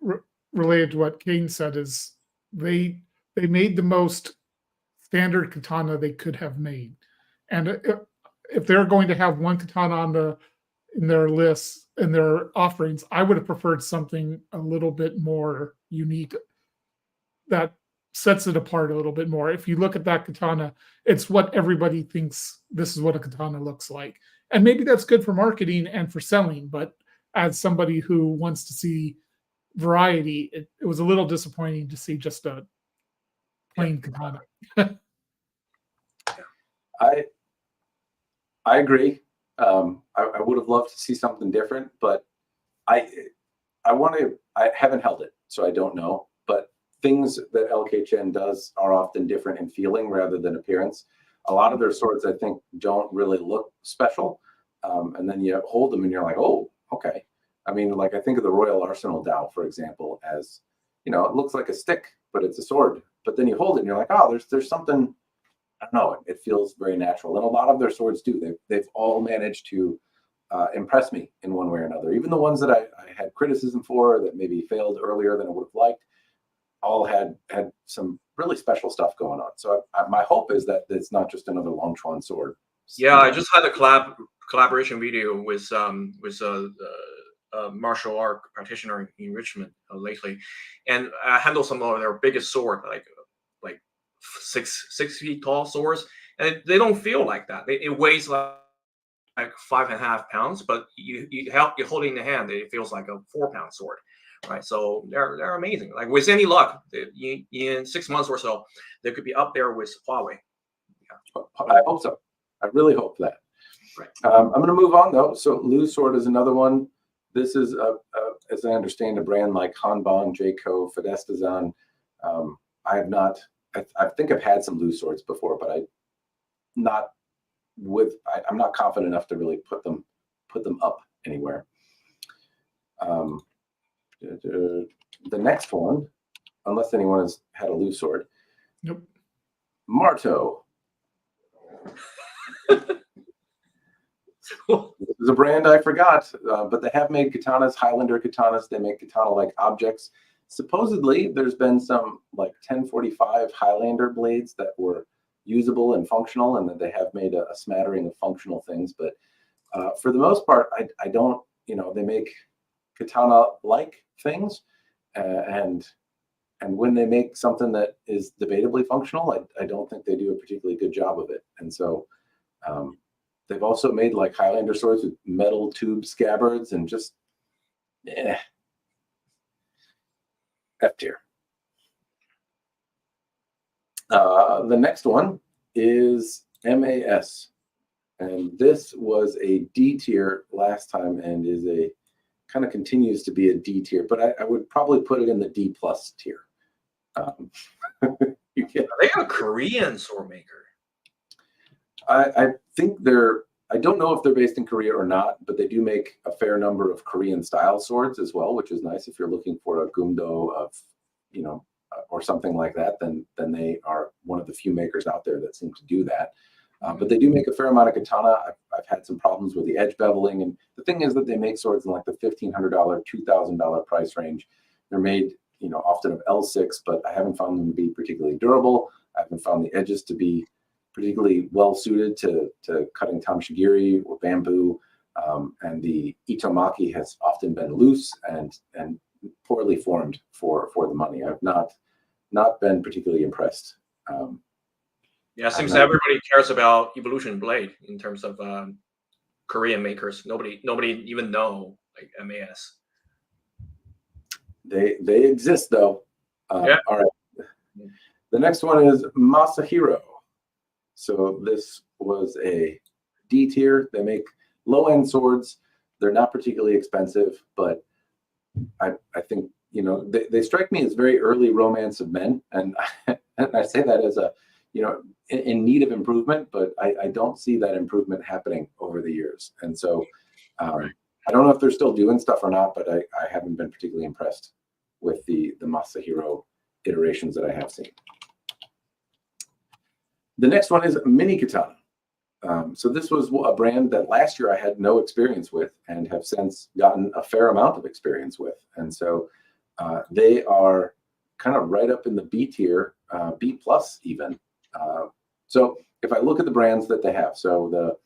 related to what Kane said, is they made the most standard katana they could have made. And if they're going to have one katana in their lists, in their offerings, I would have preferred something a little bit more unique that sets it apart a little bit more. If you look at that katana, it's what everybody thinks this is what a katana looks like. And maybe that's good for marketing and for selling, but as somebody who wants to see variety, it was a little disappointing to see just a plain katana.
I agree. I would have loved to see something different, but I haven't held it, so I don't know. But things that LK Chen does are often different in feeling rather than appearance. A lot of their swords, I think, don't really look special. And then you hold them and you're like, oh, okay. I mean, like I think of the Royal Arsenal Dao, for example, as, it looks like a stick, but it's a sword. But then you hold it and you're like, oh, there's something, I don't know, it feels very natural. And a lot of their swords do. They've all managed to impress me in one way or another. Even the ones that I had criticism for that maybe failed earlier than I would have liked, all had some really special stuff going on. So my hope is that it's not just another Long Chuan sword.
Yeah, I just had a collaboration video with a martial art practitioner in Richmond lately, and I handled some of their biggest sword, like 6 feet tall swords, and they don't feel like that. It weighs like 5.5 pounds, but you hold it in the hand, it feels like a 4-pound sword, right? So they're amazing. Like with any luck, in 6 months or so, they could be up there with Huawei.
Yeah. I hope so. I really hope that.
Right.
I'm going to move on though. So Lu Sword is another one. This is, as I understand, a brand like Hanbang, Jayco, Fidestisan. I have not. I think I've had some Lu Swords before, but I'm not confident enough to really put them up anywhere. The next one, unless anyone has had a Lu Sword.
Nope.
Marto. This is a brand I forgot, but they have made katanas, Highlander katanas. They make katana-like objects. Supposedly, there's been some like 1045 Highlander blades that were usable and functional, and that they have made a smattering of functional things. But for the most part, I don't. They make katana-like things, and when they make something that is debatably functional, I don't think they do a particularly good job of it. And so they've also made like Highlander swords with metal tube scabbards and just F tier. The next one is MAS, and this was a D tier last time and is a kind of continues to be a D tier, but I would probably put it in the D plus tier.
Are they a Korean sword maker?
I think I don't know if they're based in Korea or not, but they do make a fair number of Korean style swords as well, which is nice. If you're looking for a Gunto of, or something like that, then they are one of the few makers out there that seem to do that. But they do make a fair amount of katana. I've had some problems with the edge beveling, and the thing is that they make swords in like the $1,500, $2,000 price range. They're made, often of L6, but I haven't found them to be particularly durable. I haven't found the edges to be particularly well suited to cutting tamashigiri or bamboo, and the itomaki has often been loose and poorly formed for the money. I've not been particularly impressed.
Yeah, it seems everybody cares about Evolution Blade in terms of Korean makers. Nobody even know like MAS.
They exist though.
Yeah.
All right. The next one is Masahiro. So this was a D tier. They make low-end swords. They're not particularly expensive, but I think they strike me as very early Romance of Men, and I say that as a in need of improvement, but I don't see that improvement happening over the years. And so I don't know if they're still doing stuff or not, but I haven't been particularly impressed with the Masahiro iterations that I have seen. The next one is Mini.Katana. So this was a brand that last year I had no experience with and have since gotten a fair amount of experience with. And so they are kind of right up in the B tier, B plus even. So if I look at the brands that they have, so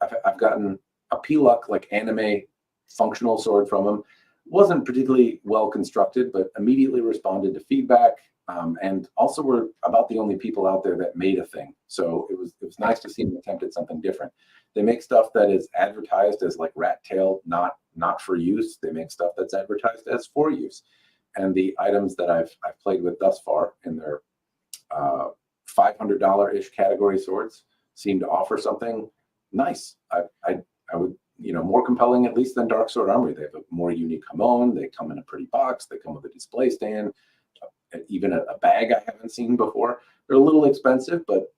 I've gotten a P-Luck like anime functional sword from them. Wasn't particularly well constructed, but immediately responded to feedback. And also were about the only people out there that made a thing. So it was nice to see them attempt at something different. They make stuff that is advertised as like rat tail, not for use. They make stuff that's advertised as for use. And the items that I've played with thus far in their $500-ish category swords seem to offer something nice. I would, more compelling at least than Darksword Armory. They have a more unique hamon. They come in a pretty box. They come with a display stand. Even a bag I haven't seen before. They're a little expensive, but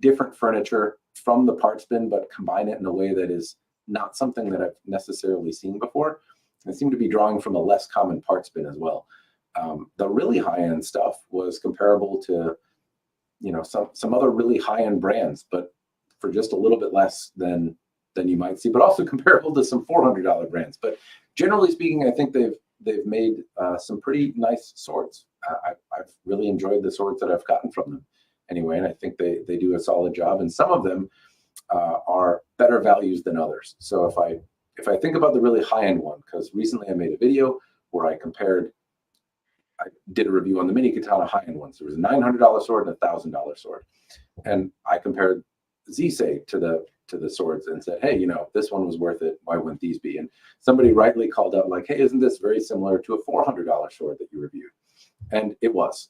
different furniture from the parts bin, but combine it in a way that is not something that I've necessarily seen before. They seem to be drawing from a less common parts bin as well. The really high-end stuff was comparable to, some other really high-end brands, but for just a little bit less than you might see, but also comparable to some $400 brands. But generally speaking, I think they've made some pretty nice swords. I've really enjoyed the swords that I've gotten from them anyway, and I think they do a solid job. And some of them are better values than others. So if I think about the really high end one, because recently I made a video where I did a review on the Mini.Katana high end ones. There was a $900 sword and a $1,000 sword, and I compared Zisei to the swords and said, hey, this one was worth it. Why wouldn't these be? And somebody rightly called out like, hey, isn't this very similar to a $400 sword that you reviewed? And it was.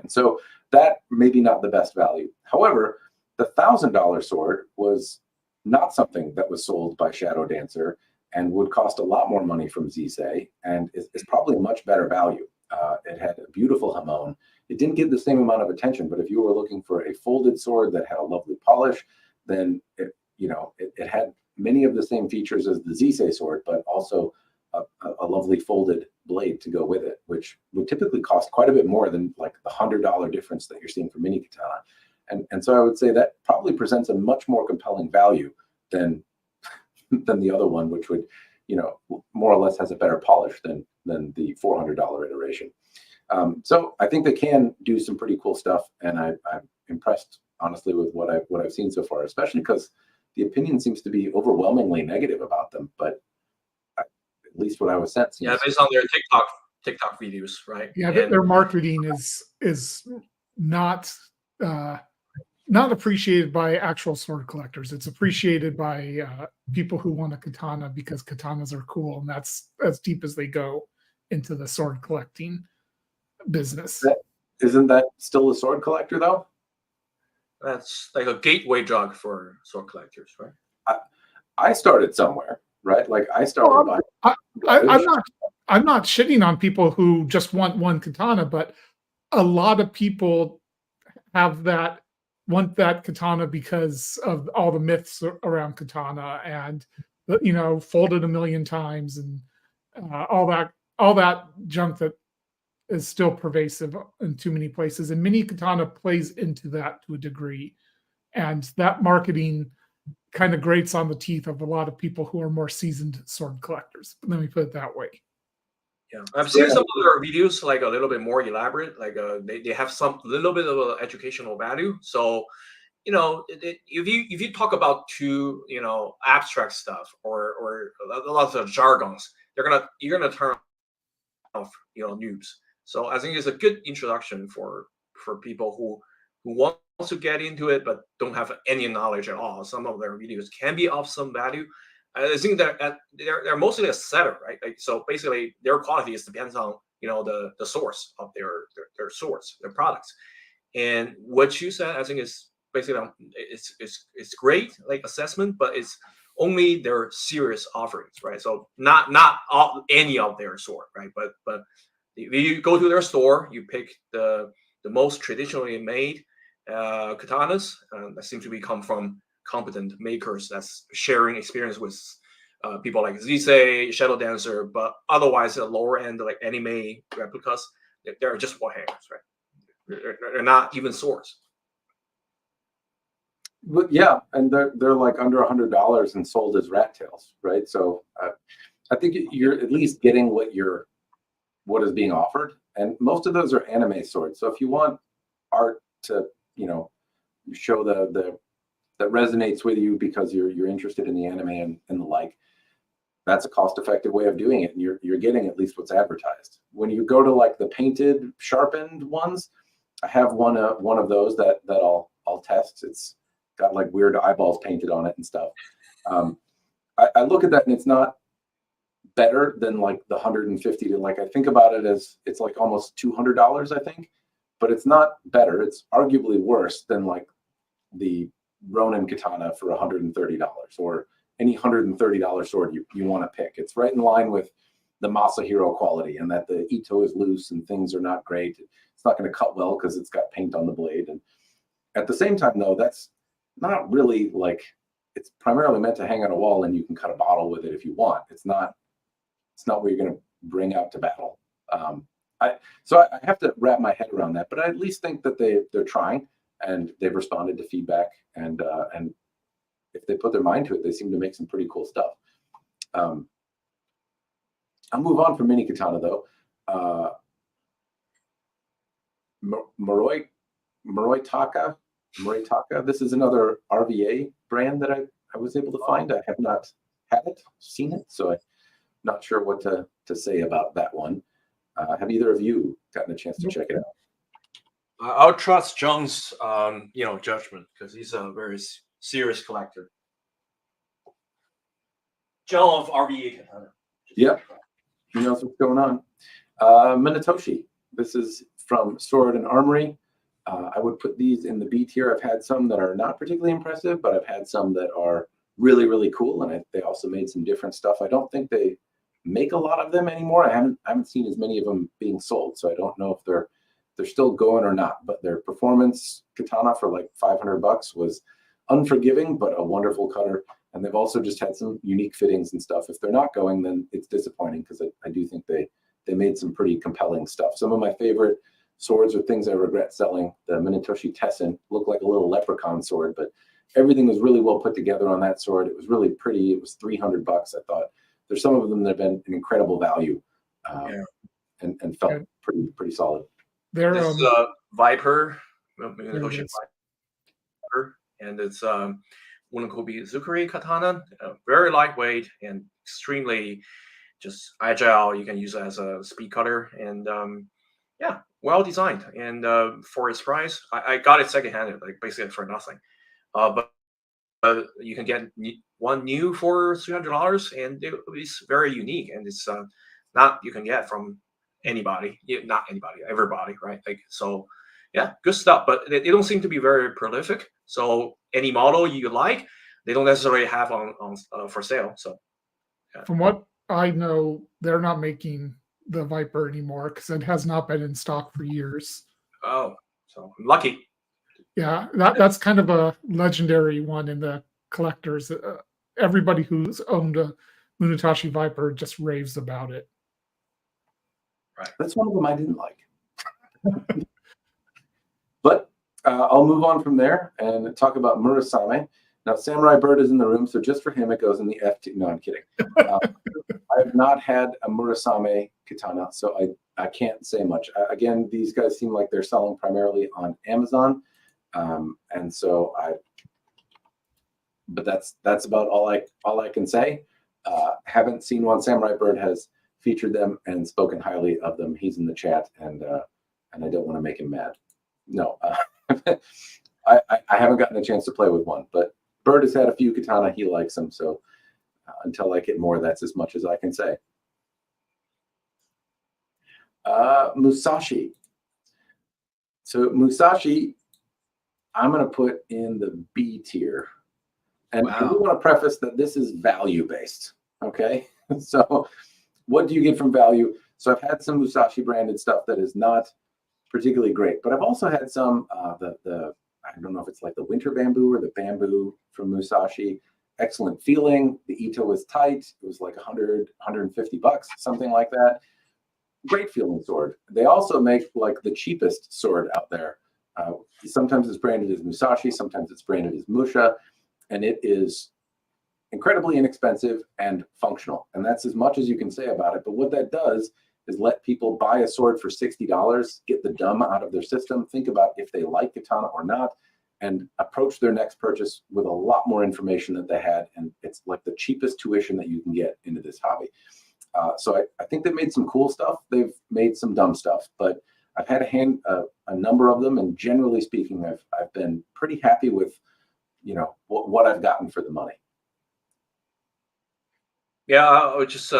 And so that maybe not the best value. However, the $1,000 sword was not something that was sold by Shadow Dancer and would cost a lot more money from Zisei, and is probably a much better value. It had a beautiful hamon. It didn't get the same amount of attention, but if you were looking for a folded sword that had a lovely polish, then it had many of the same features as the Zisei sword, but also a lovely folded blade to go with it, which would typically cost quite a bit more than like the $100 difference that you're seeing for Mini.Katana. And so I would say that probably presents a much more compelling value than the other one, which would, more or less has a better polish than the $400 iteration. So I think they can do some pretty cool stuff, and I'm impressed, honestly, with what I've seen so far, especially because the opinion seems to be overwhelmingly negative about them. But at least what I was sent.
Yeah, based on their TikTok videos, right?
Yeah, their marketing is not appreciated by actual sword collectors. It's appreciated by people who want a katana because katanas are cool, and that's as deep as they go into the sword collecting business.
Isn't that still a sword collector though?
That's like a gateway drug for sword collectors, right?
I started somewhere, right? Like I started
I'm not shitting on people who just want one katana, but a lot of people want that katana because of all the myths around katana and folded a million times and all that junk that is still pervasive in too many places. And Mini.Katana plays into that to a degree, and that marketing kind of grates on the teeth of a lot of people who are more seasoned sword collectors. Let me put it that way.
Yeah, I've seen some of their videos like a little bit more elaborate. Like they have some little bit of an educational value. So, if you talk about too abstract stuff or a lot of jargons, you're gonna turn off noobs. So I think it's a good introduction for people who want to get into it but don't have any knowledge at all. Some of their videos can be of some value. I think that they're mostly a seller, right? Like, so basically, their quality depends on the source of their source, their products. And what you said, I think, is basically it's great, like assessment, but it's only their serious offerings, right? So not any of their sword, right? But if you go to their store, you pick the most traditionally made katanas that seem to come from competent makers that's sharing experience with people like Zisei, Shadow Dancer, but otherwise at lower end like anime replicas, they're just wall hangers, right? They're not even swords.
But yeah, and they're like under $100 and sold as rat tails, right? So I think you're at least getting what is being offered, and most of those are anime swords. So if you want art to show that resonates with you because you're interested in the anime and the like, that's a cost-effective way of doing it, and you're getting at least what's advertised. When you go to like the painted, sharpened ones, I have one of those that I'll test. It's got like weird eyeballs painted on it and stuff. I look at that and it's not better than like the 150 to like I think about it as it's like almost $200, I think, but it's not better. It's arguably worse than like the Ronin katana for $130 or any $130 sword you want to pick. It's right in line with the Masahiro quality, and that the Ito is loose and things are not great. It's not going to cut well because it's got paint on the blade. And at the same time, though, that's not really like, it's primarily meant to hang on a wall and you can cut a bottle with it if you want. It's not what you're going to bring out to battle. So I have to wrap my head around that, but I at least think that they're trying and they've responded to feedback, and if they put their mind to it, they seem to make some pretty cool stuff. I'll move on from Mini-Katana though. Muroitaka. This is another RVA brand that I was able to find. I have not had it, seen it, so I'm not sure what to say about that one. Have either of you gotten a chance to check it out?
I'll trust John's, judgment because he's a very serious collector. John of RVA Katana.
Yep, he knows what's going on. Minatoshi. This is from Sword and Armory. I would put these in the B tier. I've had some that are not particularly impressive, but I've had some that are really, really cool, and they also made some different stuff. I don't think they make a lot of them anymore. I haven't seen as many of them being sold, so I don't know if they're still going or not. But their performance katana for like $500 was unforgiving, but a wonderful cutter. And they've also just had some unique fittings and stuff. If they're not going, then it's disappointing because I do think they made some pretty compelling stuff. Some of my favorite swords are things I regret selling. The Minatoshi Tessen looked like a little leprechaun sword, but everything was really well put together on that sword. It was really pretty. It was $300. I thought there's some of them that have been an incredible value, and felt pretty solid.
They're
This is Viper, Minatoshi Viper, and it's Unokobi Zukuri Katana, very lightweight and extremely just agile. You can use it as a speed cutter, and well designed. And for its price, I got it secondhand, like basically for nothing. But you can get one new for $300, and it's very unique, and it's not you can get from anybody, not anybody, everybody, right? Like so. Yeah, good stuff, but they don't seem to be very prolific. So any model you like, they don't necessarily have on for sale. So,
from what I know, they're not making the Viper anymore because it has not been in stock for years.
Oh, so I'm lucky.
Yeah, that's kind of a legendary one in the collectors. Everybody who's owned a Minatoshi Viper just raves about it.
Right,
that's one of them I didn't like. But I'll move on from there and talk about Murasame. Now, Samurai Bird is in the room, so just for him, it goes in the F2. No, I'm kidding. I have not had a Murasame Katana, so I can't say much. Again, these guys seem like they're selling primarily on Amazon, and so but that's about all I can say. Haven't seen one. Samurai Bird has featured them and spoken highly of them. He's in the chat, and I don't want to make him mad. No, I haven't gotten a chance to play with one, but Bird has had a few katana. He likes them, so until I get more, that's as much as I can say. Musashi. So Musashi, I'm going to put in the B tier. And I do want to preface that this is value-based, okay? So what do you get from value? So I've had some Musashi branded stuff that is not particularly great, but I've also had some I don't know if it's like the winter bamboo or the bamboo from Musashi. Excellent feeling. The Ito was tight. It was like $100, $150, something like that. Great feeling sword. They also make like the cheapest sword out there. Sometimes it's branded as Musashi, sometimes it's branded as Musha, and it is incredibly inexpensive and functional. And that's as much as you can say about it. But what that does is let people buy a sword for $60, get the dumb out of their system, think about if they like katana or not, and approach their next purchase with a lot more information that they had. And it's like the cheapest tuition that you can get into this hobby. So I think they've made some cool stuff. They've made some dumb stuff, but I've had a number of them, and generally speaking, I've been pretty happy with, what I've gotten for the money.
Yeah, I would just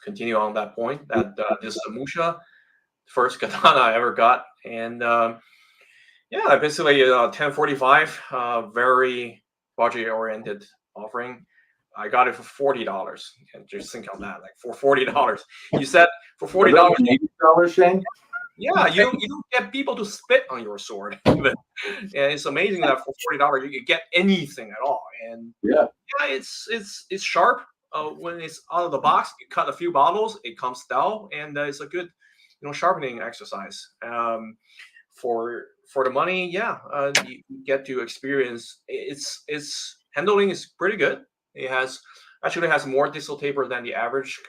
continue on that point that this is a Musha, first katana I ever got, and basically 1045, very budget oriented offering. I got it for $40. And just think on that, like for $40. You said for $40,
$80, Shane?
Yeah, you don't get people to spit on your sword. And it's amazing that for $40 you can get anything at all. And it's sharp. When it's out of the box, you cut a few bottles, it comes down, and it's a good, sharpening exercise. For the money, you get to experience. Its handling is pretty good. It has Actually has more distal taper than the average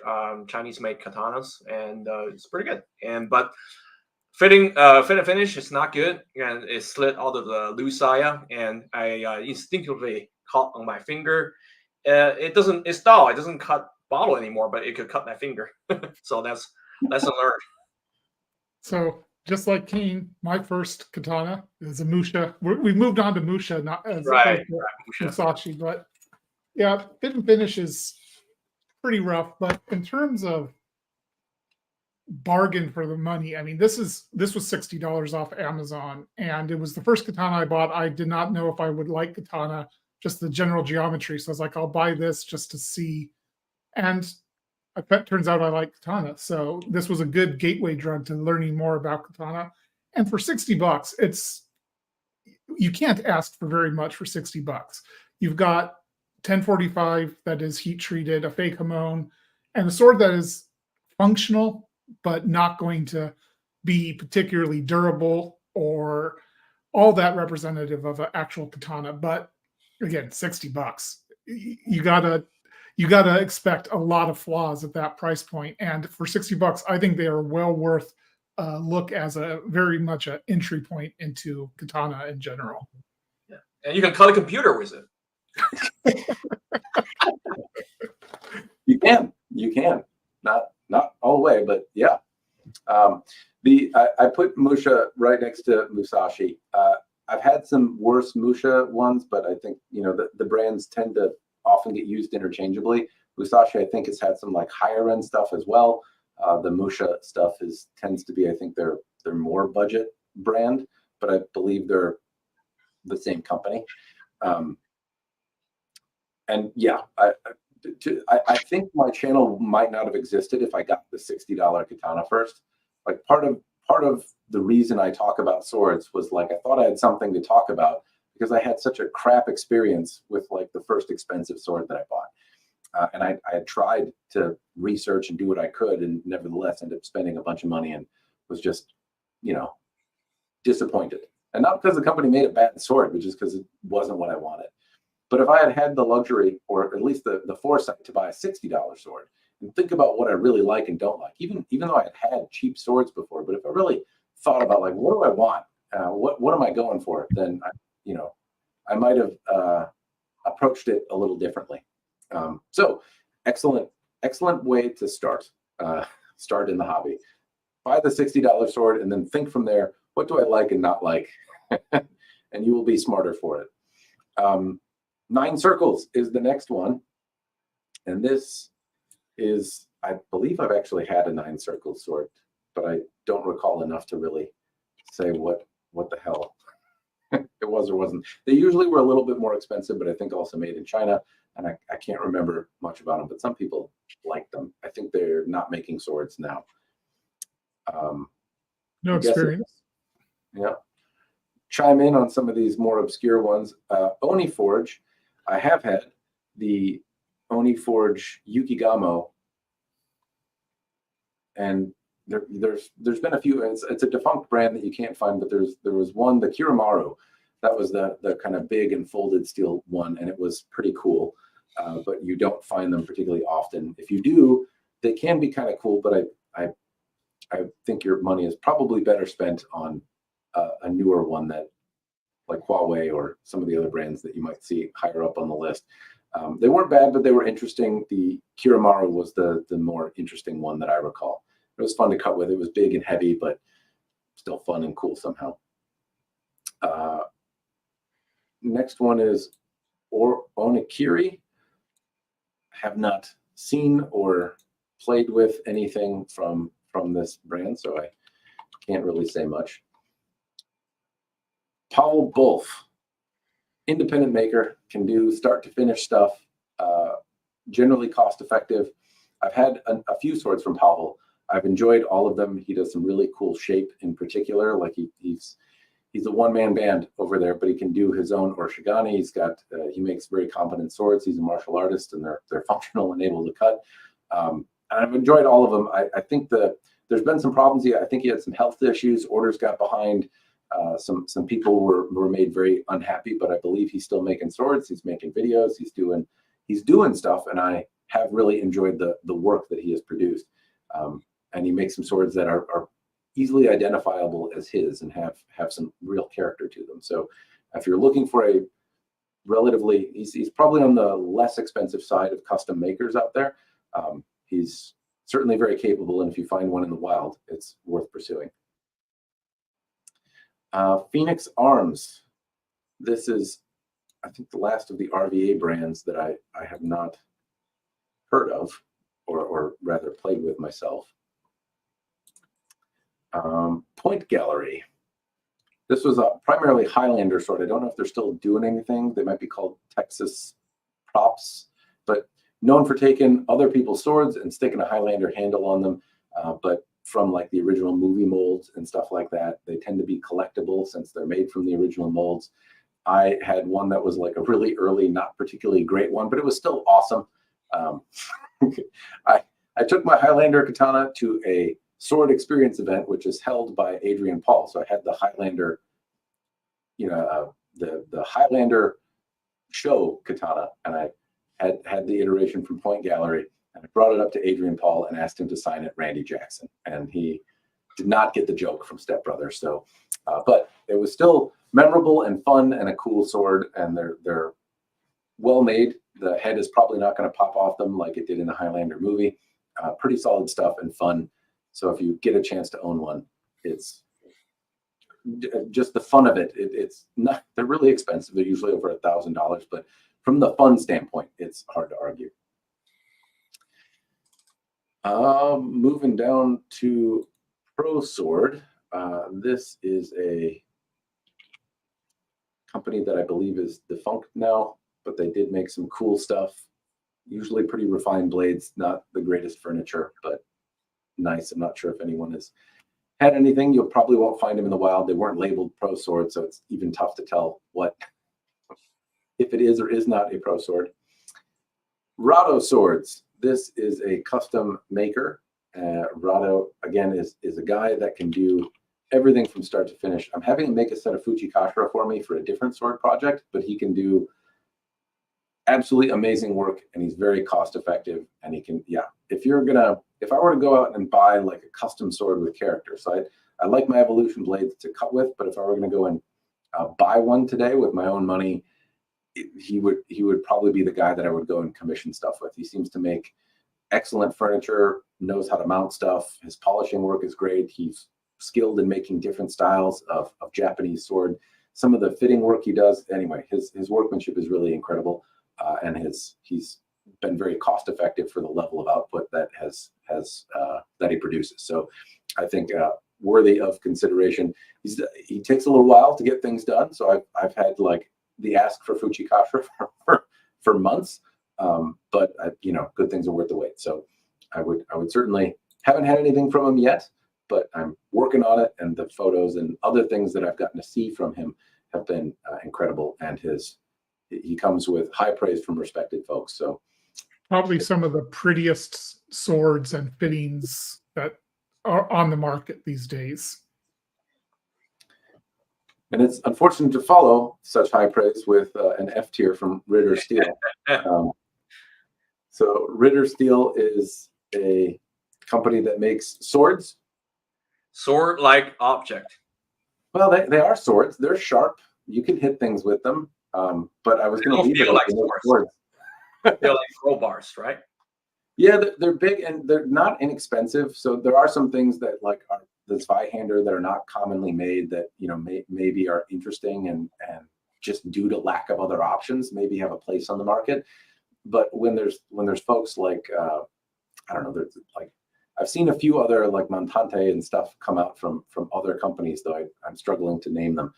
Chinese-made katanas, and it's pretty good. But fit and finish is not good, and it slid out of the loose saya, and I instinctively caught on my finger. It doesn't cut bottle anymore, but it could cut my finger. So that's lesson learned.
So just like Kane, my first katana is a Musha. We've moved on to Musha, not as
Right,
opposed to
Musha.
Musashi, but yeah, fit and finish is pretty rough. But in terms of bargain for the money, I mean, this was $60 off Amazon, and it was the first katana I bought. I did not know if I would like katana, just the general geometry. So I was like, I'll buy this just to see. And it turns out I like katana. So this was a good gateway drug to learning more about katana. And for $60, you can't ask for very much for $60. You've got 1045 that is heat treated, a fake hamon, and a sword that is functional but not going to be particularly durable or all that representative of an actual katana. But again, $60. You gotta expect a lot of flaws at that price point. And for $60, I think they are well worth a look as a very much an entry point into katana in general.
Yeah, and you can cut a computer with it.
You can. Not all the way, but yeah. I put Musha right next to Musashi. I've had some worse Musha ones, but I think the brands tend to often get used interchangeably. Musashi, I think, has had some like higher end stuff as well. The Musha stuff tends to be, I think they're more budget brand, but I believe they're the same company. And yeah, I think my channel might not have existed if I got the $60 katana first. Like part of the reason I talk about swords was like I thought I had something to talk about because I had such a crap experience with like the first expensive sword that I bought. And I had tried to research and do what I could, and nevertheless ended up spending a bunch of money and was just, disappointed. And not because the company made a bad sword, but just because it wasn't what I wanted. But if I had had the luxury, or at least the foresight to buy a $60 sword, and think about what I really like and don't like, even though I had cheap swords before, but if I really thought about like, what do I want? What am I going for? Then I might have approached it a little differently. So excellent way to start in the hobby. Buy the $60 sword and then think from there, what do I like and not like? And you will be smarter for it. 9 circles is the next one. And this is, I believe I've actually had a 9 circle sword, but I don't recall enough to really say what the hell it was or wasn't. They usually were a little bit more expensive, but I think also made in China. And I can't remember much about them, but some people like them. I think they're not making swords now.
No experience.
Yeah. Chime in on some of these more obscure ones. Oni Forge. I have had the Oni Forge Yukigamo, and there's been a few. It's a defunct brand that you can't find, but there was one, the Kirimaru, that was the kind of big and folded steel one, and it was pretty cool. But you don't find them particularly often. If you do, they can be kind of cool, but I think your money is probably better spent on a newer one that, like Huawei or some of the other brands that you might see higher up on the list. They weren't bad, but they were interesting. The Kirimaru was the more interesting one that I recall. It was fun to cut with. It was big and heavy, but still fun and cool somehow. Next one is Onikiri. Have not seen or played with anything from this brand, so I can't really say much. Paul Bulf, independent maker, can do start to finish stuff, generally cost effective. I've had a few swords from Pavel. I've enjoyed all of them. He does some really cool shape in particular. Like he's a one-man band over there, but he can do his own origami. He makes very competent swords. He's a martial artist, and they're functional and able to cut. And I've enjoyed all of them. I think there's been some problems. I think he had some health issues. Orders got behind. Some people were made very unhappy, but I believe he's still making swords. He's making videos. He's he's doing stuff, and I have really enjoyed the work that he has produced. And he makes some swords that are easily identifiable as his and have some real character to them. So if you're looking for a relatively, he's probably on the less expensive side of custom makers out there. He's certainly very capable, and if you find one in the wild, it's worth pursuing. Phoenix Arms. This is, I think, the last of the RVA brands that I have not heard of, or rather played with myself. Point Gallery. This was a primarily Highlander sword. I don't know if they're still doing anything. They might be called Texas Props, but known for taking other people's swords and sticking a Highlander handle on them. But from like the original movie molds and stuff like that, they tend to be collectible since they're made from the original molds. I had one that was like a really early, not particularly great one, but it was still awesome. I took my Highlander katana to a sword experience event, which is held by Adrian Paul. So I had the Highlander, the Highlander show katana, and I had the iteration from Point Gallery, and I brought it up to Adrian Paul and asked him to sign it Randy Jackson, and he did not get the joke from Step Brothers. So, but it was still memorable and fun and a cool sword, and they're well made. The head is probably not going to pop off them like it did in the Highlander movie. Pretty solid stuff and fun. So if you get a chance to own one, it's just the fun of it. It's not, they're really expensive. They're usually over $1,000, but from the fun standpoint, it's hard to argue. Moving down to Pro Sword. This is a company that I believe is defunct now, but they did make some cool stuff. Usually pretty refined blades, not the greatest furniture, but nice. I'm not sure if anyone has had anything. You probably won't find them in the wild. They weren't labeled Pro Sword, so it's even tough to tell what, if it is or is not a Pro Sword. Rado Swords. This is a custom maker. Rado, again, is a guy that can do everything from start to finish. I'm having him make a set of Fujikashira for me for a different sword project, but he can do absolutely amazing work, and he's very cost effective, and he can, if I were to go out and buy like a custom sword with character, so I like my evolution blades to cut with, but if I were going to go and buy one today with my own money, he would probably be the guy that I would go and commission stuff with. He seems to make excellent furniture, knows how to mount stuff. His polishing work is great. He's skilled in making different styles of Japanese sword. Some of the fitting work he does, anyway, his workmanship is really incredible. And he's been very cost effective for the level of output that that he produces. So I think worthy of consideration. He takes a little while to get things done. So I've had like the ask for Fujikashira for months, but good things are worth the wait. So I would certainly, haven't had anything from him yet, but I'm working on it, and the photos and other things that I've gotten to see from him have been incredible, and he comes with high praise from respected folks. So
probably some of the prettiest swords and fittings that are on the market these days.
And it's unfortunate to follow such high praise with an F tier from Ritter Steel. So Ritter Steel is a company that makes swords.
Sword-like object.
Well, they are swords. They're sharp. You can hit things with them. But I was going to leave it
like
swords.
They're like crowbars, right?
Yeah, they're big and they're not inexpensive. So there are some things that like are the Zweihander that are not commonly made that maybe are interesting and just due to lack of other options maybe have a place on the market. But when there's folks like I don't know, there's like I've seen a few other like Montante and stuff come out from other companies, though I'm struggling to name them.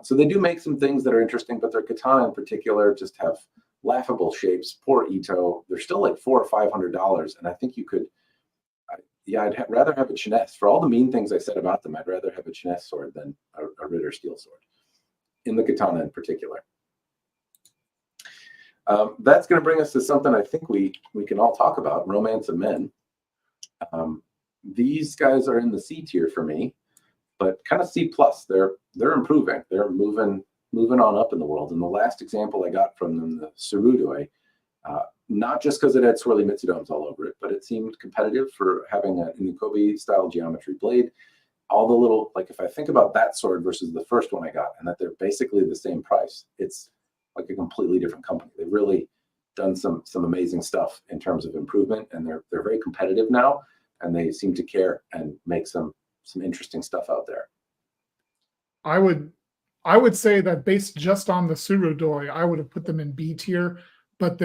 So they do make some things that are interesting, but their katana in particular just have laughable shapes. Poor Ito. They're still like $400 or $500, and I think you could. I'd rather have a Cheness. For all the mean things I said about them, I'd rather have a Cheness sword than a Ritter Steel sword, in the katana in particular. That's going to bring us to something I think we can all talk about, Romance of Men. These guys are in the C tier for me, but kind of C+. They're improving. They're moving on up in the world. And the last example I got from them, the Surudoi, Not just because it had swirly mitsudomes all over it, but it seemed competitive for having an Inukobi style geometry blade. All the little, like if I think about that sword versus the first one I got, and that they're basically the same price, it's like a completely different company. They've really done some amazing stuff in terms of improvement, and they're very competitive now, and they seem to care and make some interesting stuff out there.
I would say that based just on the Surudoi, I would have put them in B tier, but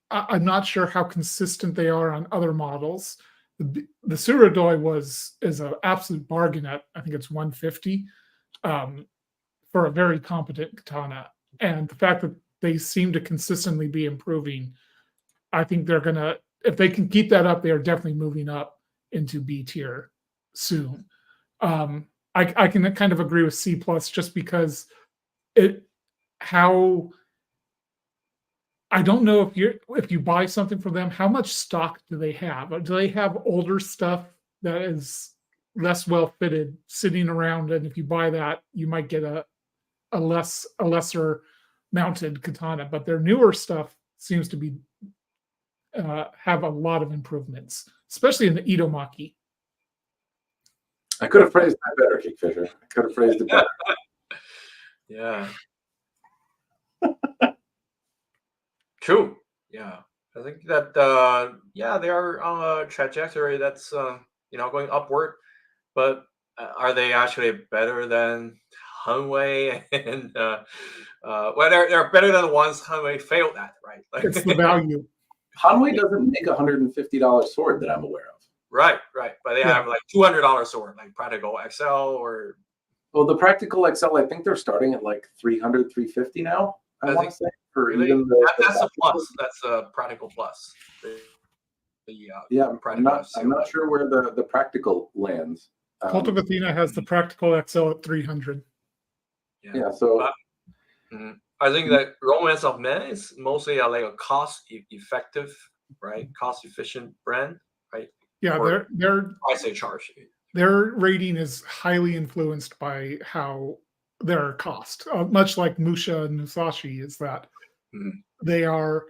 I'm not sure how consistent they are on other models. The Surudoi is an absolute bargain at, I think it's 150 for a very competent katana. And the fact that they seem to consistently be improving, I think they're gonna, if they can keep that up, they are definitely moving up into B tier soon. I can kind of agree with C plus just because I don't know if you buy something from them, how much stock do they have? Do they have older stuff that is less well fitted sitting around, and if you buy that, you might get a lesser mounted katana? But their newer stuff seems to be have a lot of improvements, especially in the Idomaki.
I could have phrased that better, Kickfisher. I could have phrased it better.
Yeah. True. Yeah. I think that they are on a trajectory that's going upward, but are they actually better than Hanwei? And well, they're better than the ones Hanwei failed at, right? Like,
It's the value.
Hanwei doesn't make a $150 sword that I'm aware of.
Right. But they have like $200 sword, like Practical XL or.
Well, the Practical XL, I think they're starting at like 300, 350 now. I want to say for
really?
even
That's a plus. That's a Practical plus.
I'm not sure where the Practical lands.
Cult of Athena has the Practical XL at 300.
Yeah. So.
I think that Romance of Men is mostly like a cost-effective, right? Cost-efficient brand, right?
Yeah, their
price they charge.
Their rating is highly influenced by how their cost, much like Musha and Musashi, is that they are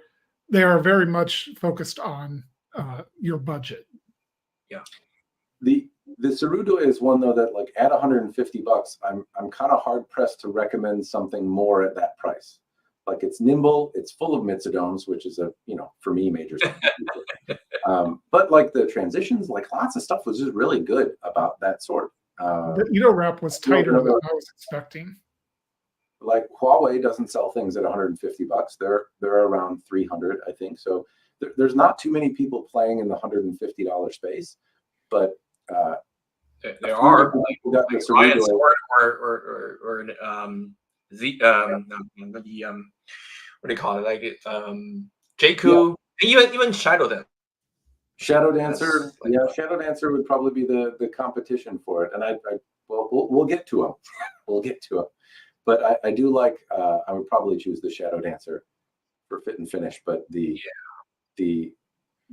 very much focused on your budget.
Yeah.
The Cerudo is one though that like at $150, I'm kind of hard pressed to recommend something more at that price. Like it's nimble, it's full of mitsudomes, which is for me major stuff. But like the transitions, like lots of stuff was just really good about that sword.
The Ito wrap was tighter than I was expecting.
Like Huawei doesn't sell things at $150. They're around 300, I think. So there's not too many people playing in the $150 space, but
there are
people got
like
the
Ryan
Cerudo.
or what do you call it? Like Jakku, even Shadow Dance.
Shadow Dancer, Shadow Dancer would probably be the competition for it, and we'll get to him. We'll get to him, but I do like. I would probably choose the Shadow Dancer for fit and finish, but the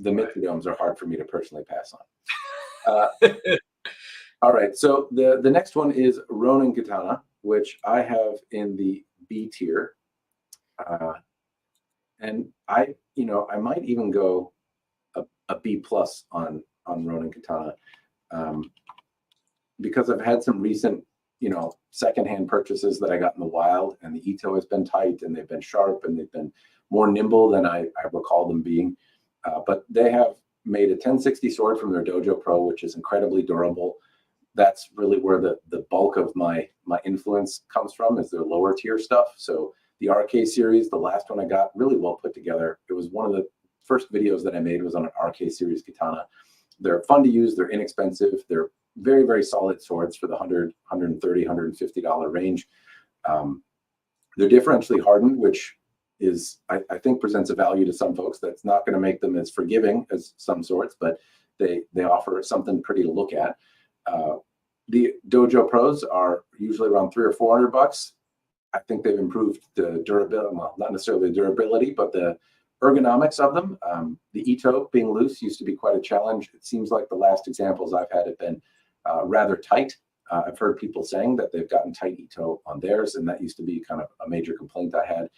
mitsudomes are hard for me to personally pass on. All right, so the next one is Ronin Katana, which I have in the B tier, and I might even go a B plus on Ronin Katana, because I've had some recent secondhand purchases that I got in the wild, and the Ito has been tight, and they've been sharp, and they've been more nimble than I recall them being. But they have made a 1060 sword from their Dojo Pro, which is incredibly durable. That's really where the bulk of my influence comes from, is their lower tier stuff. So the RK series, the last one I got, really well put together. It was one of the first videos that I made was on an RK series katana. They're fun to use. They're inexpensive. They're very, very solid swords for the $100, $130, $150 range. They're differentially hardened, which is, I think, presents a value to some folks that's not going to make them as forgiving as some swords, but they offer something pretty to look at. The Dojo Pros are usually around $300 or $400. I think they've improved the durability, well, not necessarily the durability, but the ergonomics of them. The Ito being loose used to be quite a challenge. It seems like the last examples I've had have been rather tight. I've heard people saying that they've gotten tight Ito on theirs, and that used to be kind of a major complaint I had.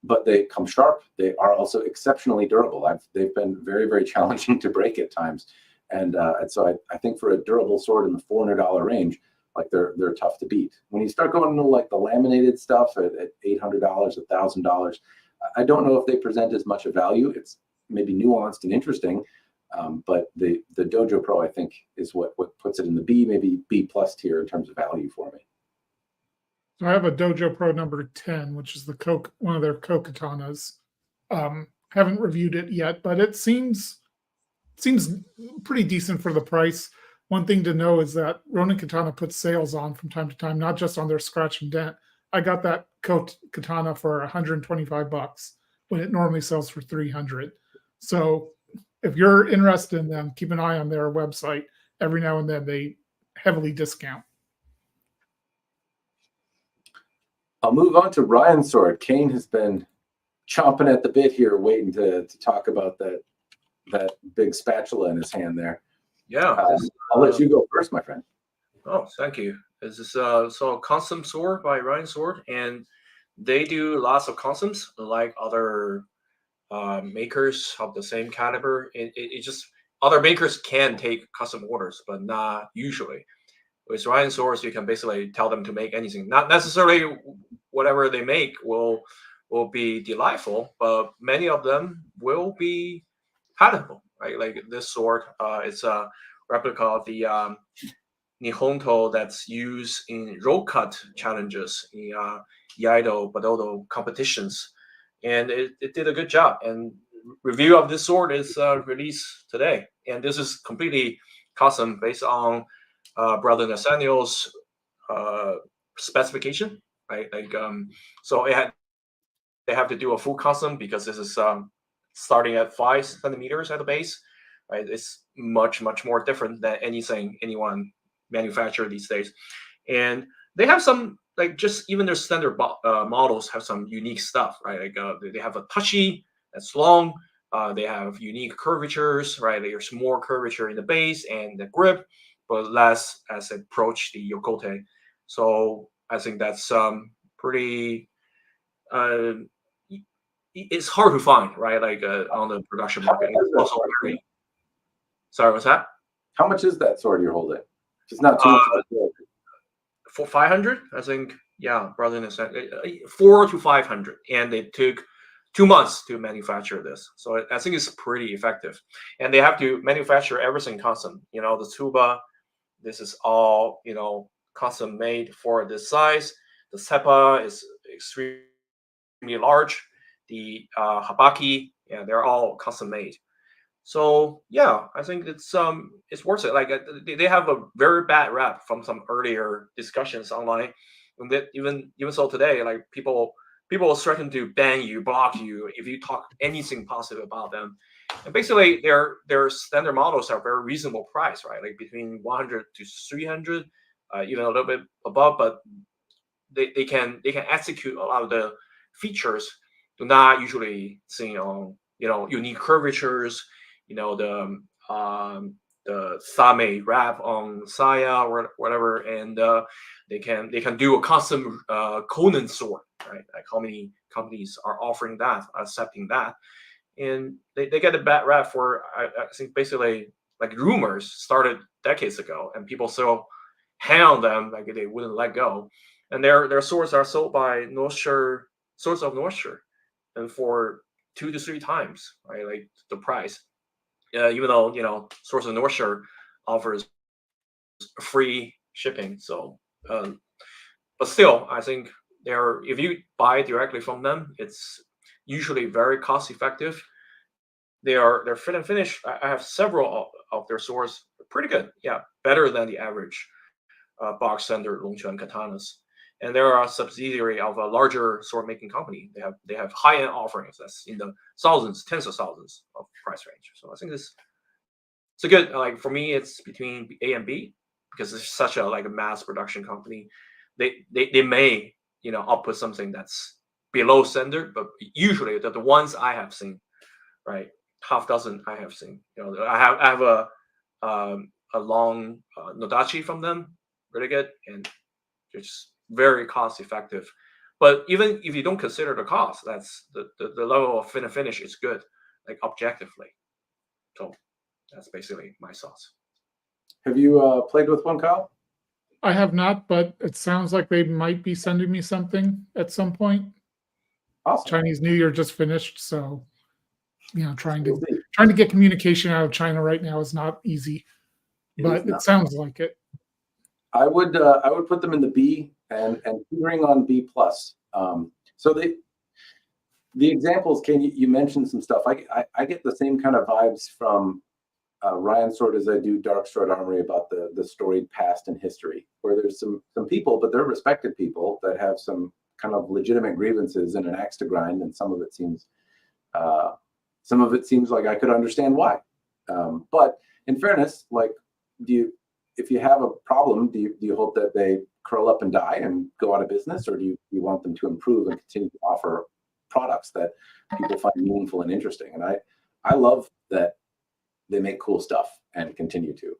but they come sharp. They are also exceptionally durable. They've been very, very challenging to break at times. And so I think for a durable sword in the $400 range, like they're tough to beat. When you start going into like the laminated stuff at $800, $1,000, I don't know if they present as much of value. It's maybe nuanced and interesting, but the Dojo Pro, I think, is what puts it in the B, maybe B plus tier in terms of value for me.
So I have a Dojo Pro number 10, which is one of their katanas. Haven't reviewed it yet, but it seems pretty decent for the price. One thing to know is that Ronin Katana puts sales on from time to time, not just on their scratch and dent. I got that katana for $125 when it normally sells for $300. So if you're interested in them, keep an eye on their website. Every now and then they heavily discount.
I'll move on to Ryan's sword. Kane has been chomping at the bit here, waiting to talk about that big spatula in his hand there.
Yeah.
I'll let you go first, my friend.
Oh, thank you. This is so custom sword by Ryan Sword, and they do lots of customs like other makers of the same caliber. It just other makers can take custom orders, but not usually. With Ryan Swords, you can basically tell them to make anything. Not necessarily whatever they make will be delightful, but many of them will be patentable. Right, like this sword, it's a replica of the Nihonto that's used in roll cut challenges in iaido Badodo competitions, and it did a good job. And review of this sword is released today, and this is completely custom based on Brother Nathaniel's specification, right? Like so they have to do a full custom because this is starting at 5 centimeters at the base, right? It's much more different than anything anyone manufacture these days, and they have some like just even their standard models have some unique stuff, right? Like they have a touchy that's long. They have unique curvatures, right? There's more curvature in the base and the grip, but less as they approach the yokote. So I think that's pretty. It's hard to find, right? Like on the production market. It's also very. Sorry, what's that?
How much is that sword you're holding? It's not too much of a deal.
For 500, I think, yeah, rather than 400 to 500, and they took 2 months to manufacture this. So I think it's pretty effective, and they have to manufacture everything custom. You know, the tuba, this is all custom made for this size. The seppa is extremely large. The habaki, yeah, they're all custom made. So yeah, I think it's worth it. Like they have a very bad rap from some earlier discussions online, and that even so today, like people threaten to ban you, block you if you talk anything positive about them. And basically, their standard models are very reasonable price, right? Like between 100 to 300, even a little bit above, but they can execute a lot of the features do not usually seen on unique curvatures. The Same wrap on Saya or whatever, and they can do a custom Conan sword, right? Like how many companies are offering that, accepting that, and they get a bad rap for I think basically like rumors started decades ago, and people still hang on them like they wouldn't let go, and their swords are sold by Swords of North Shore, and for 2 to 3 times, right, like the price. Even though Swords of North Shore offers free shipping, so but still, I think if you buy directly from them, it's usually very cost effective. They're fit and finish. I have several of their swords, pretty good, yeah, better than the average box standard Longquan katanas. And they're a subsidiary of a larger sword making company. They have high end offerings that's in the thousands, tens of thousands of price range. So I think it's a good, like for me, it's between A and B because it's such a like a mass production company. They may output something that's below standard, but usually the ones I have seen, right, half dozen I have seen. I have a long Nodachi from them, really good, and just very cost effective But even if you don't consider the cost, that's the level of finish is good, like objectively. So that's basically my thoughts.
Have you played with one, Kyle?
I have not, but it sounds like they might be sending me something at some point.
Awesome.
Chinese New Year just finished, so trying
We'll see.
to get communication out of China right now is not easy. But it sounds like it.
I would put them in the B and teetering on B plus. So the examples, Kane, you mentioned some stuff. I get the same kind of vibes from Ryan Sword as I do Darksword Armory about the storied past and history, where there's some people, but they're respected people that have some kind of legitimate grievances and an axe to grind, and some of it seems like I could understand why. But in fairness, like, if you have a problem, do you hope that they curl up and die and go out of business, or do you want them to improve and continue to offer products that people find meaningful and interesting? And I love that they make cool stuff and continue to.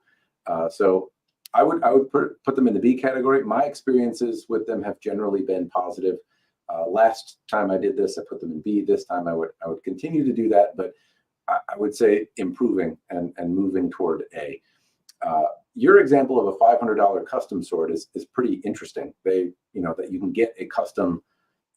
So I would put them in the B category. My experiences with them have generally been positive. Last time I did this, I put them in B. This time I would continue to do that, but I would say improving and moving toward A. Your example of a $500 custom sword is pretty interesting. That you can get a custom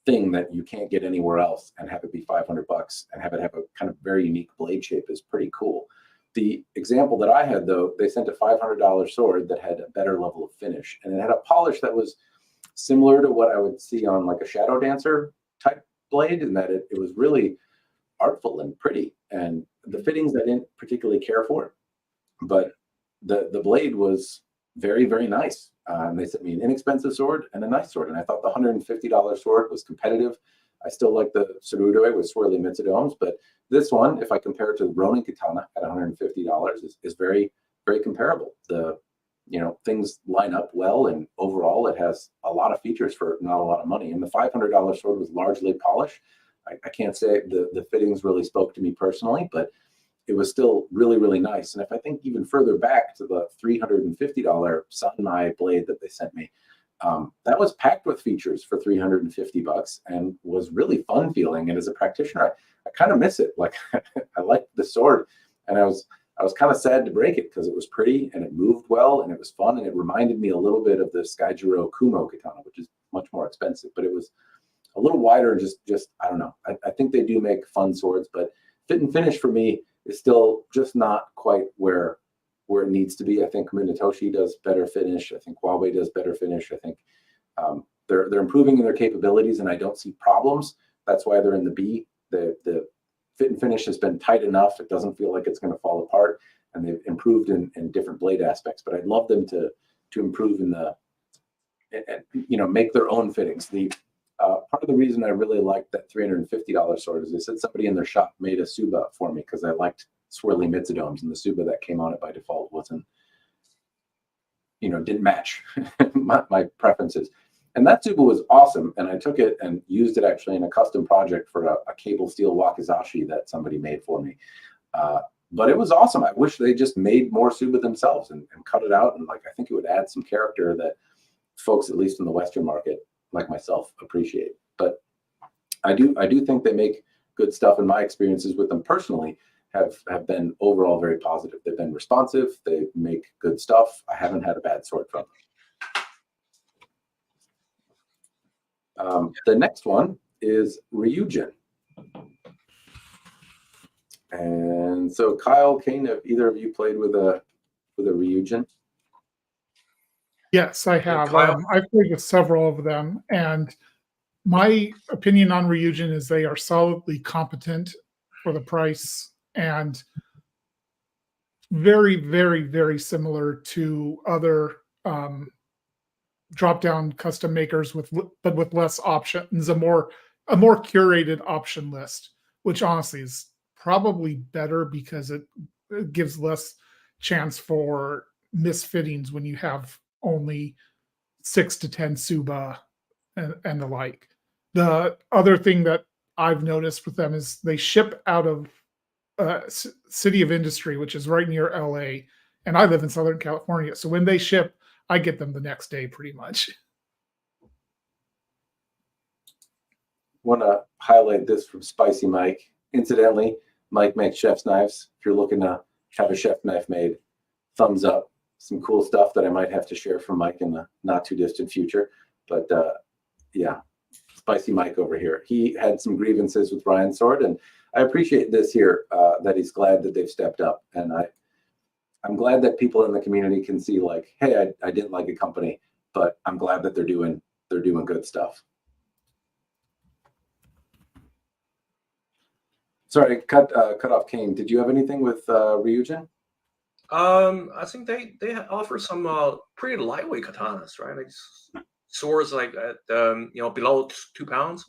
thing that you can't get anywhere else and have it be $500 and have it have a kind of very unique blade shape is pretty cool. The example that I had, though, they sent a $500 sword that had a better level of finish, and it had a polish that was similar to what I would see on like a Shadow Dancer type blade, in that it was really artful and pretty, and the fittings I didn't particularly care for, but the blade was very, very nice. And they sent me an inexpensive sword and a nice sword, and I thought the $150 sword was competitive. I still like the Tsurudoi with swirly mitsudomes, but this one, if I compare it to the Ronin Katana at $150, is very, very comparable. Things line up well, and overall it has a lot of features for not a lot of money. And the $500 sword was largely polished. I can't say the fittings really spoke to me personally, but it was still really, really nice. And if I think even further back to the $350 Sanmai blade that they sent me, that was packed with features for $350 and was really fun feeling. And as a practitioner, I kind of miss it. Like, I liked the sword, and I was kind of sad to break it because it was pretty and it moved well and it was fun, and it reminded me a little bit of the Skyjiro Kumo Katana, which is much more expensive, but it was a little wider. Just I don't know. I think they do make fun swords, but fit and finish for me is still just not quite where it needs to be. I think Munetoshi does better finish. I think Huawei does better finish. I think they're improving in their capabilities, and I don't see problems. That's why they're in the B. The fit and finish has been tight enough. It doesn't feel like it's going to fall apart, and they've improved in different blade aspects. But I'd love them to improve in make their own fittings. Part of the reason I really liked that $350 sword is they said somebody in their shop made a Suba for me because I liked swirly mitsudomes, and the Suba that came on it by default didn't match my preferences. And that Suba was awesome, and I took it and used it actually in a custom project for a cable steel wakizashi that somebody made for me. But it was awesome. I wish they just made more Suba themselves and cut it out, and I think it would add some character that folks, at least in the Western market, like myself, appreciate. But I do think they make good stuff, and my experiences with them personally have been overall very positive. They've been responsive. They make good stuff. I haven't had a bad sword from them. The next one is Ryu Jin. And so Kyle, Kane, have either of you played with a Ryu Jin?
Yes, I have.
Kyle?
I've played with several of them, and my opinion on Ryu Jin is they are solidly competent for the price, and very, very, very similar to other drop-down custom makers but with less options, a more curated option list, which honestly is probably better because it gives less chance for misfittings when you have only 6 to 10 Suba and the like. The other thing that I've noticed with them is they ship out of City of Industry, which is right near LA, and I live in Southern California. So when they ship, I get them the next day pretty much.
want to highlight this from Spicy Mike. Incidentally, Mike makes chef's knives. If you're looking to have a chef knife made, thumbs up. Some cool stuff that I might have to share from Mike in the not too distant future. But yeah, Spicy Mike over here. He had some grievances with Ryan Sword, and I appreciate this here, that he's glad that they've stepped up. And I'm glad that people in the community can see, like, hey, I didn't like a company, but I'm glad that they're doing good stuff. Sorry, cut off Kane. Did you have anything with Ryu Jin?
I think they offer some pretty lightweight katanas, right? Like swords like at below 2 pounds,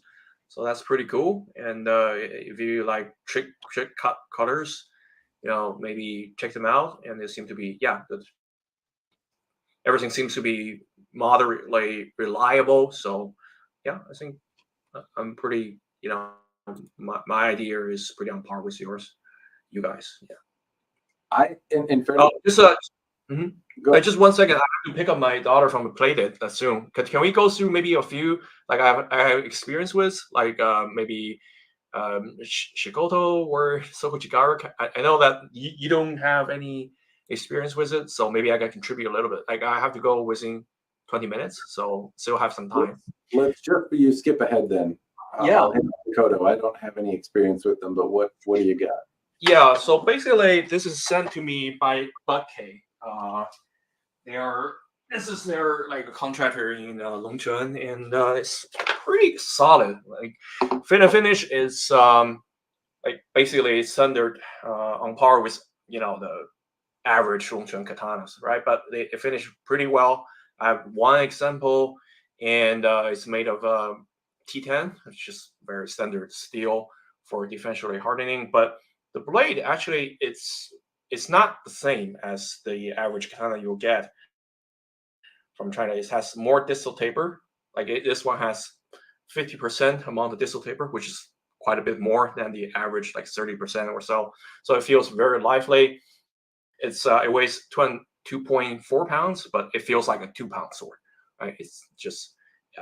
so that's pretty cool. And if you like trick cutters, maybe check them out. And they seem to be everything seems to be moderately reliable. So yeah, I think I'm pretty my idea is pretty on par with yours, you guys. Yeah.
In fairness,
just 1 second. I have to pick up my daughter from the play date soon. Can we go through maybe a few like I have experience with, like maybe Shikoto or Sokuchigara? I know that you don't have any experience with it, so maybe I can contribute a little bit. Like I have to go within 20 minutes, so still have some time.
Let's just skip ahead then.
Yeah.
Shikoto, I don't have any experience with them, but what do you got?
Yeah, so basically this is sent to me by Bugei. This is their like a contractor in Longchuan, and it's pretty solid. Like finish is like basically standard on par with the average Longchuan katanas, right? But they finish pretty well. I have one example, and it's made of T10, which is very standard steel for defensive hardening. But the blade actually it's not the same as the average katana you'll get from China. It has more distal taper. Like this one has 50% amount of distal taper, which is quite a bit more than the average, like 30% or so. So it feels very lively. It weighs 2.4 pounds, but it feels like a 2-pound sword. Right? It's just,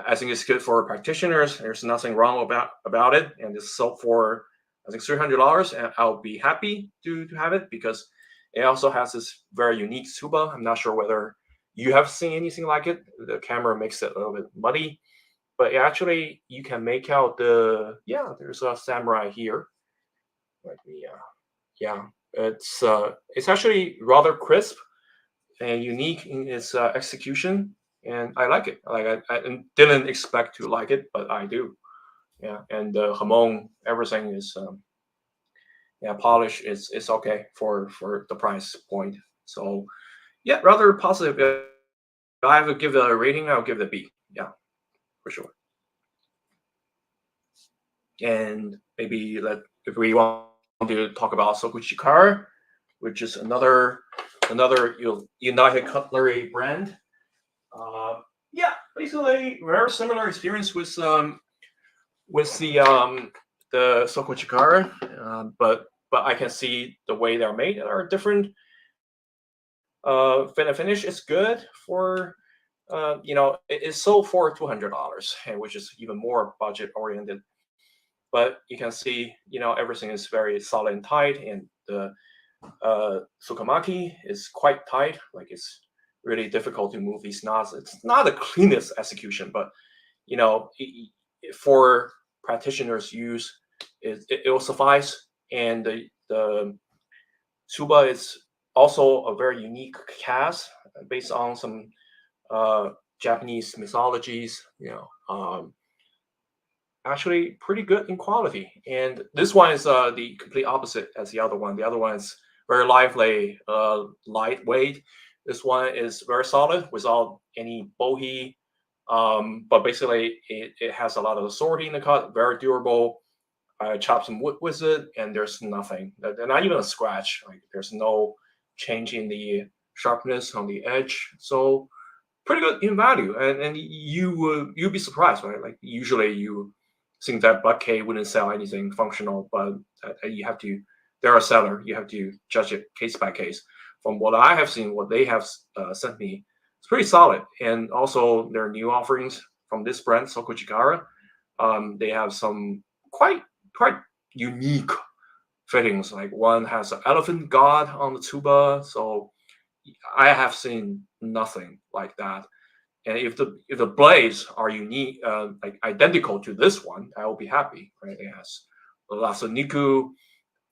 I think it's good for practitioners. There's nothing wrong about it, and it's sold for I think $300, and I'll be happy to have it because it also has this very unique tsuba. I'm not sure whether you have seen anything like it. The camera makes it a little bit muddy, but actually you can make out there's a samurai here. It's actually rather crisp and unique in its execution, and I like it. I didn't expect to like it, but I do. Yeah, and the hamon, everything is polish. It's okay for the price point. So yeah, rather positive. If I have to give it a rating, I'll give it a B. Yeah, for sure. And maybe if we want to talk about Sokuchikara, which is another United Cutlery brand. Basically very similar experience with the Sokuchikara, but I can see the way they're made are different. Finish is good for it's sold for $200, which is even more budget oriented. But you can see everything is very solid and tight, and the Sukamaki is quite tight. Like it's really difficult to move these knots. It's not the cleanest execution, but for practitioners' use, it will suffice. And the tsuba is also a very unique cast based on some Japanese mythologies. Actually pretty good in quality. And this one is the complete opposite as the other one. The other one is very lively, lightweight. This one is very solid without any bohihyu. But basically it has a lot of authority in the cut, very durable. I chopped some wood with it, and there's nothing, not even a scratch. Like there's no change in the sharpness on the edge. So pretty good in value, and you'll be surprised, right? Like usually you think that Bugei wouldn't sell anything functional, but they're a seller. You have to judge it case by case. From what I have seen, what they have sent me, it's pretty solid. And also their new offerings from this brand, Sokuchikara, They have some quite unique fittings. Like one has an elephant god on the tuba, so I have seen nothing like that. And if the blades are unique, like identical to this one, I will be happy. Right? It has lots of niku,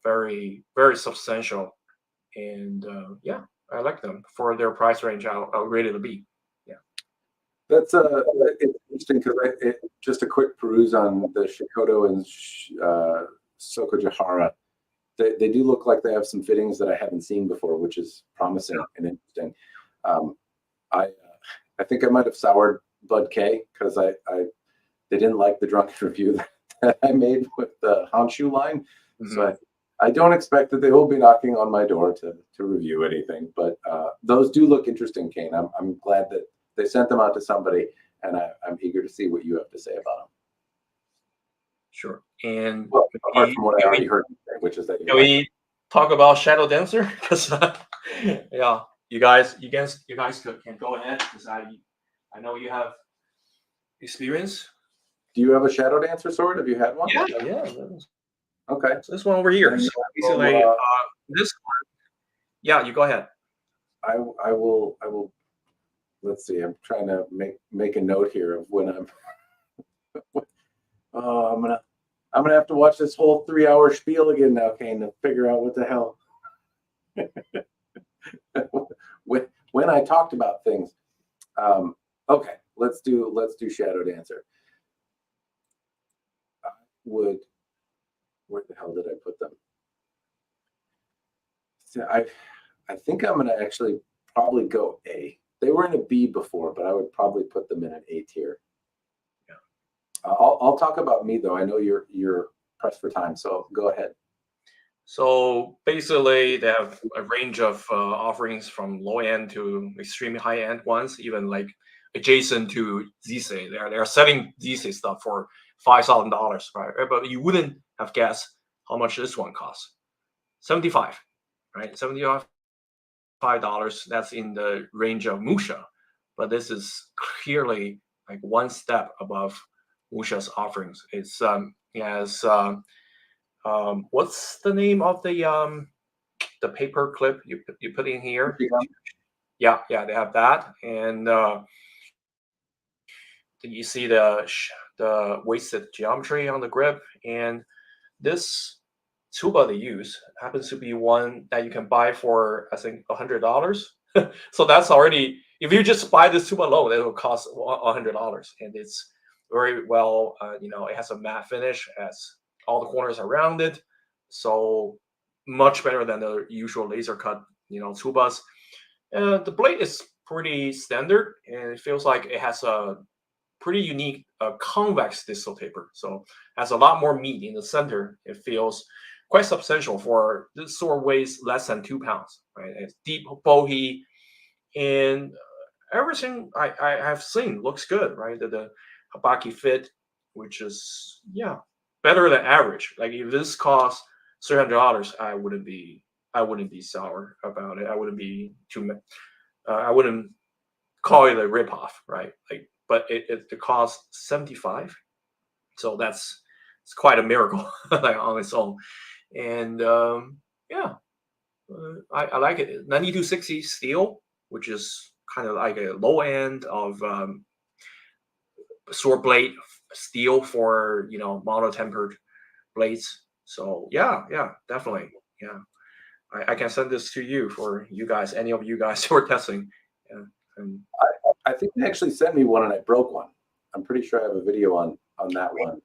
very substantial, and yeah, I like them for their price range. I'll rate it a B. Yeah,
That's it's interesting because just a quick peruse on the Shikoto and Sokojihara. They do look like they have some fittings that I haven't seen before, which is promising and interesting. I think I might have soured Bud K because they didn't like the drunken review that I made with the Honshu line. Mm-hmm. So I don't expect that they will be knocking on my door to review anything. But those do look interesting, Kane. I'm glad that they sent them out to somebody, and I'm eager to see what you have to say about them.
Sure. And
well, apart from what I already heard, which is that
can we talk about Shadow Dancer? Because yeah. You guys can go ahead because I know you have experience.
Do you have a Shadow Dancer sword? Have you had one?
Yeah.
Okay.
So this one over here. So basically, this one. Yeah, you go ahead.
I will. Let's see. I'm trying to make a note here of when I'm. I'm gonna have to watch this whole 3-hour spiel again now, Kane, to figure out what the hell. When I talked about things, okay, let's do Shadow Dancer. Where the hell did I put them? So I think I'm gonna actually probably go A. They were in a B before, but I would probably put them in an A tier. Yeah. I'll talk about me though. I know you're pressed for time, so go ahead.
So basically, they have a range of offerings from low end to extremely high end ones, even like adjacent to Zise. They're selling Zise stuff for $5,000, right? But you wouldn't have guessed how much this one costs. $75, right? $75. That's in the range of Musha, but this is clearly like one step above Musha's offerings. It's it has. What's the name of the paper clip you put in here? Yeah, they have that, and you see the wasted geometry on the grip, and this tuba they use happens to be one that you can buy for I think $100. So that's already, if you just buy this tuba alone, it will cost $100, and it's very well. It has a matte finish as all the corners are rounded, so much better than the usual laser cut, tubas. The blade is pretty standard, and it feels like it has a pretty unique convex distal taper. So it has a lot more meat in the center. It feels quite substantial for this sword weighs less than 2 pounds, right? It's deep bohie, and everything I have seen looks good, right? The habaki fit, which is better than average. Like if this costs $300, I wouldn't be sour about it. I wouldn't be I wouldn't call it a ripoff, right? Like, but it costs $75, so it's quite a miracle, like on its own. And I like it. 9260 steel, which is kind of like a low end of sword blade steel for mono tempered blades. So yeah, definitely. Yeah, I can send this to you for you guys, any of you guys who are testing. Yeah, and
I think they actually sent me one and I broke one. I'm pretty sure I have a video on that one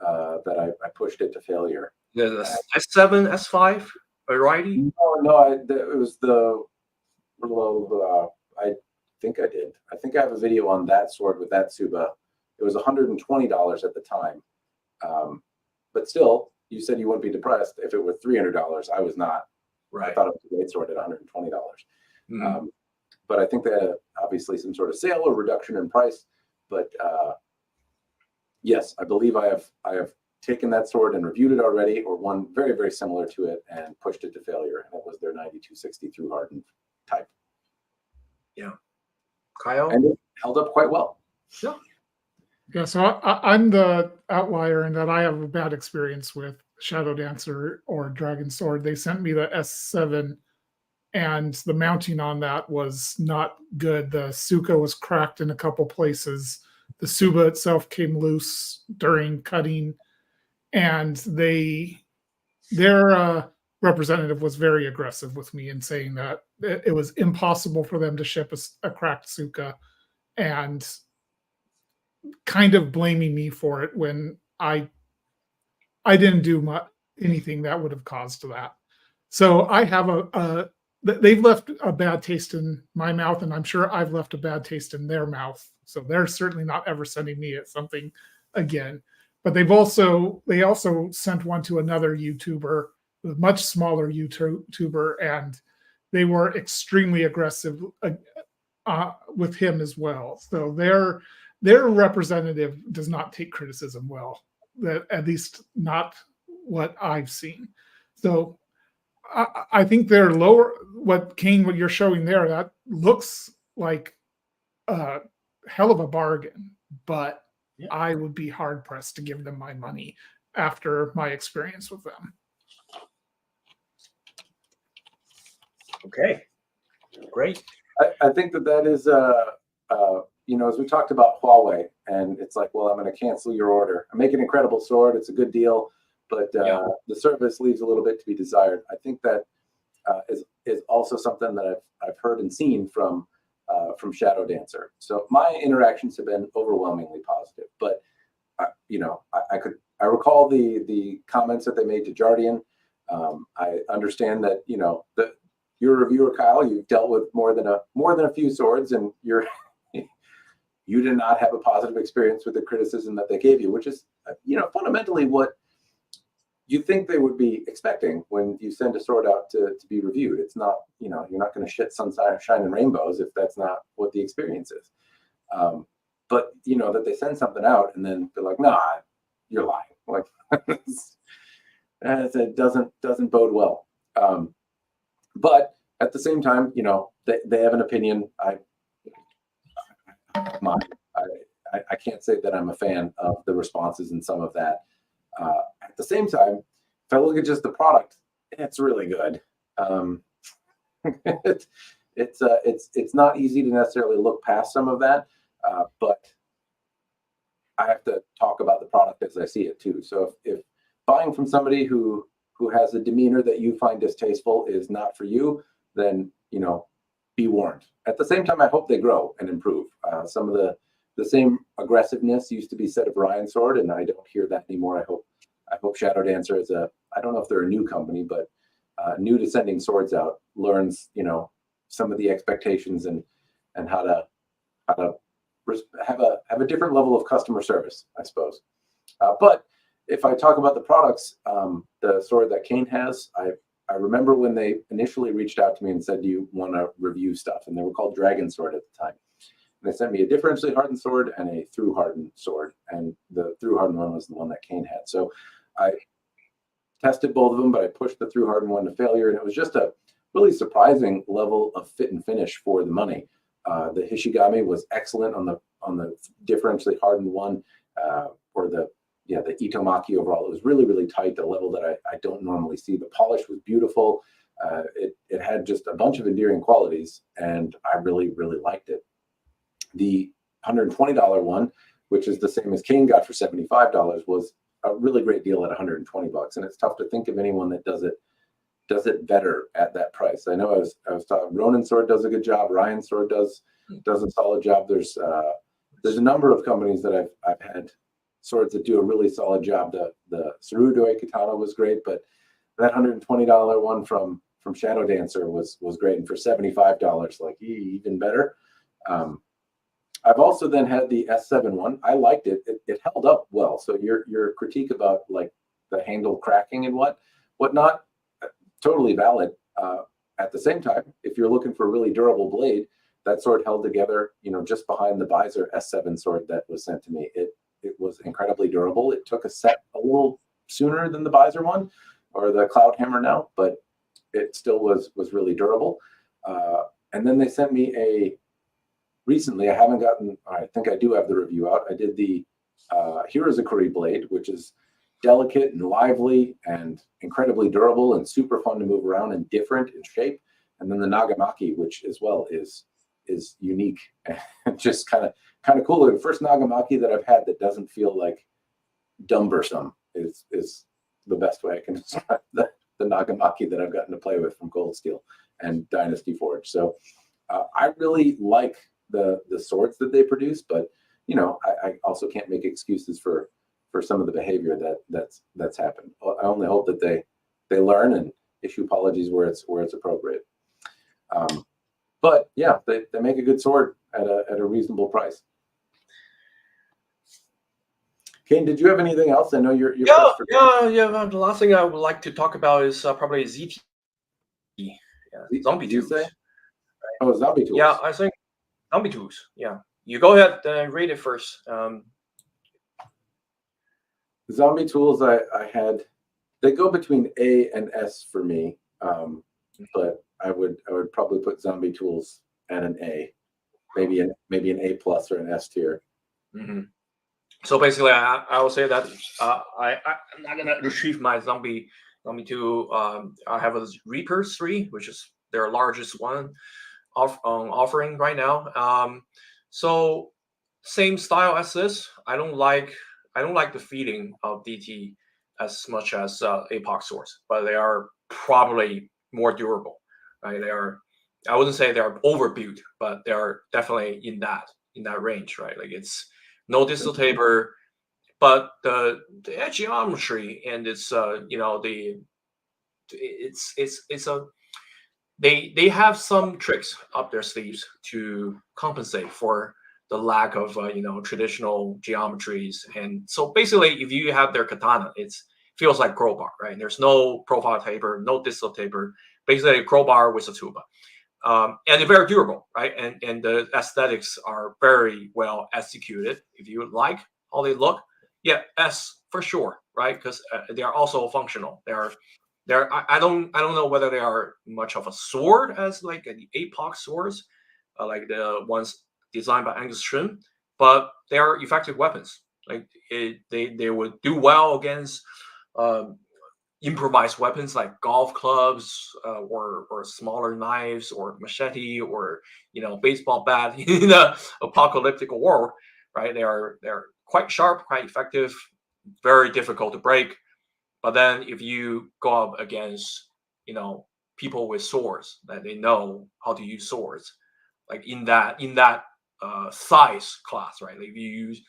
that I pushed it to failure.
The S7, S5 variety?
No, it was I think I did. I think I have a video on that sword with that Tsuba. It was $120 at the time. But still, you said you wouldn't be depressed if it were $300. I was not.
Right.
I thought it was a great sword at $120. Mm-hmm. But I think they had obviously some sort of sale or reduction in price. But yes, I believe I have taken that sword and reviewed it already, or one very, very similar to it, and pushed it to failure. And it was their 9260 through hardened type.
Yeah. Kyle?
And it held up quite well.
Yeah.
Yeah, so I'm the outlier in that I have a bad experience with Shadow Dancer or Dragon Sword. They sent me the S7, and the mounting on that was not good. The Suka was cracked in a couple places. The Suba itself came loose during cutting, and their representative was very aggressive with me in saying that it was impossible for them to ship a cracked Suka, and kind of blaming me for it when I didn't do anything that would have caused that. So I have they've left a bad taste in my mouth, and I'm sure I've left a bad taste in their mouth. So they're certainly not ever sending me at something again. But they also sent one to another YouTuber, a much smaller YouTuber, and they were extremely aggressive with him as well. So their representative does not take criticism well, that at least not what I've seen. So I think they're lower. What Kane, what you're showing there, that looks like a hell of a bargain, but yeah, I would be hard pressed to give them my money after my experience with them.
Okay, great.
I think that is as we talked about Huawei, and it's like, well, I'm going to cancel your order. I make an incredible sword. It's a good deal, but the service leaves a little bit to be desired. I think that is also something that I've heard and seen from Shadow Dancer. So my interactions have been overwhelmingly positive. But I recall the comments that they made to Jardian. I understand that you're a reviewer, Kyle. You've dealt with more than a few swords, and you did not have a positive experience with the criticism that they gave you, which is fundamentally what you think they would be expecting when you send a sword out to be reviewed. It's not, you're not going to shit sunshine and rainbows if that's not what the experience is. But that they send something out and then they're like, nah, you're lying. Like it doesn't bode well. But at the same time, they have an opinion. I can't say that I'm a fan of the responses in some of that. At the same time, if I look at just the product, it's really good. It's not easy to necessarily look past some of that, but I have to talk about the product as I see it too. So if buying from somebody who has a demeanor that you find distasteful is not for you, then be warned. At the same time, I hope they grow and improve. Some of the same aggressiveness used to be said of Ryan Sword, and I don't hear that anymore. I hope Shadow Dancer is I don't know if they're a new company, but new to sending swords out, learns some of the expectations and how to have a different level of customer service, I suppose. But if I talk about the products, the sword that Kane has, I remember when they initially reached out to me and said, do you want to review stuff? And they were called Dragon Sword at the time. And they sent me a differentially hardened sword and a through hardened sword. And the through hardened one was the one that Kane had. So I tested both of them, but I pushed the through hardened one to failure. And it was just a really surprising level of fit and finish for the money. The Hishigami was excellent on the differentially hardened one, or the Itomaki overall. It was really, really tight, the level that I don't normally see. The polish was beautiful. It had just a bunch of endearing qualities, and I really, really liked it. The $120 one, which is the same as Kane got for $75, was a really great deal at $120. And it's tough to think of anyone that does it better at that price. I know I was talking, Ronin Sword does a good job. Ryan Sword does a solid job. There's a number of companies that I've had swords that do a really solid job. The Tsurudoe Katana was great, but that $120 one from Shadow Dancer was great, and for $75, like even better. I've also then had the S7 one. I liked it. It held up well. So your critique about like the handle cracking and whatnot, totally valid. At the same time, if you're looking for a really durable blade, that sword held together, just behind the Byzer S7 sword that was sent to me. It was incredibly durable. It took a set a little sooner than the Byzer one or the Cloudhammer now, but it still was really durable. And then they sent me recently, I think I do have the review out. I did the Hirozakuri blade, which is delicate and lively and incredibly durable and super fun to move around and different in shape. And then the Nagamaki, which as well is unique and just kind of cool. The first Nagamaki that I've had that doesn't feel like cumbersome is the best way I can describe the Nagamaki that I've gotten to play with from Gold Steel and Dynasty Forge. So I really like the swords that they produce, but you know, I also can't make excuses for some of the behavior that's happened. I only hope that they learn and issue apologies where it's appropriate. But yeah, they make a good sword at a reasonable price. Kane, did you have anything else? I know you're
yeah. The last thing I would like to talk about is probably ZT. Yeah, zombie tools.
Say? Oh, zombie tools.
Yeah, I think zombie tools. Yeah, you go ahead and read it first.
Zombie tools, I had, they go between A and S for me, but I would probably put zombie tools at an A, maybe an A plus or an S tier.
Mm-hmm. So basically, I would say that I'm not gonna retrieve my zombie tool. I have a Reaper 3, which is their largest one offering right now. So same style as this. I don't like the feeling of DT as much as APOC swords, but they are probably more durable. Right? I wouldn't say they're overbuilt, but they are definitely in that range. Right? Like it's no distal taper, but the edge geometry and it's they have some tricks up their sleeves to compensate for the lack of traditional geometries. And so basically, if you have their katana, it feels like crowbar, right? There's no profile taper, no distal taper, basically a crowbar with a tuba. And they're very durable, right? And the aesthetics are very well executed. If you like how they look, yeah, S for sure, right? Because they are also functional. I don't know whether they are much of a sword as like the APOC swords, like the ones designed by Angus Trim, but they are effective weapons. Like they would do well against improvised weapons like golf clubs or smaller knives or machete or baseball bat in the apocalyptic world, right? They're quite sharp, quite effective, very difficult to break. But then if you go up against people with swords that they know how to use swords, like in that size class, right? Like if you use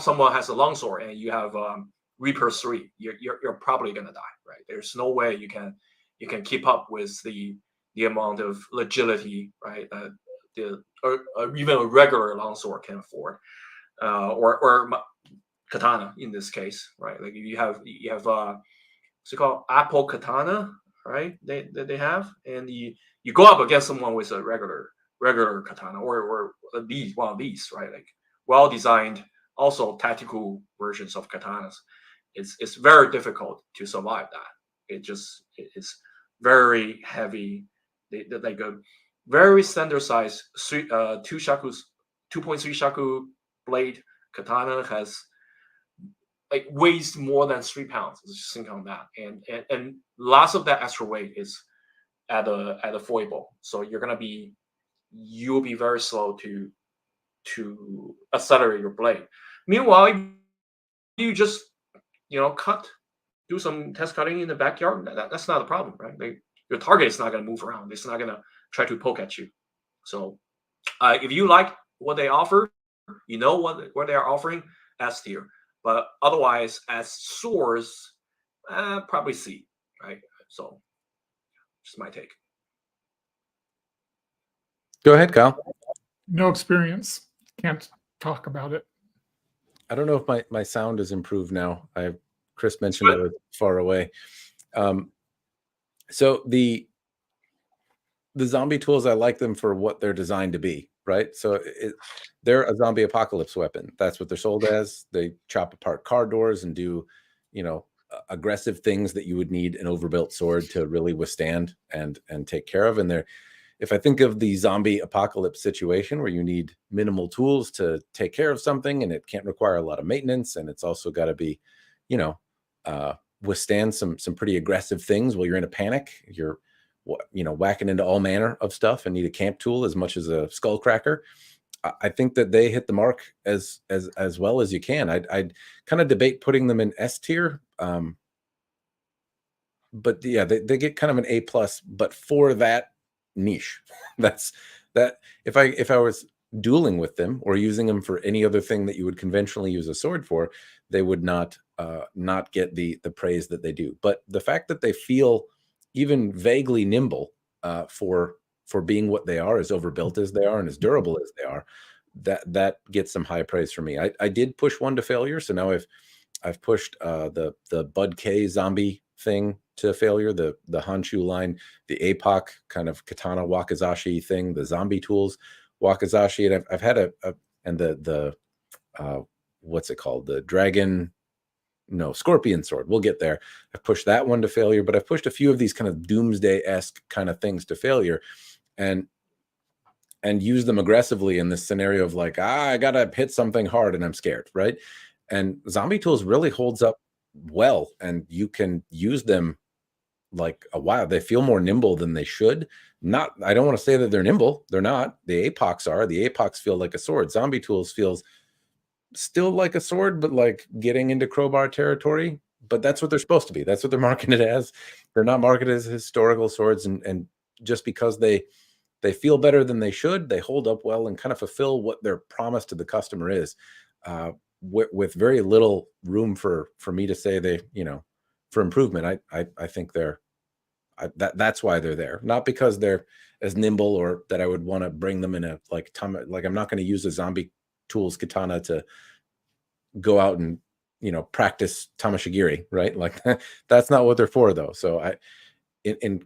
someone has a long sword and you have Reaper 3, you're probably gonna die, right? There's no way you can keep up with the amount of agility, right? Even a regular longsword can afford, or katana in this case, right? Like you have what's it called, APOC Katana, right? They have, and you go up against someone with a regular katana or one of these, right? Like well designed, also tactical versions of katanas. It's very difficult to survive that. It's very heavy. They're like a very standard size 2.3 shaku blade katana has like weighs more than 3 pounds. Just think on that, and lots of that extra weight is at a foible. So you'll be very slow to accelerate your blade. Meanwhile, you just do some test cutting in the backyard. That's not a problem, right? Your target is not going to move around. It's not going to try to poke at you. So if you like what they offer, what they are offering, S tier. But otherwise, as swords, probably C, right? So just my take.
Go ahead, Kyle.
No experience. Can't talk about it.
I don't know if my sound is improved now. Chris mentioned I was far away. So the zombie tools, I like them for what they're designed to be, right? So they're a zombie apocalypse weapon. That's what they're sold as. They chop apart car doors and do, aggressive things that you would need an overbuilt sword to really withstand and take care of. And if I think of the zombie apocalypse situation where you need minimal tools to take care of something, and it can't require a lot of maintenance, and it's also got to be, you know, withstand some pretty aggressive things while you're in a panic. You're, you know, whacking into all manner of stuff and need a camp tool as much as a skullcracker. I think that they hit the mark as well as you can. I'd kind of debate putting them in S tier. But yeah, they get kind of an A+, but for that niche. That's that. If I was dueling with them or using them for any other thing that you would conventionally use a sword for, they would not get the praise that they do. But the fact that they feel even vaguely nimble for being what they are, as overbuilt as they are and as durable as they are, that gets some high praise for me. I did push one to failure, so now I've pushed the Bud K zombie thing to failure, the Honshu line, the APOC kind of katana wakizashi thing, the zombie tools wakizashi, and I've had and the what's it called, the scorpion sword. We'll get there. I've pushed that one to failure, but I've pushed a few of these kind of doomsday-esque kind of things to failure, and use them aggressively in this scenario of like, I gotta hit something hard and I'm scared, right? And zombie tools really holds up well, and you can use them like a while. They feel more nimble than they should. Not, I don't want to say that they're nimble. They're not. The APOCs are. The APOCs feel like a sword. Zombie tools feels still like a sword, but like getting into crowbar territory. But that's what they're supposed to be. That's what they're marketed as. They're not marketed as historical swords, and just because they feel better than they should, they hold up well and kind of fulfill what their promise to the customer is, with very little room for me to say they, for improvement. I think that's why they're there, not because they're as nimble or that I would want to bring them in a like I'm not going to use a zombie tools katana to go out and practice tamashigiri, right? Like that's not what they're for, though. So in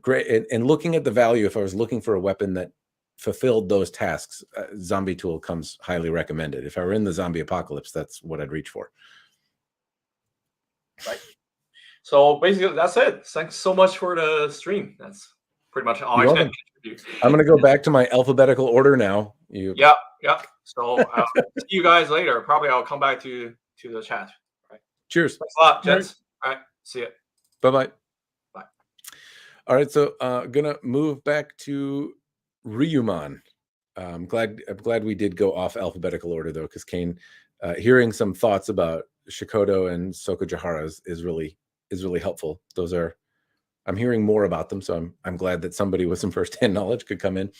looking at the value, if I was looking for a weapon that fulfilled those tasks, zombie tool comes highly recommended. If I were in the zombie apocalypse, that's what I'd reach for.
Right. So basically, that's it. Thanks so much for the stream. That's pretty much all I can contribute.
I'm going to go back to my alphabetical order now.
Yeah. So see you guys later. Probably I'll come back to the chat. Right.
Cheers.
Thanks a lot, gents. All right. See you.
Bye-bye.
Bye.
All right. So gonna move back to Ryuman. I'm glad we did go off alphabetical order, though, because Kane, hearing some thoughts about Shikodo and Sokujihara is really helpful. I'm hearing more about them, so I'm glad that somebody with some firsthand knowledge could come in.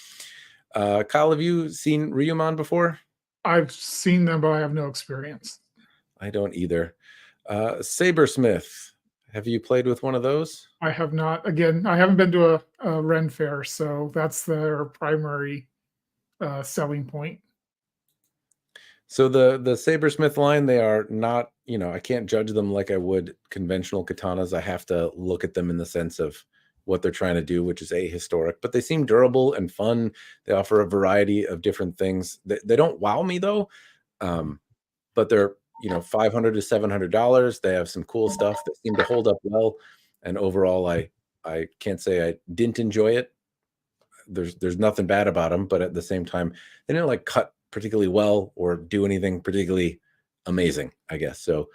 Kyle, have you seen Ryuman before?
I've seen them, but I have no experience.
I don't either. Sabersmith, have you played with one of those?
I have not. Again, I haven't been to a Ren fair, so that's their primary selling point.
So the Sabersmith line, they are not, I can't judge them like I would conventional katanas. I have to look at them in the sense of what they're trying to do, which is ahistoric, but they seem durable and fun. They offer a variety of different things. They don't wow me, though, but they're, $500 to $700. They have some cool stuff that seem to hold up well. And overall, I can't say I didn't enjoy it. There's nothing bad about them, but at the same time, they didn't like cut particularly well or do anything particularly amazing, I guess. So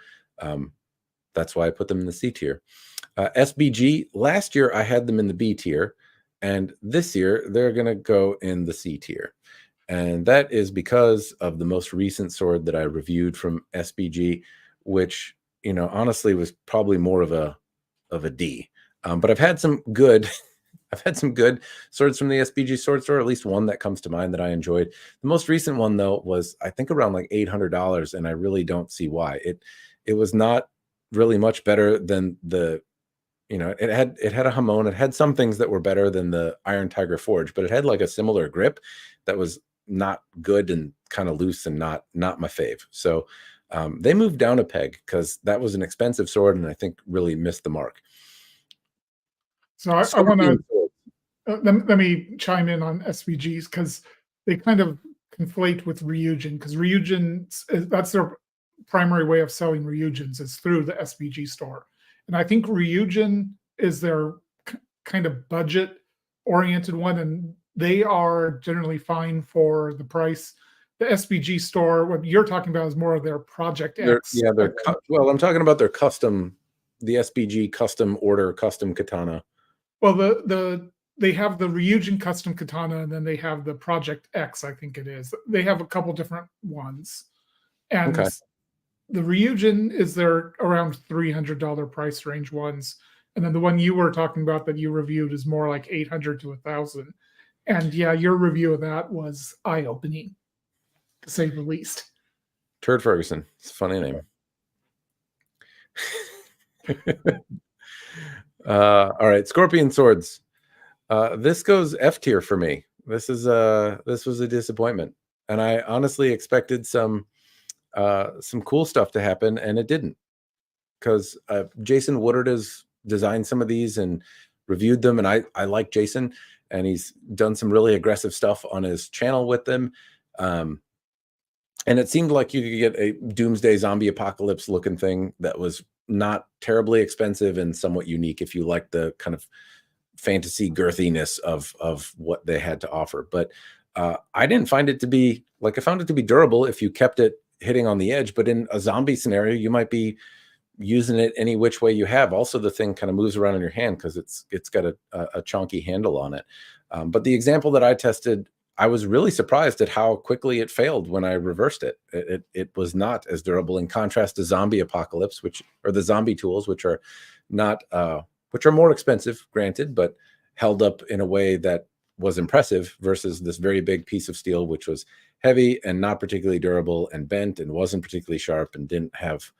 that's why I put them in the C tier. SBG, last year I had them in the B tier, and this year they're going to go in the C tier. And that is because of the most recent sword that I reviewed from SBG, which, honestly was probably more of a D. But I've had some good swords from the SBG sword store, at least one that comes to mind that I enjoyed. The most recent one, though, was I think around like $800, and I really don't see why. It was not really much better than the, it had a Hamon. It had some things that were better than the Iron Tiger Forge, but it had like a similar grip that was not good and kind of loose and not my fave. So they moved down a peg because that was an expensive sword, and I think really missed the mark.
So I want to let me chime in on SVGs because they kind of conflate with Ryu Jin, because Ryu Jin, that's their primary way of selling Ryu Jins is through the SVG store. And I think Ryu Jin is their kind of budget oriented one, and they are generally fine for the price. The SBG store, what you're talking about is more of their Project X.
Well, I'm talking about their custom, the SBG custom order, custom katana.
Well, they have the Ryu Jin custom katana, and then they have the Project X, I think it is. They have a couple different ones. And
Okay.
the Ryu Jin is their around $300 price range ones. And then the one you were talking about that you reviewed is more like 800 to 1,000. And yeah, your review of that was eye-opening, to say the least.
Turd Ferguson. It's a funny name. All right, Scorpion Swords. This goes F tier for me. This was a disappointment, and I honestly expected some cool stuff to happen, and it didn't. Because Jason Woodard has designed some of these and reviewed them, and I like Jason, and he's done some really aggressive stuff on his channel with them. And it seemed like you could get a Doomsday Zombie Apocalypse looking thing that was not terribly expensive and somewhat unique if you like the kind of fantasy girthiness of what they had to offer. But I didn't find it to be like, I found it to be durable if you kept it hitting on the edge. But in a zombie scenario, you might be using it any which way you have. Also, the thing kind of moves around in your hand because it's got a chunky handle on it. But the example that I tested, I was really surprised at how quickly it failed when I reversed it. It was not as durable, in contrast to Zombie Apocalypse, or the zombie tools, which are not which are more expensive, granted, but held up in a way that was impressive versus this very big piece of steel, which was heavy and not particularly durable and bent and wasn't particularly sharp and didn't have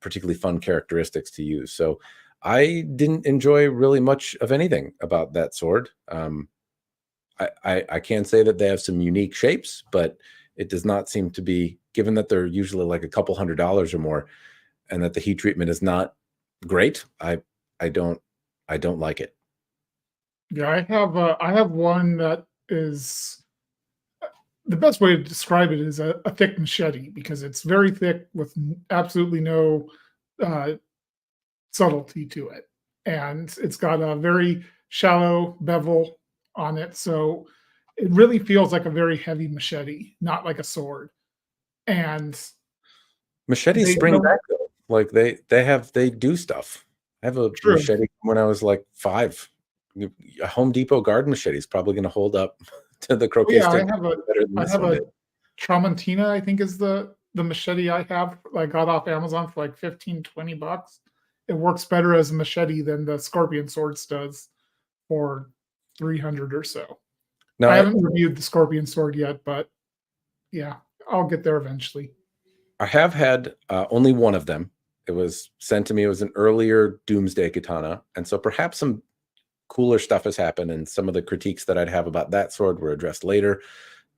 particularly fun characteristics to use. So I didn't enjoy really much of anything about that sword. I can say that they have some unique shapes, but it does not seem to be, given that they're usually like a couple $100s or more, and that the heat treatment is not great. I don't like it.
Yeah, I have one that is, the best way to describe it is a thick machete, because it's very thick with absolutely no subtlety to it, and it's got a very shallow bevel on it, so it really feels like a very heavy machete, not like a sword. And
Machetes
they
spring
don't-
back though. Like they do stuff. I have a
True.
machete from when I was like 5. A Home Depot garden machete is probably going to hold up to the croquet
yeah,
stick
I have a
better than
I
this
have
one
a
did.
Tramontina, I think is the machete I have. I got off Amazon for like 15-20 bucks. It works better as a machete than the Scorpion Swords does for 300 or so.
Now,
I haven't reviewed the Scorpion Sword yet, but yeah, I'll get there eventually.
I have had only one of them. It was sent to me. It was an earlier Doomsday Katana, and so perhaps some cooler stuff has happened, and some of the critiques that I'd have about that sword were addressed later.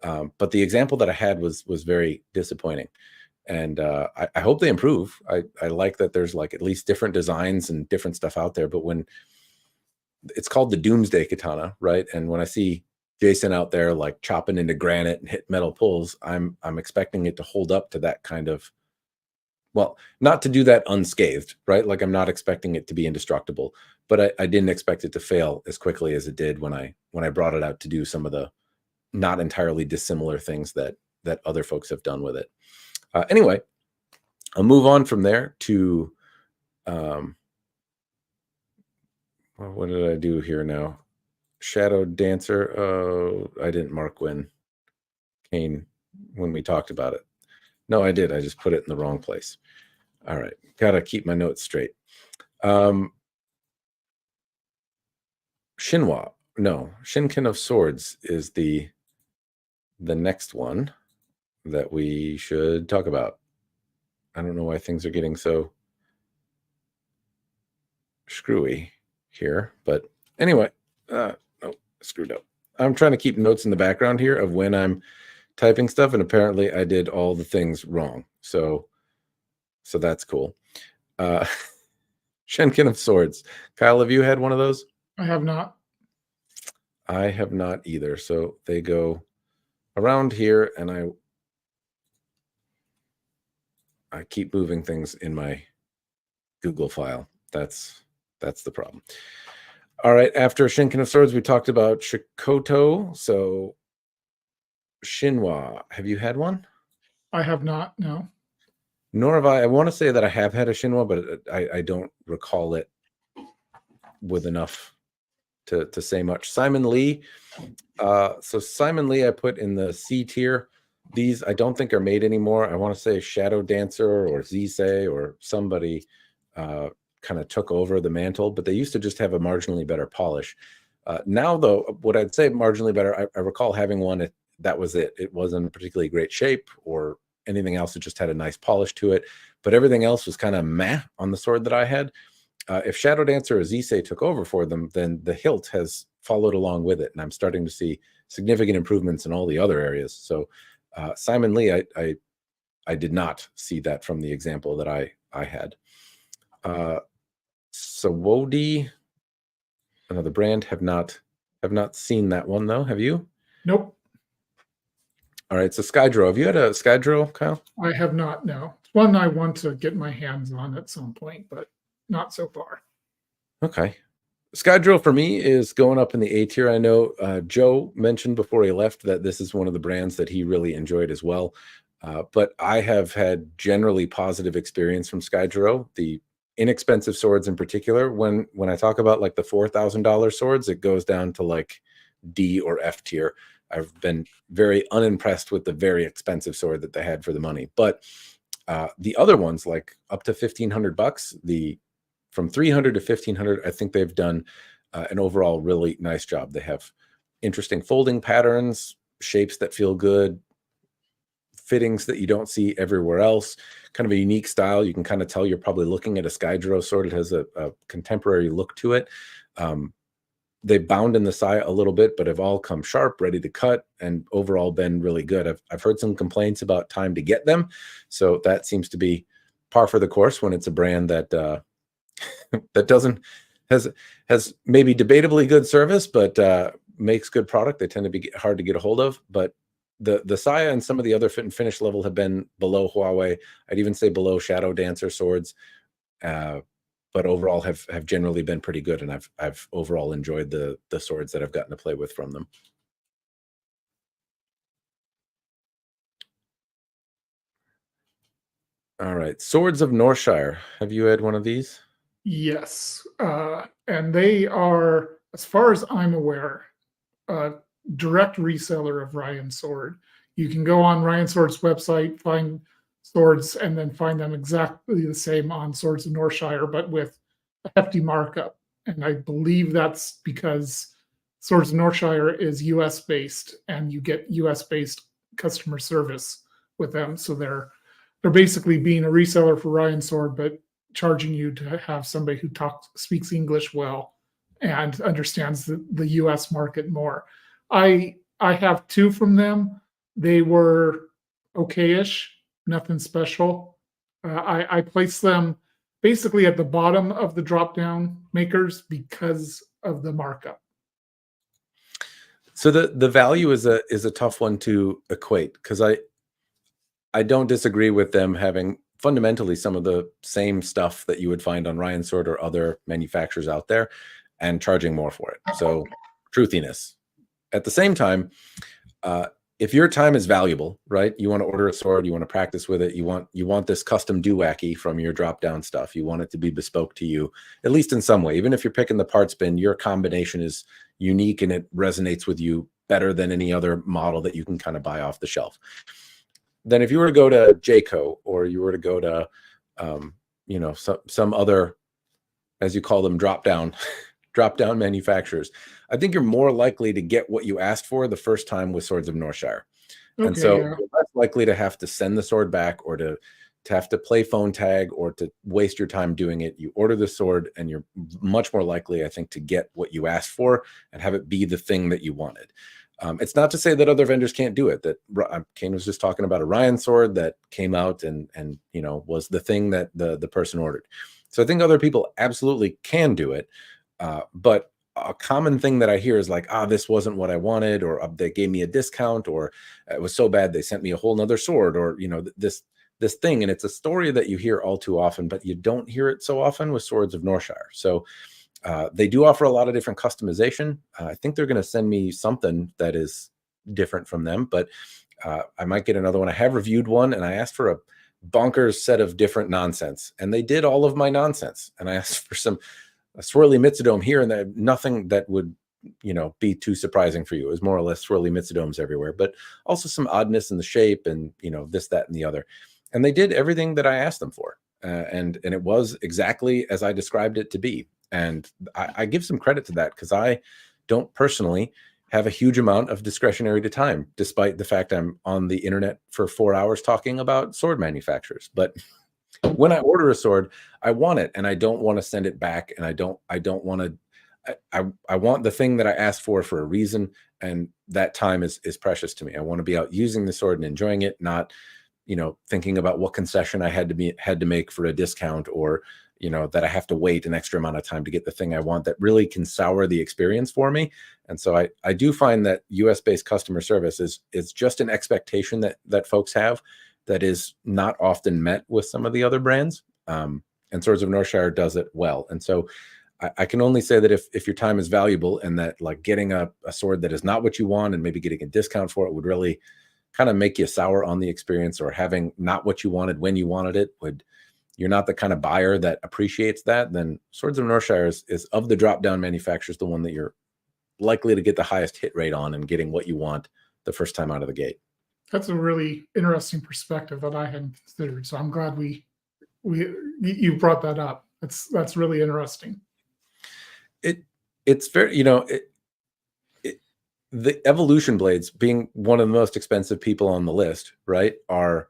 But the example that I had was very disappointing, and I hope they improve. I like that there's like at least different designs and different stuff out there. But when it's called the Doomsday Katana, right? And when I see Jason out there like chopping into granite and hit metal pulls, I'm expecting it to hold up to that kind of, well, not to do that unscathed, right? Like I'm not expecting it to be indestructible, but I didn't expect it to fail as quickly as it did when I brought it out to do some of the not entirely dissimilar things that other folks have done with it. Anyway, I'll move on from there to what did I do here now? Shadow Dancer. Oh, I didn't mark Kane when we talked about it. No, I did. I just put it in the wrong place. All right. Gotta keep my notes straight. Shenken of Swords is the next one that we should talk about. I don't know why things are getting so screwy here, but anyway, screwed up. I'm trying to keep notes in the background here of when I'm typing stuff, and apparently I did all the things wrong. So that's cool. Shenken of Swords. Kyle, have you had one of those?
I have not.
I have not either. So they go around here, and I keep moving things in my Google file. That's the problem. All right, after Shenken of Swords, we talked about Shikoto. So Shinwa, have you had one?
I have not. No.
Nor have I. I want to say that I have had a Shinwa, but I don't recall it with enough to say much. Simon Lee. So Simon Lee, I put in the C tier. These I don't think are made anymore. I want to say Shadow Dancer or Zisei or somebody kind of took over the mantle, but they used to just have a marginally better polish. Now, though, what I'd say marginally better, I recall having one. That was it. It wasn't particularly great shape or anything else. It just had a nice polish to it, but everything else was kind of meh on the sword that I had. If Shadow Dancer or Zisei took over for them, then the hilt has followed along with it, and I'm starting to see significant improvements in all the other areas. So Simon Lee, I did not see that from the example that I had. Sawodi, another brand, have not seen that one though. Have you?
Nope.
All right, so Skydro. Have you had a Skydro, Kyle?
I have not. No. It's one I want to get my hands on at some point, but not so far.
Okay. Skydro for me is going up in the A tier. I know Joe mentioned before he left that this is one of the brands that he really enjoyed as well. But I have had generally positive experience from Skydro. The inexpensive swords in particular, when I talk about like the $4,000 swords, it goes down to like D or F tier. I've been very unimpressed with the very expensive sword that they had for the money. But the other ones, like up to $1,500, from 300 to 1,500, I think they've done an overall really nice job. They have interesting folding patterns, shapes that feel good, fittings that you don't see everywhere else, kind of a unique style. You can kind of tell you're probably looking at a Skydro sword. It has a contemporary look to it. They bound in the saya a little bit, but have all come sharp, ready to cut, and overall been really good. I've heard some complaints about time to get them, so that seems to be par for the course when it's a brand that that has maybe debatably good service, but makes good product. They tend to be hard to get a hold of, but the saya and some of the other fit and finish level have been below Huawei. I'd even say below Shadow Dancer swords. But overall have generally been pretty good, and I've overall enjoyed the swords that I've gotten to play with from them. All right, Swords of Northshire. Have you had one of these?
Yes, and they are, as far as I'm aware, a direct reseller of Ryan Sword. You can go on Ryan Sword's website, find swords, and then find them exactly the same on Swords of Northshire, but with a hefty markup. And I believe that's because Swords of Northshire is US based, and you get US based customer service with them. So they're basically being a reseller for Ryan Sword, but charging you to have somebody who speaks English well and understands the US market more. I have two from them. They were okay-ish, nothing special. I placed them basically at the bottom of the drop-down makers because of the markup.
So the value is a tough one to equate, because I don't disagree with them having fundamentally some of the same stuff that you would find on Ryan Sword or other manufacturers out there, and charging more for it. So truthiness. At the same time, if your time is valuable, right? You want to order a sword, you want to practice with it, you want this custom doowacky from your drop-down stuff. You want it to be bespoke to you, at least in some way. Even if you're picking the parts bin, your combination is unique and it resonates with you better than any other model that you can kind of buy off the shelf. Then if you were to go to Jayco, or you were to go to some other, as you call them, drop-down manufacturers, I think you're more likely to get what you asked for the first time with Swords of Northshire.
Okay,
and so
yeah.
you're less likely to have to send the sword back, or to have to play phone tag, or to waste your time doing it. You order the sword and you're much more likely, I think, to get what you asked for and have it be the thing that you wanted. It's not to say that other vendors can't do it. That Kane was just talking about a Ryan sword that came out and was the thing that the person ordered. So I think other people absolutely can do it. But a common thing that I hear is like, this wasn't what I wanted, or they gave me a discount, or it was so bad they sent me a whole nother sword, or this thing. And it's a story that you hear all too often, but you don't hear it so often with Swords of Northshire. So They do offer a lot of different customization. I think they're going to send me something that is different from them, but I might get another one. I have reviewed one, and I asked for a bonkers set of different nonsense, and they did all of my nonsense. And I asked for a swirly Mitsudome here, and nothing that would, be too surprising for you. It was more or less swirly Mitsudomes everywhere, but also some oddness in the shape and, this, that, and the other. And they did everything that I asked them for. And it was exactly as I described it to be. And I give some credit to that, because I don't personally have a huge amount of discretionary time, despite the fact I'm on the internet for 4 hours talking about sword manufacturers. But when I order a sword, I want it, and I don't want to send it back, and I don't want to. I want the thing that I asked for a reason, and that time is precious to me. I want to be out using the sword and enjoying it, not thinking about what concession I had to make for a discount, or that I have to wait an extra amount of time to get the thing I want. That really can sour the experience for me. And so I do find that US-based customer service is just an expectation that folks have that is not often met with some of the other brands. And Swords of Northshire does it well. And so I can only say that if your time is valuable, and that like getting a sword that is not what you want and maybe getting a discount for it would really kind of make you sour on the experience, or having not what you wanted when you wanted it you're not the kind of buyer that appreciates that, then Swords of Northshire is of the drop-down manufacturers the one that you're likely to get the highest hit rate on, and getting what you want the first time out of the gate. That's
a really interesting perspective that I hadn't considered. So I'm glad you brought that up. That's really interesting.
It's very, the Evolution blades, being one of the most expensive people on the list, right, are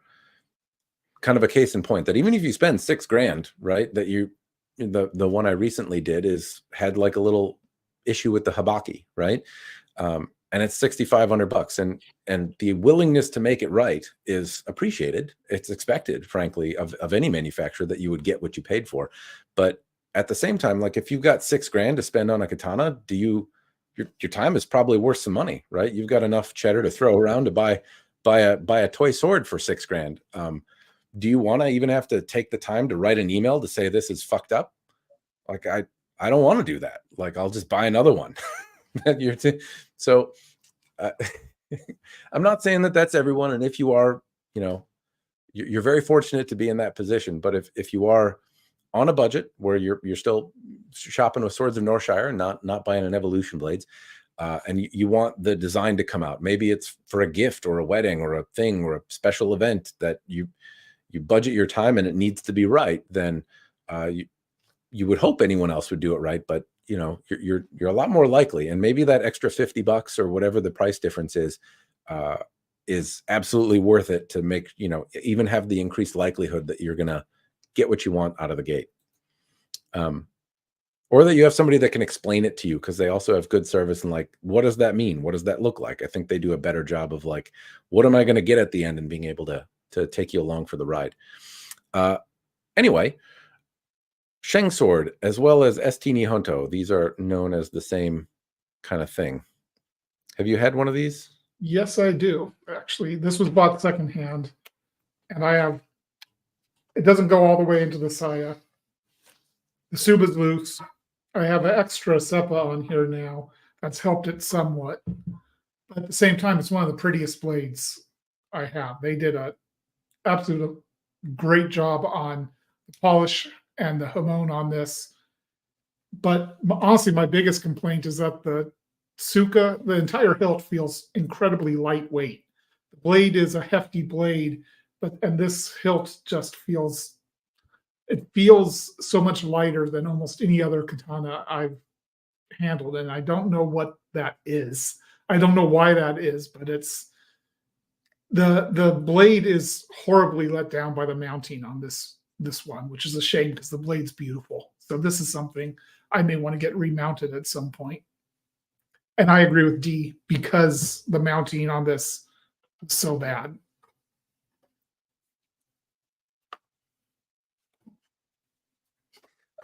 kind of a case in point that even if you spend $6,000, right, that the one I recently did had like a little issue with the habaki, right, and it's $6,500, and the willingness to make it right is appreciated. It's expected, frankly, of any manufacturer, that you would get what you paid for. But at the same time, like, if you've got $6,000 to spend on a katana, your time is probably worth some money, right? You've got enough cheddar to throw around to buy a toy sword for $6,000. Do you want to even have to take the time to write an email to say this is fucked up? Like, I don't want to do that. Like, I'll just buy another one. So I'm not saying that that's everyone. And if you are, you're very fortunate to be in that position. But if you are on a budget where you're still shopping with Swords of Northshire and not buying an Evolution blades, and you want the design to come out, maybe it's for a gift or a wedding or a thing or a special event that you budget your time and it needs to be right, then you would hope anyone else would do it right. But you're a lot more likely, and maybe that extra $50 or whatever the price difference is absolutely worth it to make, even have the increased likelihood that you're going to get what you want out of the gate. Or that you have somebody that can explain it to you, because they also have good service, and like, what does that mean? What does that look like? I think they do a better job of like, what am I going to get at the end, and being able to take you along for the ride. Anyway, Sheng Sword, as well as ST Nihonto, these are known as the same kind of thing. Have you had one of these?
Yes, I do. Actually, this was bought secondhand, and it doesn't go all the way into the saya. The Suba's loose. I have an extra Seppa on here now. That's helped it somewhat. But at the same time, it's one of the prettiest blades I have. They did an absolute great job on the polish and the hamon on this. But honestly, my biggest complaint is that the Tsuka, the entire hilt, feels incredibly lightweight. The blade is a hefty blade, and this hilt just feels so much lighter than almost any other katana I've handled, and I don't know what that is. I don't know why that is, but it's the blade is horribly let down by the mounting on this one, which is a shame because the blade's beautiful. So this is something I may want to get remounted at some point. And I agree with D, because the mounting on this is so bad.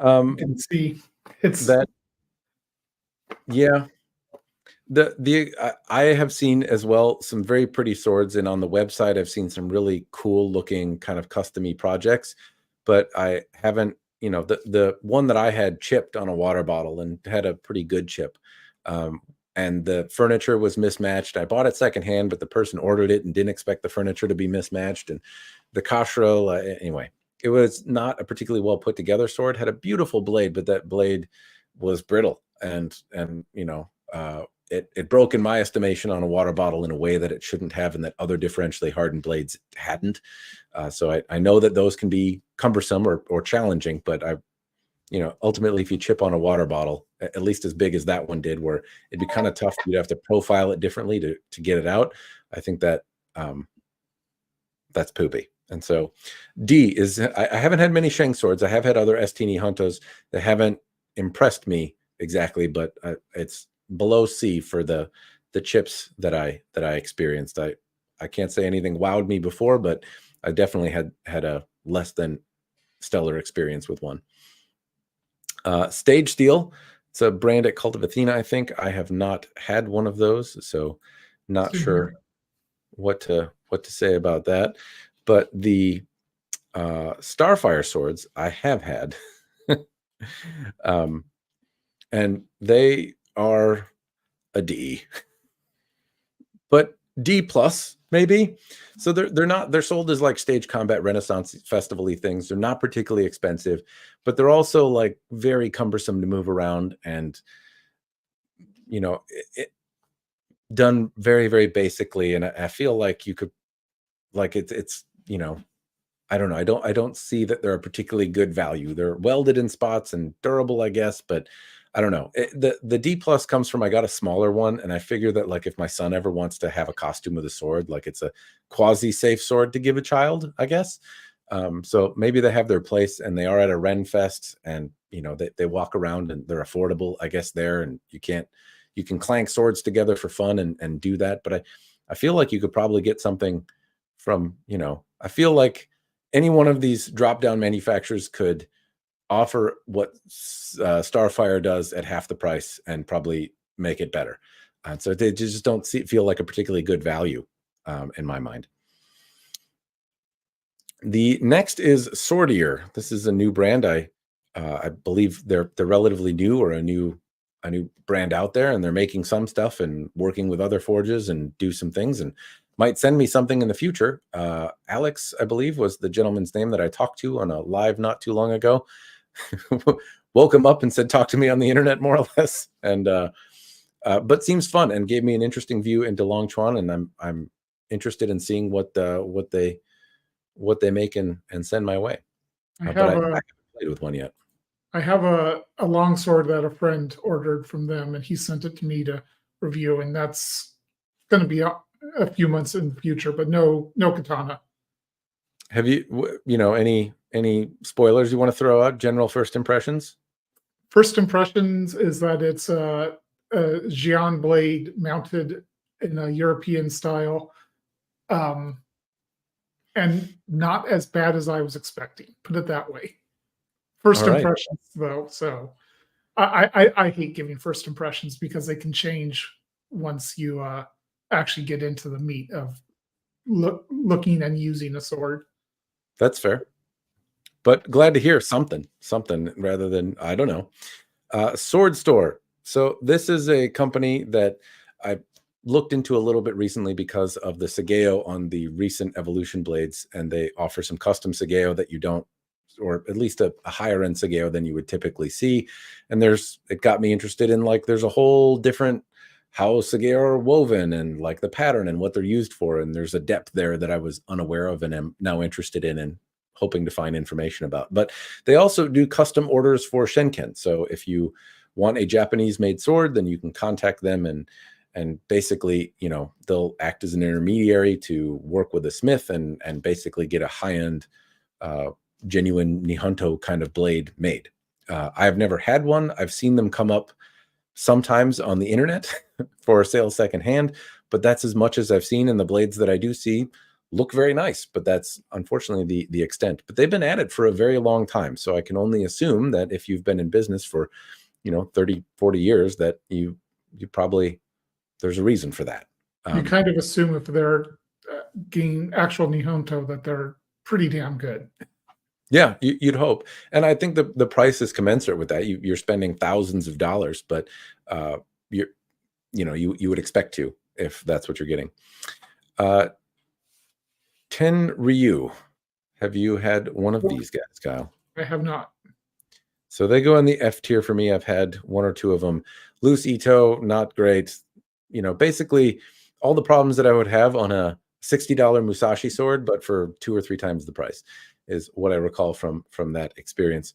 You can see it's
that. Yeah. I have seen as well some very pretty swords, and on the website I've seen some really cool looking kind of custom-y projects, but I haven't you know, the one that I had chipped on a water bottle and had a pretty good chip. And the furniture was mismatched. I bought it secondhand, but the person ordered it and didn't expect the furniture to be mismatched. And the kashro, anyway, it was not a particularly well put together sword. Had a beautiful blade, but that blade was brittle, and you know, it broke in my estimation on a water bottle in a way that it shouldn't have, and that other differentially hardened blades hadn't. So I know that those can be cumbersome or challenging, but you know, ultimately, if you chip on a water bottle, at least as big as that one did, where it'd be kind of tough, you'd have to profile it differently to get it out. I think that that's poopy. And so D is, I haven't had many Sheng swords. I have had other ST Nihontos that haven't impressed me exactly, but it's below C for the chips that I experienced. I can't say anything wowed me before, but I definitely had a less than stellar experience with one. Stage Steel, it's a brand at Cult of Athena, I think. I have not had one of those, so not sure what to say about that. But the Starfire swords I have had, and they are a D, but D plus maybe. So they're sold as like stage combat Renaissance festival-y things. They're not particularly expensive, but they're also like very cumbersome to move around, and you know, it done very, very basically. And I feel like you could, like, it's you know, I don't know. I don't see that they're a particularly good value. They're welded in spots and durable, I guess, but I don't know. The D plus comes from, I got a smaller one, and I figure that like if my son ever wants to have a costume with a sword, like it's a quasi safe sword to give a child, I guess. So maybe they have their place, and they are at a Ren Fest, and you know they walk around and they're affordable, I guess, there, and you can clank swords together for fun and do that. But I feel like you could probably get something from, you know, I feel like any one of these drop-down manufacturers could offer what Starfire does at half the price and probably make it better. And so they just don't feel like a particularly good value in my mind. The next is Swordier. This is a new brand. I believe they're relatively new, or a new brand out there, and they're making some stuff and working with other forges and do some things, and might send me something in the future. Alex, I believe, was the gentleman's name that I talked to on a live not too long ago. Woke him up and said, talk to me on the internet, more or less. And but seems fun, and gave me an interesting view into Longchuan, and I'm interested in seeing what they make and send my way.
I
But I
haven't
haven't played with one yet.
I have a longsword that a friend ordered from them, and he sent it to me to review, and that's going to be a few months in the future, but no katana.
Have you know, any spoilers you want to throw out? General first impressions?
First impressions is that it's a Xi'an blade mounted in a European style, and not as bad as I was expecting. Put it that way. First impressions, though. So I hate giving first impressions because they can change once you actually get into the meat of looking and using a sword.
That's fair. But glad to hear something rather than, I don't know. Sword Store. So this is a company that I looked into a little bit recently because of the Sageo on the recent Evolution blades, and they offer some custom Sageo that you don't, or at least a higher end Sageo than you would typically see. And it got me interested in, like, there's a whole different how Sageo are woven, and like the pattern and what they're used for. And there's a depth there that I was unaware of, and am now interested in and hoping to find information about. But they also do custom orders for Shenken. So if you want a Japanese made sword, then you can contact them, and basically, you know, they'll act as an intermediary to work with a smith and basically get a high-end genuine Nihonto kind of blade made. I've never had one. I've seen them come up sometimes on the internet for sale secondhand, but that's as much as I've seen. And the blades that I do see look very nice, but that's unfortunately the extent. But they've been at it for a very long time. So I can only assume that if you've been in business for, you know, 30, 40 years, that you probably, there's a reason for that.
You kind of assume if they're getting actual Nihonto that they're pretty damn good.
Yeah, you'd hope, and I think the price is commensurate with that. You're spending thousands of dollars, but you would expect to if that's what you're getting. 10 Ryu. Have you had one of these guys, Kyle?
I have not.
So they go in the F tier for me. I've had one or two of them. Loose Ito, not great. Basically all the problems that I would have on a $60 Musashi sword, but for 2 or 3 times the price, is what I recall from that experience.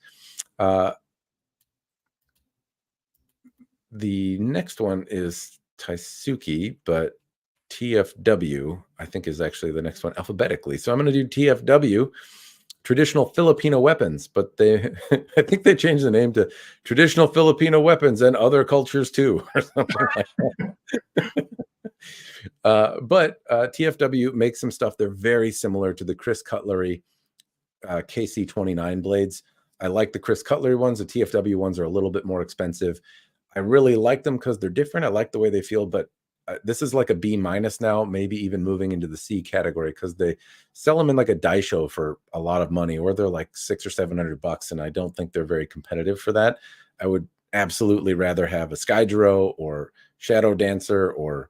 The next one is Taisuke, but TFW, I think, is actually the next one alphabetically. So I'm going to do TFW, traditional Filipino weapons, but I think they changed the name to traditional Filipino weapons and other cultures too, or something like that. But TFW makes some stuff. They're very similar to the Chris Cutlery KC29 blades. I like the Chris Cutlery ones. The TFW ones are a little bit more expensive. I really like them because they're different. I like the way they feel, but this is like a B- now, maybe even moving into the C category, because they sell them in like a daisho for a lot of money, or they're like $600 or $700, and I don't think they're very competitive for that. I would absolutely rather have a Skydro or Shadow Dancer or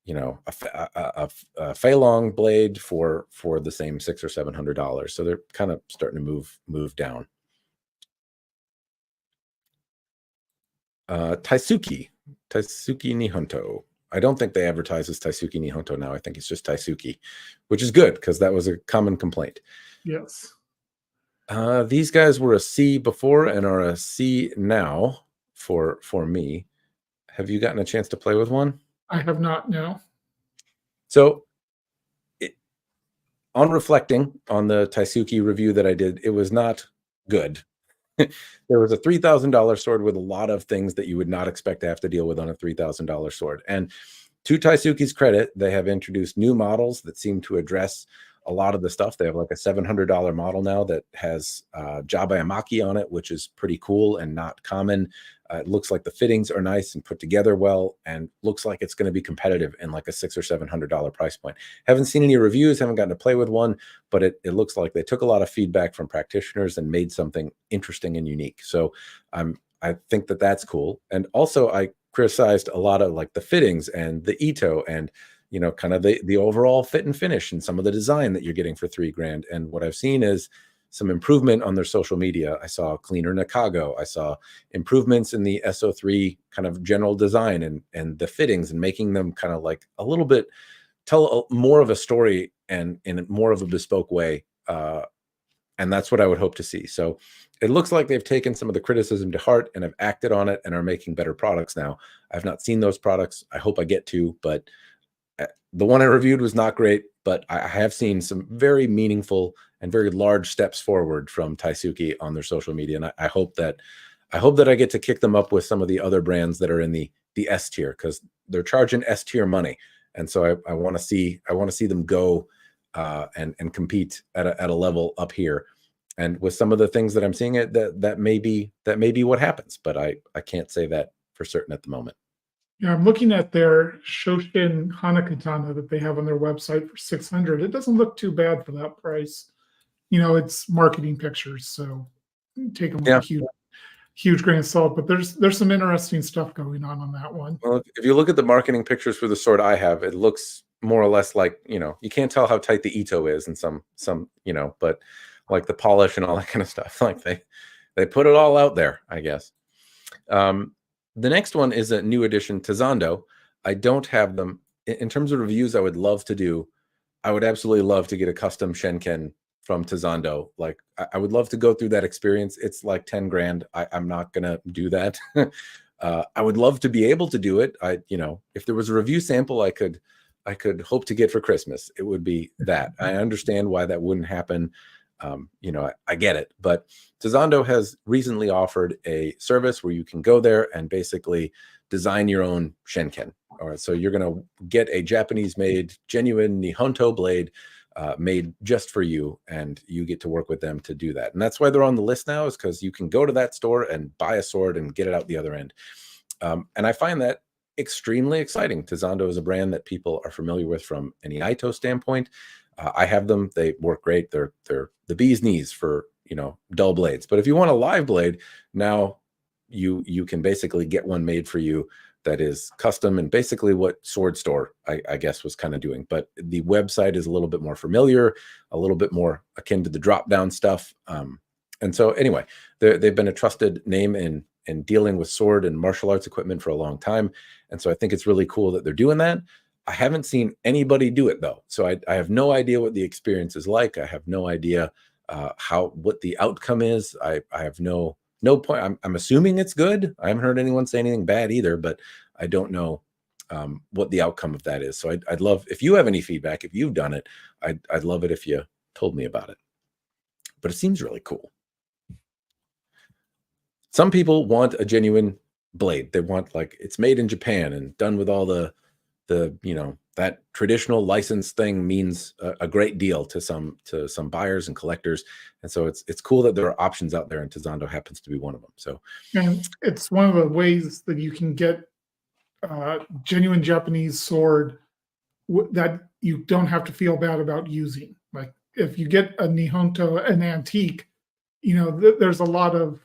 a Feilong blade for the same $600 or $700. So they're kind of starting to move down. Taisuke Nihonto. I don't think they advertise as Taisuke Nihonto now. I think it's just Taisuke, which is good because that was a common complaint.
Yes.
These guys were a C before and are a C now for me. Have you gotten a chance to play with one?
I have not, no. So
on reflecting on the Taisuke review that I did, it was not good. There was a $3,000 sword with a lot of things that you would not expect to have to deal with on a $3,000 sword. And to Taisuke's credit, they have introduced new models that seem to address a lot of the stuff. They have like a $700 model now that has Jabayamaki on it, which is pretty cool and not common. It looks like the fittings are nice and put together well, and looks like it's going to be competitive in like a $600 or $700 price point. Haven't seen any reviews, haven't gotten to play with one, but it looks like they took a lot of feedback from practitioners and made something interesting and unique. So I think that that's cool. And also I criticized a lot of like the fittings and the Ito and kind of the overall fit and finish and some of the design that you're getting for $3,000. And what I've seen is some improvement on their social media. I saw cleaner Nakago. I saw improvements in the SO3 kind of general design and the fittings, and making them kind of like a little bit tell more of a story and in more of a bespoke way. And that's what I would hope to see. So it looks like they've taken some of the criticism to heart and have acted on it and are making better products now. I've not seen those products. I hope I get to, but the one I reviewed was not great, but I have seen some very meaningful and very large steps forward from Taisuke on their social media. And I hope that I get to kick them up with some of the other brands that are in the S tier, because they're charging S tier money. And so I want to see them go and compete at a level up here. And with some of the things that I'm seeing, that may be what happens, but I can't say that for certain at the moment.
Yeah, I'm looking at their Shoshin Hanakatana that they have on their website for $600. It doesn't look too bad for that price. It's marketing pictures, so take them with a huge grain of salt. But there's some interesting stuff going on that one.
Well, if you look at the marketing pictures for the sword I have, it looks more or less like, you can't tell how tight the Ito is and some but like the polish and all that kind of stuff. Like they put it all out there, I guess. The next one is a new addition to Zando. I don't have them. In terms of reviews I would love to do, I would absolutely love to get a custom Shenken from Tizando. Like I would love to go through that experience. It's like $10,000. I'm not gonna do that. I would love to be able to do it. If there was a review sample I could hope to get for Christmas, it would be that. I understand why that wouldn't happen. I get it, but Tizando has recently offered a service where you can go there and basically design your own Shenken. All right, so you're going to get a Japanese-made, genuine Nihonto blade made just for you, and you get to work with them to do that. And that's why they're on the list now, is because you can go to that store and buy a sword and get it out the other end. And I find that extremely exciting. Tizando is a brand that people are familiar with from an iaido standpoint. I have them. They work great. They're the bee's knees for dull blades. But if you want a live blade, now you can basically get one made for you that is custom, and basically what Sword Store, I guess, was kind of doing. But the website is a little bit more familiar, a little bit more akin to the drop-down stuff. And so anyway, they've been a trusted name in dealing with sword and martial arts equipment for a long time. And so I think it's really cool that they're doing that. I haven't seen anybody do it, though. So I have no idea what the experience is like. I have no idea what the outcome is. I have no point. I'm assuming it's good. I haven't heard anyone say anything bad either, but I don't know what the outcome of that is. So I'd love, if you have any feedback, if you've done it, I'd love it if you told me about it. But it seems really cool. Some people want a genuine blade. They want, like, it's made in Japan and done with all the that traditional license thing means a great deal to some buyers and collectors. And so it's cool that there are options out there, and Tizando happens to be one of them. So,
and it's one of the ways that you can get genuine Japanese sword that you don't have to feel bad about using. Like, if you get a Nihonto, an antique, there's a lot of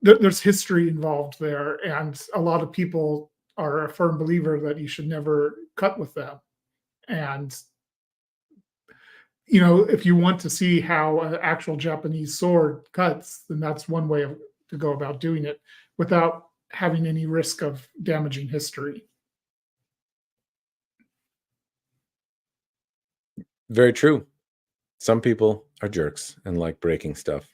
there's history involved there, and a lot of people are a firm believer that you should never cut with them. And if you want to see how an actual Japanese sword cuts, then that's one way to go about doing it without having any risk of damaging history.
Very true. Some people are jerks and like breaking stuff.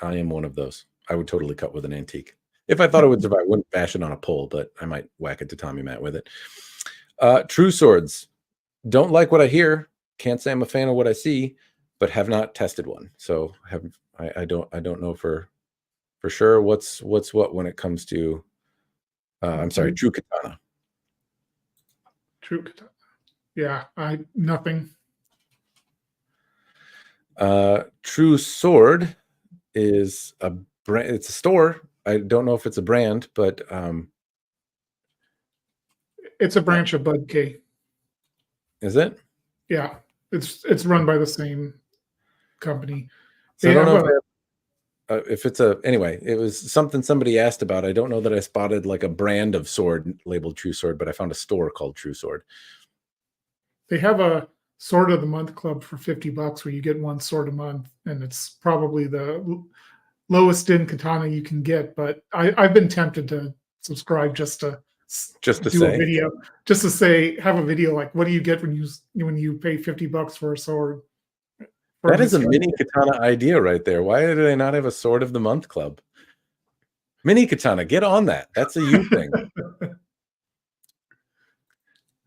I am one of those. I would totally cut with an antique. If I thought it would survive, I wouldn't bash it on a pole, but I might whack it to Tommy Matt with it. True swords. Don't like what I hear. Can't say I'm a fan of what I see, but have not tested one. So I don't know for sure what's what when it comes to I'm sorry, True Katana.
True Katana. Yeah, nothing.
True Sword is a brand. It's a store. I don't know if it's a brand, but
it's a branch of Bugei.
Is it?
Yeah, it's run by the same company.
So I don't know if it's anyway, it was something somebody asked about. I don't know that I spotted like a brand of sword labeled True Sword, but I found a store called True Sword.
They have a Sword of the Month club for $50 where you get one sword a month, and it's probably the lowest end katana you can get. But I've been tempted to subscribe just to do
say
a video, just to say, have a video like, what do you get when you pay $50 for a sword?
That is a Mini.Katana idea right there. Why do they not have a Sword of the Month club? Mini.Katana, get on that. That's a you thing.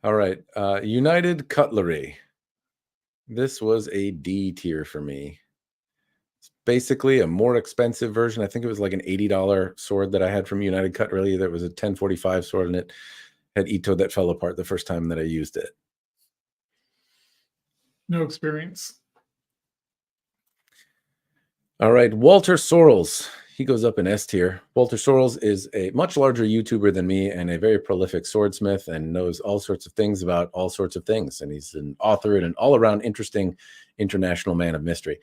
All right. United Cutlery. This was a D tier for me. It's basically a more expensive version. I think it was like an $80 sword that I had from United Cutlery. That was a 1045 sword, and it had Ito that fell apart the first time that I used it.
No experience.
All right, Walter Sorrells. He goes up in S tier. Walter Sorrells is a much larger YouTuber than me and a very prolific swordsmith and knows all sorts of things about all sorts of things. And he's an author and an all-around interesting international man of mystery.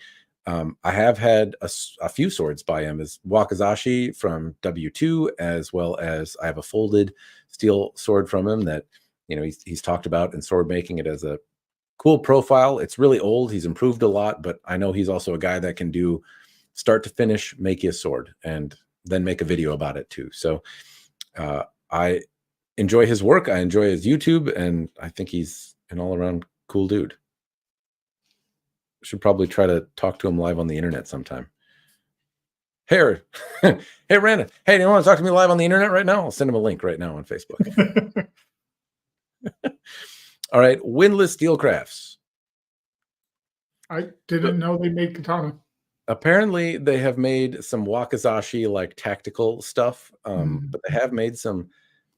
I have had a few swords by him, as Wakizashi from W2, as well as I have a folded steel sword from him that he's talked about in sword making. It has a cool profile. It's really old. He's improved a lot, but I know he's also a guy that can do start to finish, make you a sword, and then make a video about it too. So I enjoy his work. I enjoy his YouTube, and I think he's an all-around cool dude. Should probably try to talk to him live on the internet sometime. Hey, hey, Randa. Hey, do you want to talk to me live on the internet right now? I'll send him a link right now on Facebook. All right, Windless Steelcrafts.
I didn't know they made katana.
Apparently, they have made some Wakizashi like tactical stuff, but they have made some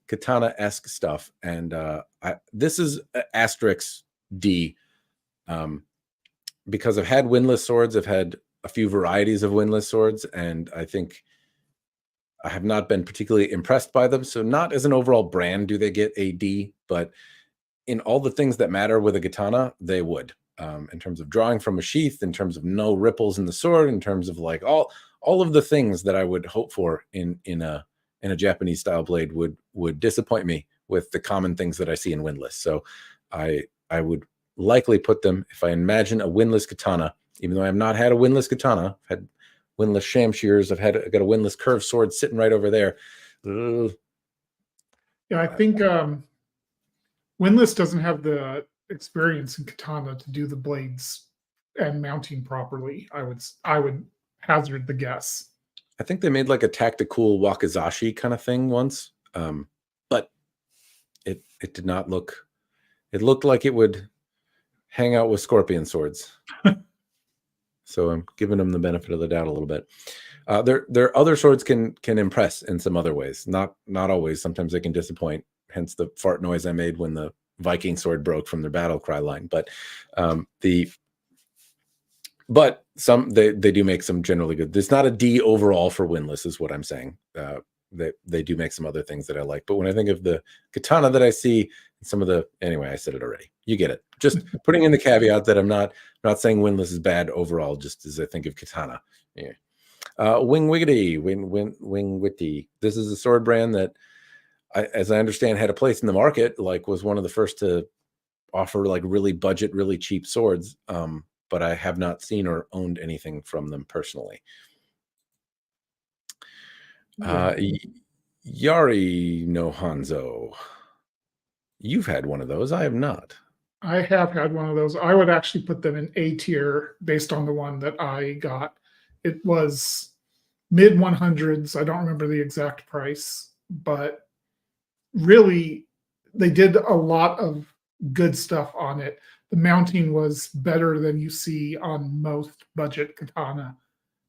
katana-esque stuff. And this is asterisk D, because I've had windless swords. I've had a few varieties of windless swords, and I think I have not been particularly impressed by them. So not as an overall brand do they get a D, but in all the things that matter with a katana, they would. in terms of drawing from a sheath, in terms of no ripples in the sword, in terms of like all of the things that I would hope for in a Japanese style blade would disappoint me with the common things that I see in windlass. So I would likely put them, if I imagine a windlass katana, even though I have not had a windlass katana, I've had windlass shamshears, I got a windlass curved sword sitting right over there.
Yeah, I think windlass doesn't have the experience in katana to do the blades and mounting properly. I would hazard the guess.
I think they made like a tactical wakizashi kind of thing once, but it did not look. It looked like it would hang out with scorpion swords. So I'm giving them the benefit of the doubt a little bit. Their other swords can impress in some other ways. Not always. Sometimes they can disappoint. Hence the fart noise I made when the Viking sword broke from their battle cry line. But some they do make some generally good. There's not a D overall for windlass, is what I'm saying. They do make some other things that I like. But when I think of the katana that I see, some of the anyway, I said it already. You get it. Just putting in the caveat that I'm not saying windlass is bad overall, just as I think of katana. Yeah. Wing Witty. This is a sword brand that, as I understand, had a place in the market. Like, was one of the first to offer like really budget, really cheap swords. But I have not seen or owned anything from them personally. Yari no Hanzo. You've had one of those. I have not.
I have had one of those. I would actually put them in A tier based on the one that I got. It was mid 100s. I don't remember the exact price, but really they did a lot of good stuff on it. The mounting was better than you see on most budget katana.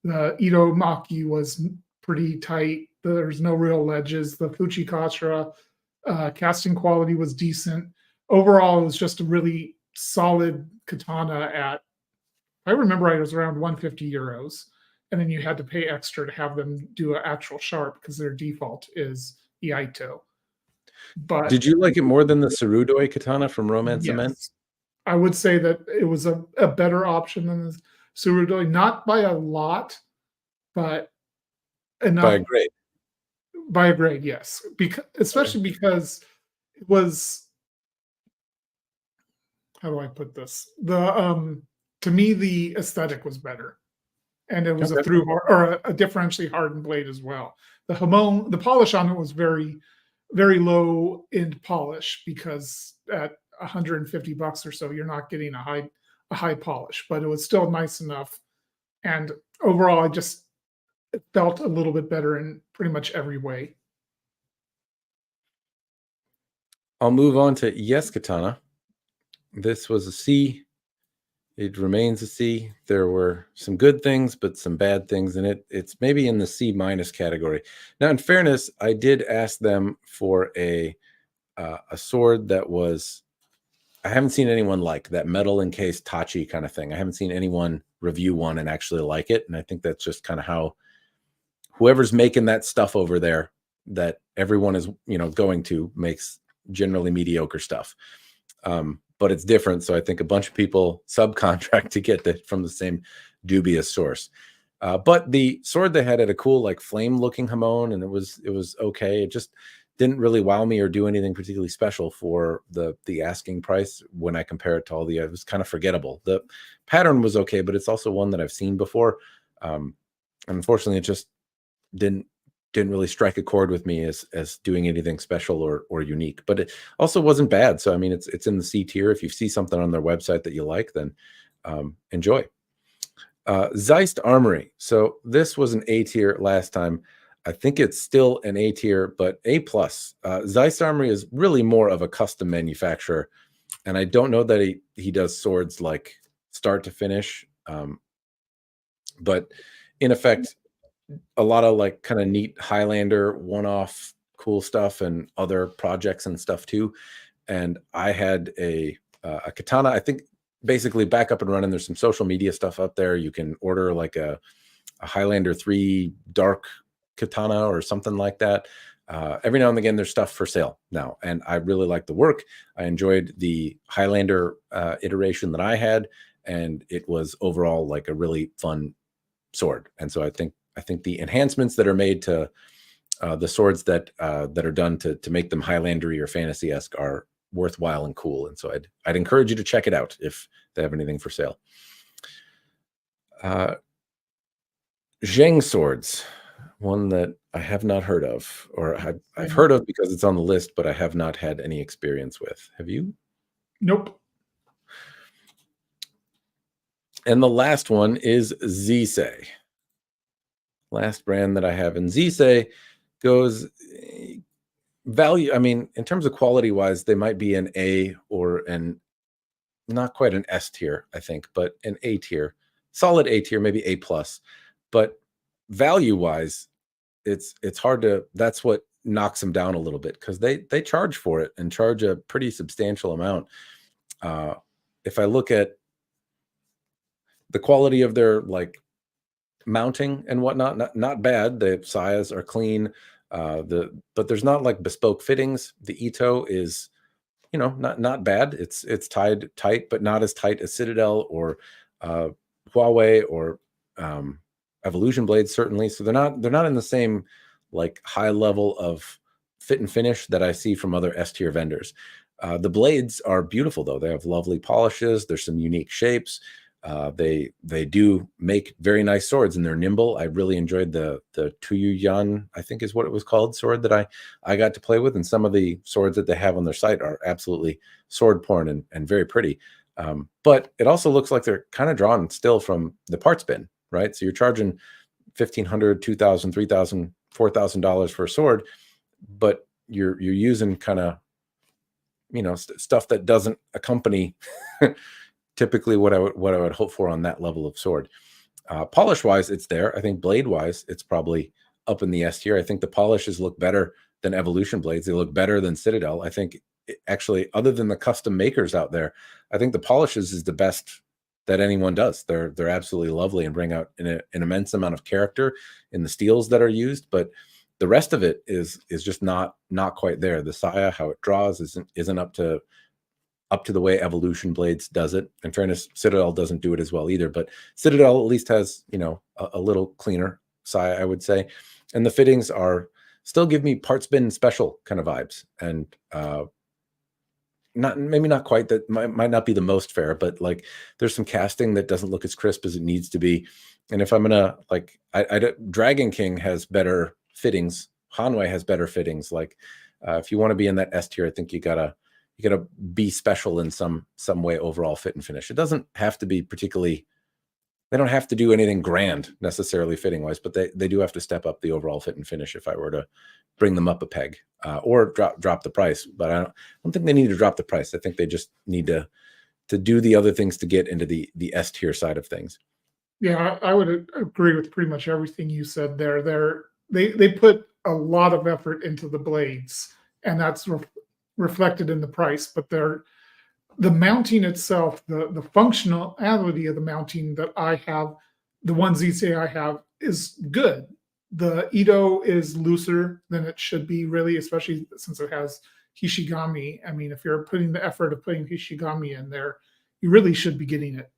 The Ito Maki was pretty tight. There's no real ledges. The Fuchikatra casting quality was decent. Overall, it was just a really solid katana at, if I remember right, it was around 150 euros. And then you had to pay extra to have them do an actual sharp because their default is iaido. But
did you like it more than the Surudoi katana from Romance of Men?
yes, I would say that it was a better option than the Surudoi, not by a lot, but enough.
By a grade.
By a grade, yes. Especially because it was, how do I put this? To me, the aesthetic was better. And it was a through or a differentially hardened blade as well. The polish on it was very, very low end polish, because at $150 or so, you're not getting a high polish, but it was still nice enough. And overall, it felt a little bit better in pretty much every way.
I'll move on to Yes Katana. This was a C. It remains a C. There were some good things, but some bad things in it. It's maybe in the C- category. Now, in fairness, I did ask them for a sword that was, I haven't seen anyone like that metal encased Tachi kind of thing. I haven't seen anyone review one and actually like it. And I think that's just kind of how whoever's making that stuff over there that everyone is, going to, makes generally mediocre stuff. But it's different. So I think a bunch of people subcontract to get that from the same dubious source. But the sword they had a cool, like, flame looking hamon, and it was okay. It just didn't really wow me or do anything particularly special for the asking price when I compare it to all it was kind of forgettable. The pattern was okay, but it's also one that I've seen before. Unfortunately, it just didn't really strike a chord with me as doing anything special or unique, but it also wasn't bad. So, I mean, it's in the C tier. If you see something on their website that you like, then enjoy. Zeist Armory. So this was an A tier last time. I think it's still an A tier, but A+. Zeist Armory is really more of a custom manufacturer. And I don't know that he does swords like start to finish. But in effect, a lot of like kind of neat Highlander one-off cool stuff and other projects and stuff too. And I had a katana, I think, basically back up and running. There's some social media stuff up there. You can order like a Highlander 3 dark katana or something like that. every now and again there's stuff for sale now, and I really like the work. I enjoyed the Highlander iteration that I had, and it was overall like a really fun sword. And so I think the enhancements that are made to the swords that are done to make them Highlandery or fantasy-esque are worthwhile and cool. And so I'd encourage you to check it out if they have anything for sale. Zheng swords, one that I have not heard of, or I've heard of because it's on the list, but I have not had any experience with. Have you?
Nope.
And the last one is Zisei. Last brand that I have. And Zisei goes value. I mean, in terms of quality wise, they might be an A or not quite an S tier, I think, but an A tier, solid A tier, maybe A plus. But value wise, it's hard to, that's what knocks them down a little bit, because they charge for it and charge a pretty substantial amount. If I look at the quality of their like mounting and whatnot, not bad. The sayas are clean, but there's not like bespoke fittings. The Ito is, not bad. It's tied tight, but not as tight as Citadel or Huawei or Evolution blades, certainly. So they're not in the same like high level of fit and finish that I see from other S tier vendors. The blades are beautiful though. They have lovely polishes. There's some unique shapes. They do make very nice swords, and they're nimble. I really enjoyed the Tuyu Yan, I think is what it was called, sword that I got to play with. And some of the swords that they have on their site are absolutely sword porn and very pretty. But it also looks like they're kind of drawn still from the parts bin, right? So you're charging $1,500, $2,000, $3,000, $4,000 for a sword, but you're using kind of, stuff that doesn't accompany typically what I would hope for on that level of sword. Polish wise, it's there. I think blade wise, it's probably up in the S tier. I think the polishes look better than Evolution blades. They look better than Citadel. I think actually, other than the custom makers out there, I think the polishes is the best that anyone does. They're absolutely lovely and bring out an immense amount of character in the steels that are used. But the rest of it is just not quite there. The saya, how it draws, isn't up to the way Evolution blades does it. In fairness, Citadel doesn't do it as well either, but Citadel at least has, a little cleaner saya, I would say. And the fittings still give me parts bin special kind of vibes. And maybe not quite, that might not be the most fair, but like there's some casting that doesn't look as crisp as it needs to be. And if I'm gonna Dragon King has better fittings. Hanwei has better fittings. Like if you want to be in that S tier, I think you gotta be special in some way overall fit and finish. It doesn't have to be particularly, they don't have to do anything grand necessarily fitting wise, but they do have to step up the overall fit and finish if I were to bring them up a peg, or drop the price. But I don't think they need to drop the price. I think they just need to do the other things to get into the S tier side of things.
Yeah, I would agree with pretty much everything you said there. They put a lot of effort into the blades, and that's reflected in the price. But the mounting itself, the functionality of the mounting that I have, the one Zisei I have, is good. The Ito is looser than it should be, really, especially since it has Hishigami. I mean, if you're putting the effort of putting Hishigami in there, you really should be getting it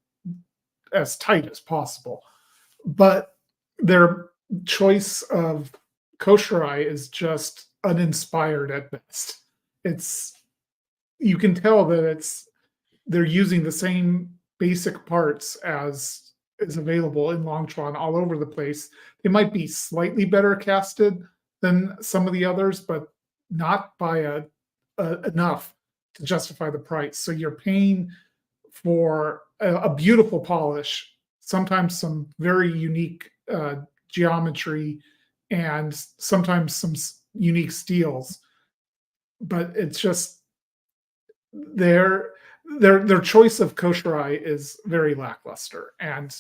as tight as possible. But their choice of Koshirai is just uninspired at best. You can tell that they're using the same basic parts as is available in Longchuan all over the place. They might be slightly better casted than some of the others, but not by enough to justify the price. So you're paying for a beautiful polish, sometimes some very unique geometry, and sometimes some unique steels. But it's just their choice of Koshirai is very lackluster, and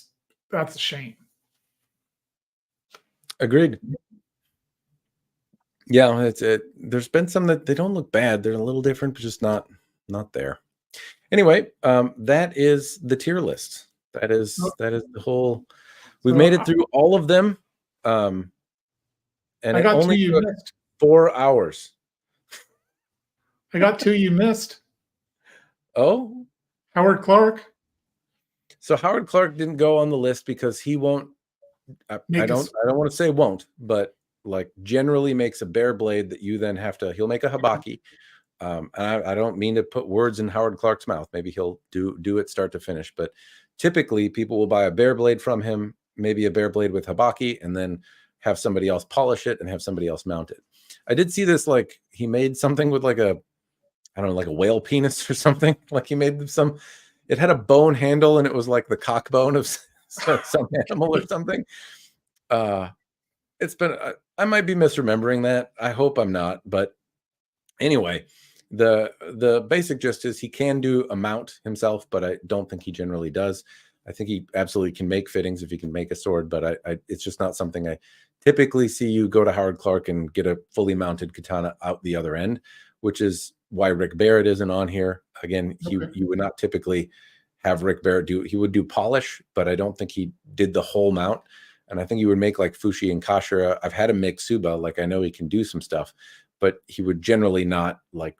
that's a shame.
Agreed. Yeah, there's been some that they don't look bad. They're a little different, but just not there. Anyway, that is the tier list. That is the whole. We've made it through all of them. And
I got
only
to you next.
4 hours.
I got two you missed.
Oh,
Howard Clark.
so Howard Clark didn't go on the list because he won't. I don't want to say won't, but like generally makes a bare blade that you then have to. He'll make a habaki. And I don't mean to put words in Howard Clark's mouth. Maybe he'll do it start to finish, but typically people will buy a bare blade from him, maybe a bare blade with habaki, and then have somebody else polish it and have somebody else mount it. I did see this, like he made something with like a, I don't know, like a whale penis or something. Like he made some, it had a bone handle and it was like the cock bone of some animal or something. It's been, I might be misremembering that. I hope I'm not, but anyway, the basic gist is he can do a mount himself, but I don't think he generally does. I think he absolutely can make fittings if he can make a sword, but it's just not something I typically see you go to Howard Clark and get a fully mounted katana out the other end, which is why Rick Barrett isn't on here. Again, you would not typically have Rick Barrett do, he would do polish, but I don't think he did the whole mount. And I think he would make like Fushi and Kashira. I've had him make Suba, like I know he can do some stuff, but he would generally not like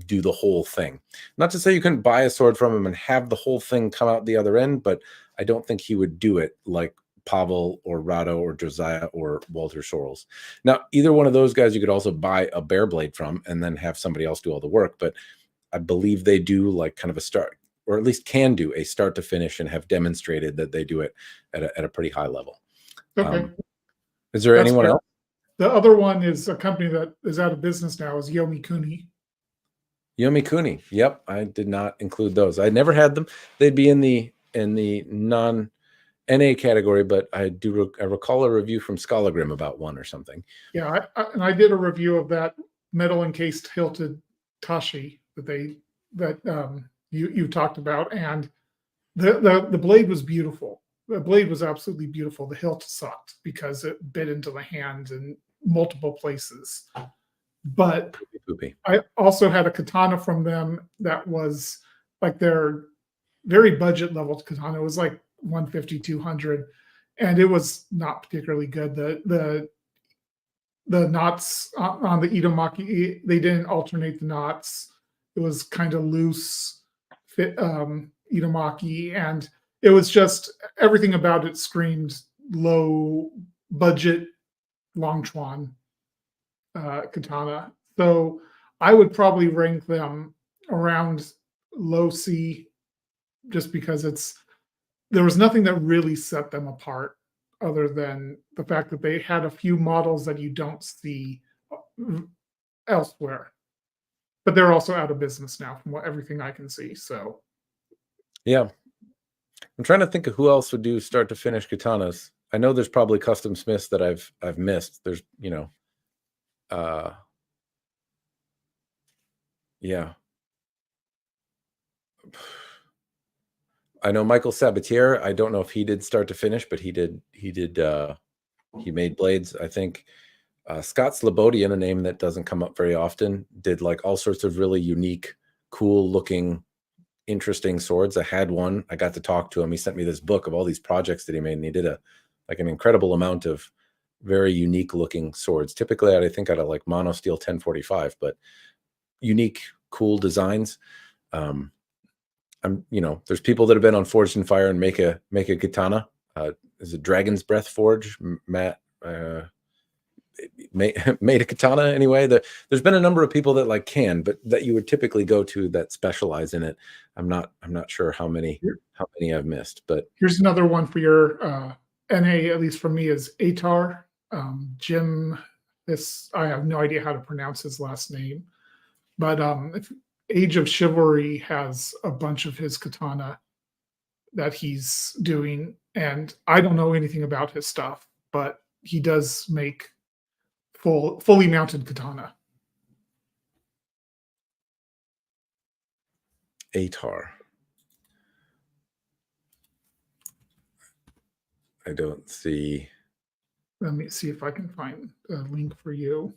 do the whole thing. Not to say you couldn't buy a sword from him and have the whole thing come out the other end, but I don't think he would do it like Pavel or Rado or Josiah or Walter Sorrells. Now, either one of those guys you could also buy a bare blade from and then have somebody else do all the work, but I believe they do like kind of a start, or at least can do a start to finish and have demonstrated that they do it at a pretty high level.
Okay.
Is there anyone else?
The other one is a company that is out of business now, is Yomi Kuni.
Yomi Kuni. Yep, I did not include those. I never had them. They'd be in the non-NA category, but I recall a review from Scholagrim about one or something.
Yeah, I did a review of that metal encased hilted tashi that you talked about, and the blade was beautiful. The blade was absolutely beautiful. The hilt sucked because it bit into the hand in multiple places. But
Poopy.
I also had a katana from them that was like their very budget level katana. It was like 150, 200, and it was not particularly good. The knots on the idomaki, they didn't alternate the knots. It was kind of loose fit idomaki, and it was just everything about it screamed low budget Longchuan katana. So I would probably rank them around low C, just because there was nothing that really set them apart other than the fact that they had a few models that you don't see elsewhere. But they're also out of business now from everything I can see. So
yeah. I'm trying to think of who else would do start to finish katanas. I know there's probably custom smiths that I've missed. There's, yeah. I know Michael Sabatier. I don't know if he did start to finish, but he made blades. I think Scott Slobodian, a name that doesn't come up very often, did like all sorts of really unique, cool looking, interesting swords. I had one. I got to talk to him. He sent me this book of all these projects that he made, and he did an incredible amount of very unique looking swords. Typically, I think out of like mono steel 1045, but unique, cool designs. There's people that have been on Forged in Fire and make a katana. Is it Dragon's Breath Forge? Matt made a katana anyway. There's been a number of people that like can, but that you would typically go to that specialize in it. I'm not sure how many I've missed, but
here's another one for your NA, at least for me, is Atar. Jim, I have no idea how to pronounce his last name, but Age of Chivalry has a bunch of his katana that he's doing, and I don't know anything about his stuff, but he does make fully mounted katana.
Atar. I don't see.
Let me see if I can find a link for you.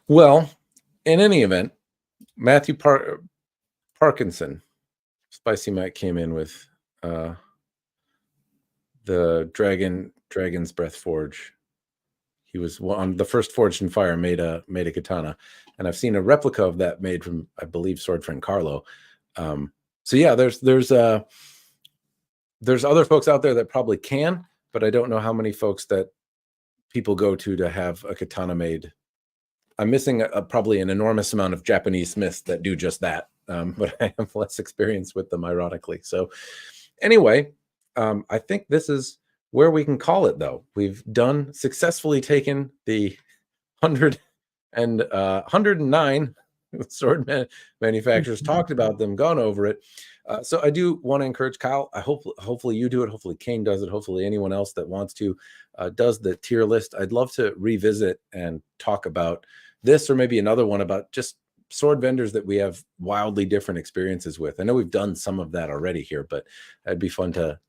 Well, in any event, Matthew Parkinson, Spicy Mac came in with Dragon's Breath Forge. He was on the first Forged in Fire made a katana, and I've seen a replica of that made from, I believe, Sword Friend Carlo. So yeah, there's other folks out there that probably can, but I don't know how many folks that people go to have a katana made. I'm missing probably an enormous amount of Japanese smiths that do just that, but I have less experience with them, ironically. So anyway, I think this is where we can call it, though. We've successfully taken the 109 sword manufacturers, talked about them, gone over it. So I do want to encourage Kyle. Hopefully you do it. Hopefully Kane does it. Hopefully anyone else that wants to does the tier list. I'd love to revisit and talk about this, or maybe another one about just sword vendors that we have wildly different experiences with. I know we've done some of that already here, but it'd be fun to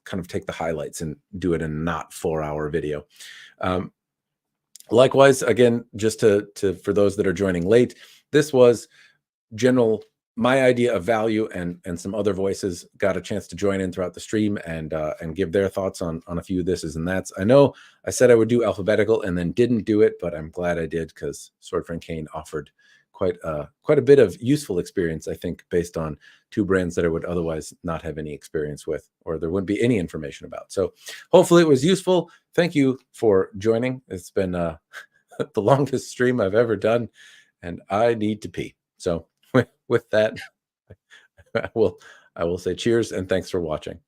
kind of take the highlights and do it in a not 4-hour video. Likewise, again, just to for those that are joining late, this was my idea of value, and some other voices got a chance to join in throughout the stream and give their thoughts on a few thises and that's. I know I said I would do alphabetical and then didn't do it, but I'm glad I did, because Sword Friend Kane offered quite a bit of useful experience, I think, based on two brands that I would otherwise not have any experience with, or there wouldn't be any information about. So hopefully it was useful. Thank you for joining. It's been the longest stream I've ever done, and I need to pee. So with that, I will say cheers and thanks for watching.